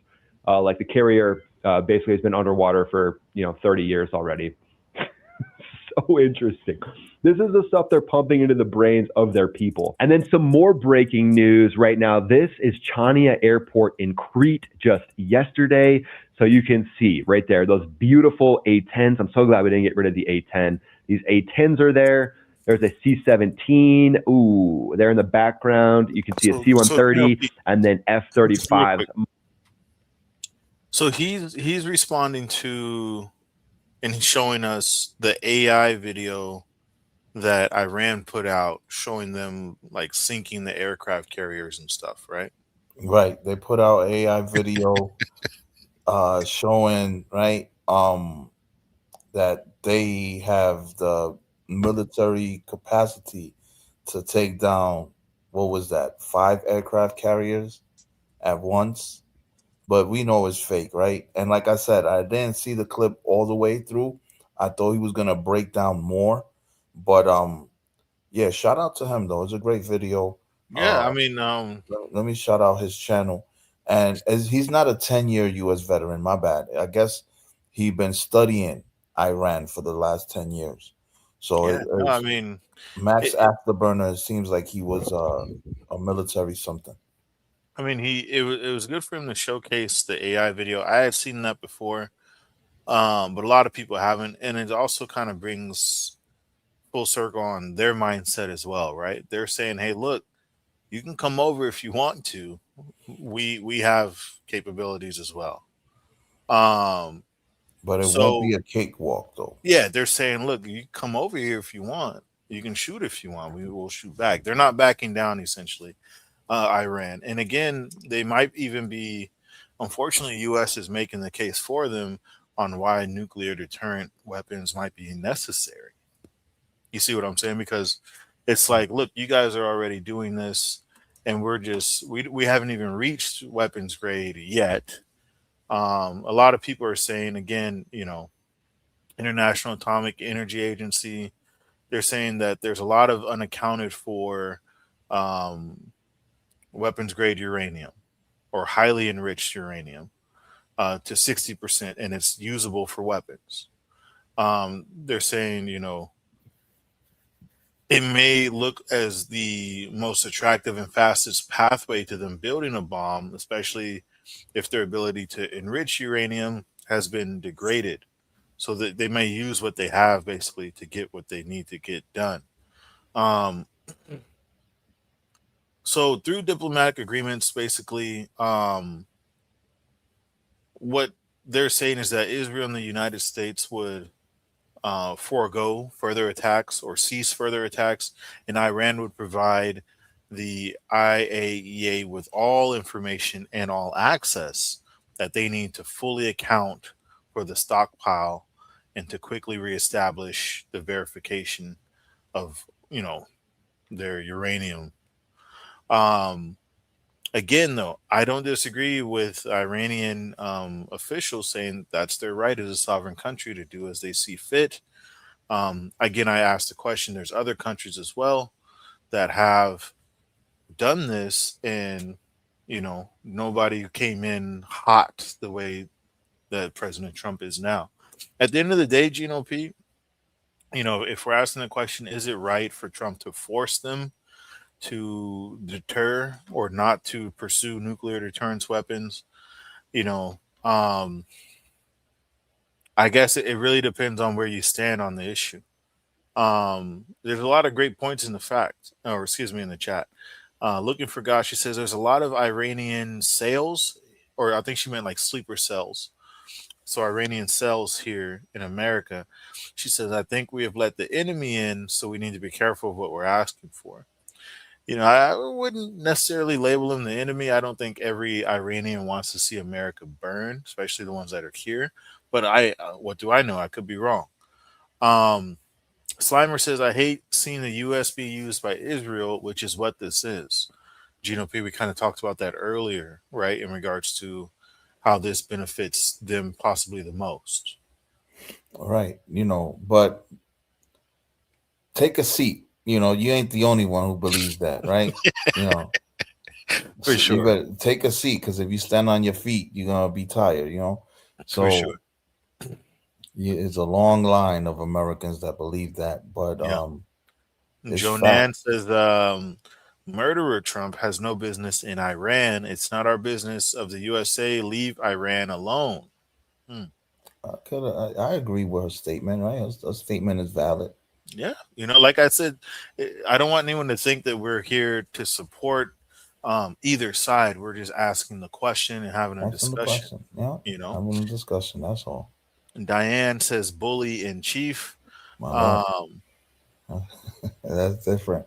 Like the carrier basically has been underwater for 30 years already. So so interesting. This is the stuff they're pumping into the brains of their people. And then some more breaking news right now. This is Chania Airport in Crete just yesterday. So you can see right there, those beautiful A-10s. I'm so glad we didn't get rid of the A-10. These A-10s are there. There's a C-17. Ooh, there in the background. You can see a C-130 and then F-35s. So he's responding to, and he's showing us the AI video that Iran put out showing them like sinking the aircraft carriers and stuff, right? Right. They put out AI video showing, right, that they have the military capacity to take down, what was that, 5 aircraft carriers at once. But we know it's fake, right? And like I said, I didn't see the clip all the way through. I thought he was gonna break down more. But yeah, shout out to him though. It's a great video. Yeah, I mean, let me shout out his channel. And as he's not a 10-year US veteran, my bad. I guess he been studying Iran for the last 10 years. So yeah, no, I mean, Max Afterburner, it seems like he was a military something. I mean, it was good for him to showcase the AI video. I had seen that before, but a lot of people haven't, and it also kind of brings full circle on their mindset as well, right? They're saying, "Hey, look, you can come over if you want to. We have capabilities as well." But it won't be a cakewalk, though. Yeah, they're saying, "Look, you can come over here if you want. You can shoot if you want. We will shoot back." They're not backing down, essentially. Iran. And again, they might even be, unfortunately, U.S. is making the case for them on why nuclear deterrent weapons might be necessary. You see what I'm saying? Because it's like, look, you guys are already doing this, and we haven't even reached weapons grade yet. A lot of people are saying, again, International Atomic Energy Agency, they're saying that there's a lot of unaccounted for weapons grade uranium or highly enriched uranium to 60%, and it's usable for weapons. They're saying, it may look as the most attractive and fastest pathway to them building a bomb, especially if their ability to enrich uranium has been degraded. So that they may use what they have basically to get what they need to get done. So through diplomatic agreements, basically, what they're saying is that Israel and the United States would forego further attacks or cease further attacks, and Iran would provide the IAEA with all information and all access that they need to fully account for the stockpile and to quickly reestablish the verification of, their uranium. Again, though, I don't disagree with Iranian officials saying that's their right as a sovereign country to do as they see fit. Again, I asked the question, there's other countries as well that have done this, and, nobody came in hot the way that President Trump is now. At the end of the day, Gino P, if we're asking the question, is it right for Trump to force them to deter or not to pursue nuclear deterrence weapons? I guess it really depends on where you stand on the issue. There's a lot of great points in the in the chat. Looking for God, she says there's a lot of Iranian sales, or I think she meant like sleeper cells. So Iranian cells here in America. She says, I think we have let the enemy in, so we need to be careful of what we're asking for. I wouldn't necessarily label them the enemy. I don't think every Iranian wants to see America burn, especially the ones that are here. But what do I know? I could be wrong. Slimer says, I hate seeing the U.S. be used by Israel, which is what this is. Gino P, we kind of talked about that earlier, right, in regards to how this benefits them possibly the most. All right. But take a seat. You ain't the only one who believes that, right? For sure. You better take a seat, because if you stand on your feet, you're gonna be tired. So, for sure. Yeah, it's a long line of Americans that believe that, but Yeah. it's fact. Jonan says, murderer Trump has no business in Iran. It's not our business of the USA. Leave Iran alone. Hmm. I agree with her statement. Right, her statement is valid. Yeah. Like I said, I don't want anyone to think that we're here to support either side. We're just asking the question and having a Asking the discussion, question. Yeah, you know. having a discussion. That's all. And Diane says, bully in chief. My lord, Um, that's different.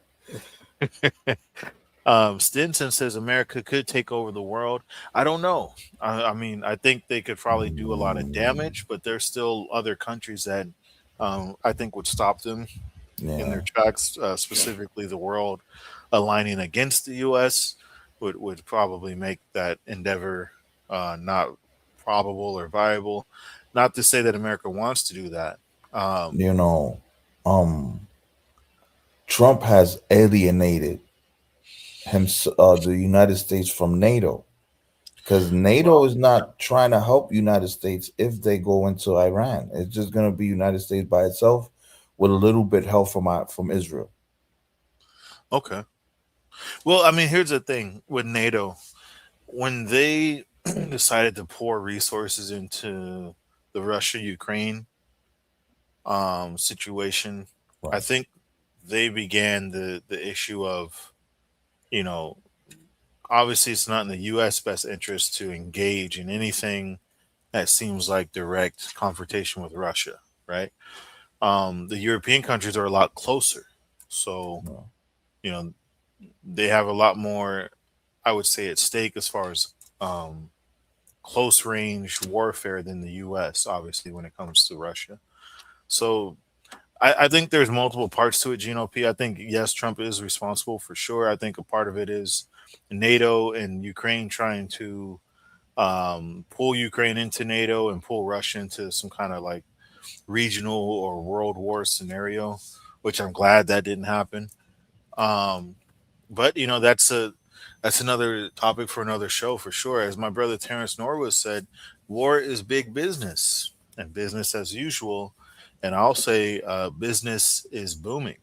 Stinson says America could take over the world. I don't know. I mean, I think they could probably do a lot of damage, but there's still other countries that I think would stop them in Yeah, their tracks. Specifically, the world aligning against the U.S. would probably make that endeavor not probable or viable. Not to say that America wants to do that. Um, you know, um, Trump has alienated the United States from NATO because NATO well, is not trying to help United States if they go into Iran. It's just going to be United States by itself with a little bit help from Israel. okay. Well, I mean, here's the thing with NATO. When they decided to pour resources into the Russia Ukraine situation, I Right. think they began the issue of, you know, obviously it's not in the U.S. best interest to engage in anything that seems like direct confrontation with Russia, right? The European countries are a lot closer, so Yeah. you know they have a lot more, I would say, at stake as far as um, close range warfare than the U.S. Obviously, when it comes to Russia. So I think there's multiple parts to it. Gino P. I think yes, Trump is responsible for sure. I think a part of it is NATO and Ukraine trying to pull Ukraine into NATO and pull Russia into some kind of like regional or world war scenario, which I'm glad that didn't happen. Um, but that's another topic for another show for sure. As my brother Terrence Norwood said, war is big business and business as usual. And I'll say business is booming.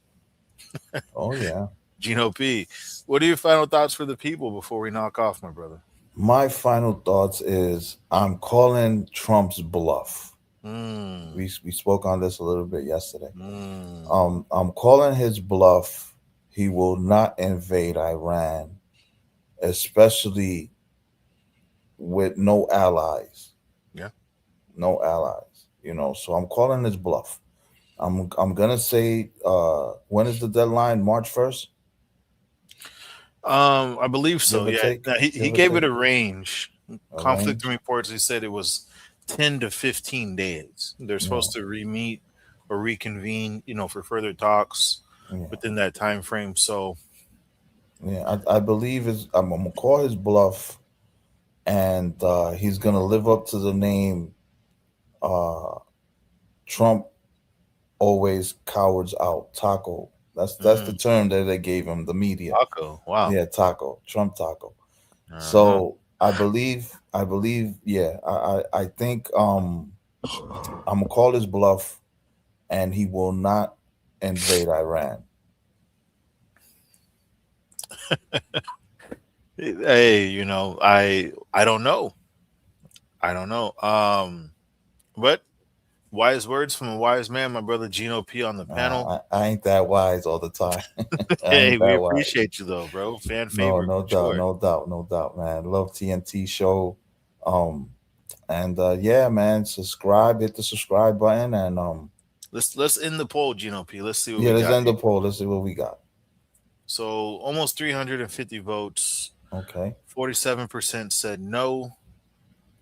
Oh yeah. Gino P, what are your final thoughts for the people before we knock off, my brother? My final thoughts is I'm calling Trump's bluff. Mm, We spoke on this a little bit yesterday. mm, I'm calling his bluff. He will not invade Iran, especially with no allies. yeah. No allies. So I'm calling his bluff. I'm gonna say when is the deadline? March 1st, I believe so. give or Yeah. take. Now, he Give or gave it take a range. a Conflicting range. reports, he said it was 10 to 15 days. They're Yeah, supposed to re-meet or reconvene, for further talks yeah, within that time frame. So, yeah. I believe I'm gonna call his bluff, and he's gonna live up to the name. Uh, Trump always cowards out. Taco. That's the mm, term that they gave him. The media. Taco. Wow. Yeah, taco. Trump taco. Uh-huh. So I believe. Yeah, I think I'm gonna call his bluff, and he will not invade Iran. Hey, I don't know. I don't know. But wise words from a wise man, my brother Gino P on the panel. I ain't that wise all the time. I Hey, ain't we that wise. appreciate you though, bro. Fan No, favorite no for doubt, sure. no doubt, no doubt, man. Love TNT show. Um, and yeah, man, subscribe, hit the subscribe button, and Let's end the poll, Gino P. Let's see what yeah, we let's got end here. the poll. Let's see what we got. So almost 350 votes. Okay, 47% said no.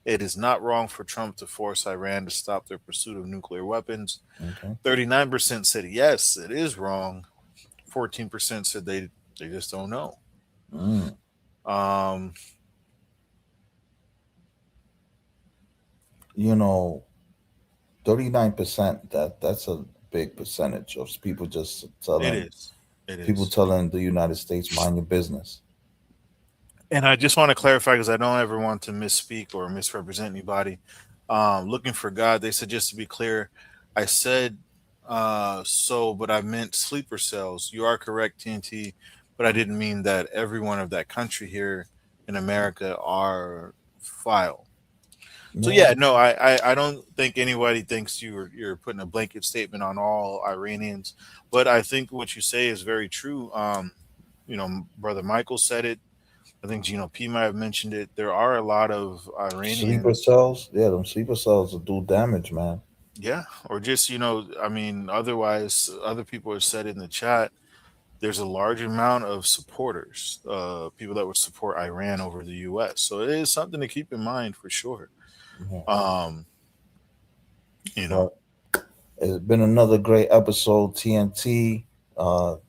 It is not wrong for Trump to force Iran to stop their pursuit of nuclear weapons. okay. 39% said yes, it is wrong. 14% said they just don't know. Mm. Um, You know, 39%. That's a big percentage of people just it telling is. It people is. telling the United States mind your business. And I just want to clarify because I don't ever want to misspeak or misrepresent anybody. Looking for God. They said, just to be clear, I said so, but I meant sleeper cells. You are correct, TNT, but I didn't mean that everyone of that country here in America are vile. So yeah, no, I don't think anybody thinks you're putting a blanket statement on all Iranians, but I think what you say is very true. Brother Michael said it. I think Gino P might have mentioned it. There are a lot of Sleeper Iranians, cells, yeah, them sleeper cells will do damage, man. yeah, or just I mean, otherwise, other people have said in the chat. There's a large amount of supporters, people that would support Iran over the U.S. So it is something to keep in mind for sure. Yeah. Um, you know, But it's been another great episode, TNT.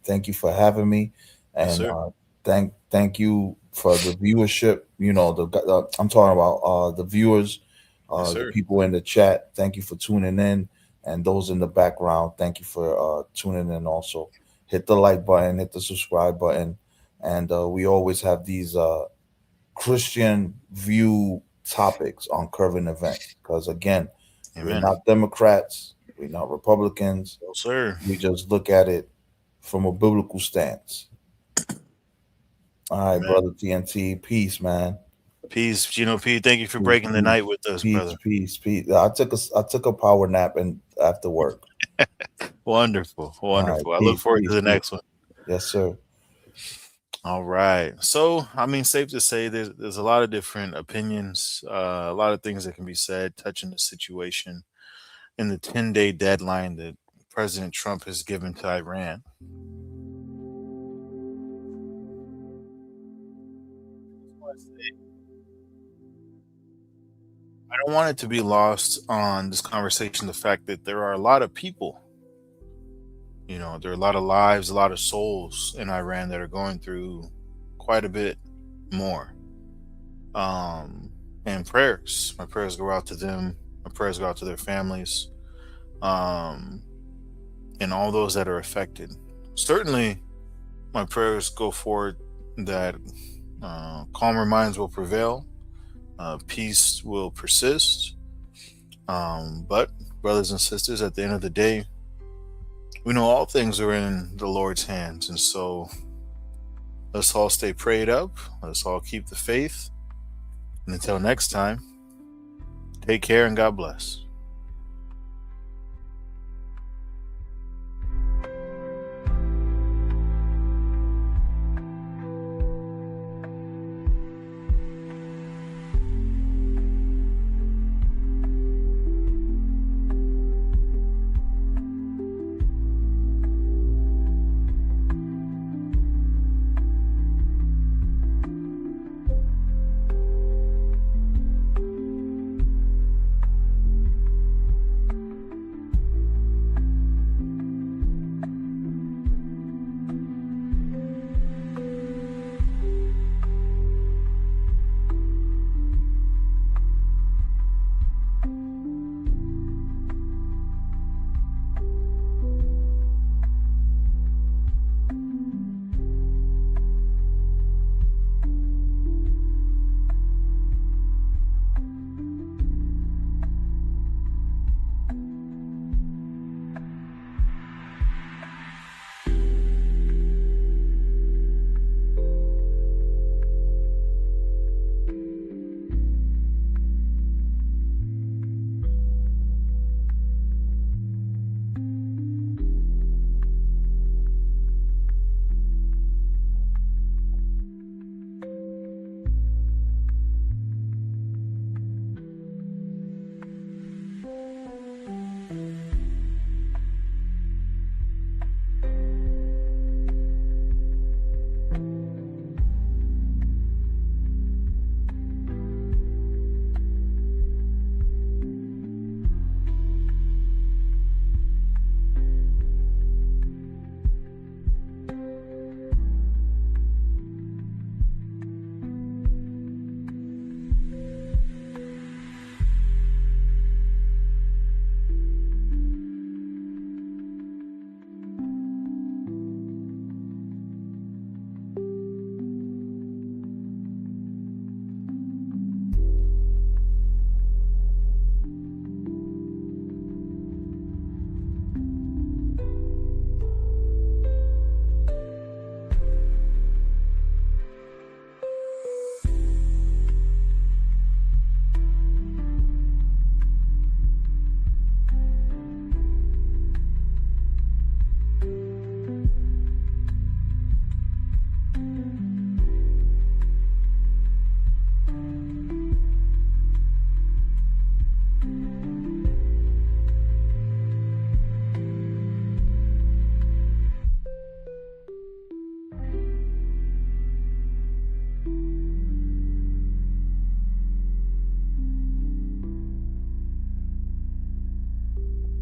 Thank you for having me, yes, and sir. thank you for the viewership. I'm talking about the viewers, Yes, the sir. people in the chat. Thank you for tuning in, and those in the background. Thank you for tuning in. Also, hit the like button, hit the subscribe button, and we always have these Christian view topics on current events. Because again, we're Amen. not Democrats, we're not Republicans. Yes, sir. We just look at it from a biblical stance. All right, Amen. brother TNT, peace, man. Peace, Gino P. Thank you for Peace, breaking the peace, night with us, peace, brother. peace, peace. I took a power nap and after work. Wonderful, All right, wonderful. I look peace, forward to peace, the peace. next one. Yes, sir. All right. So, I mean, safe to say there's a lot of different opinions, a lot of things that can be said touching the situation in the 10-day deadline that President Trump has given to Iran. I don't want it to be lost on this conversation the fact that there are a lot of people, there are a lot of lives, a lot of souls in Iran that are going through quite a bit more. And prayers. My prayers go out to them. My prayers go out to their families. Um, and all those that are affected. Certainly, my prayers go forward that calmer minds will prevail, peace will persist. But, brothers and sisters, at the end of the day, we know all things are in the Lord's hands. And so let's all stay prayed up. Let's all keep the faith. And until next time, take care and God bless.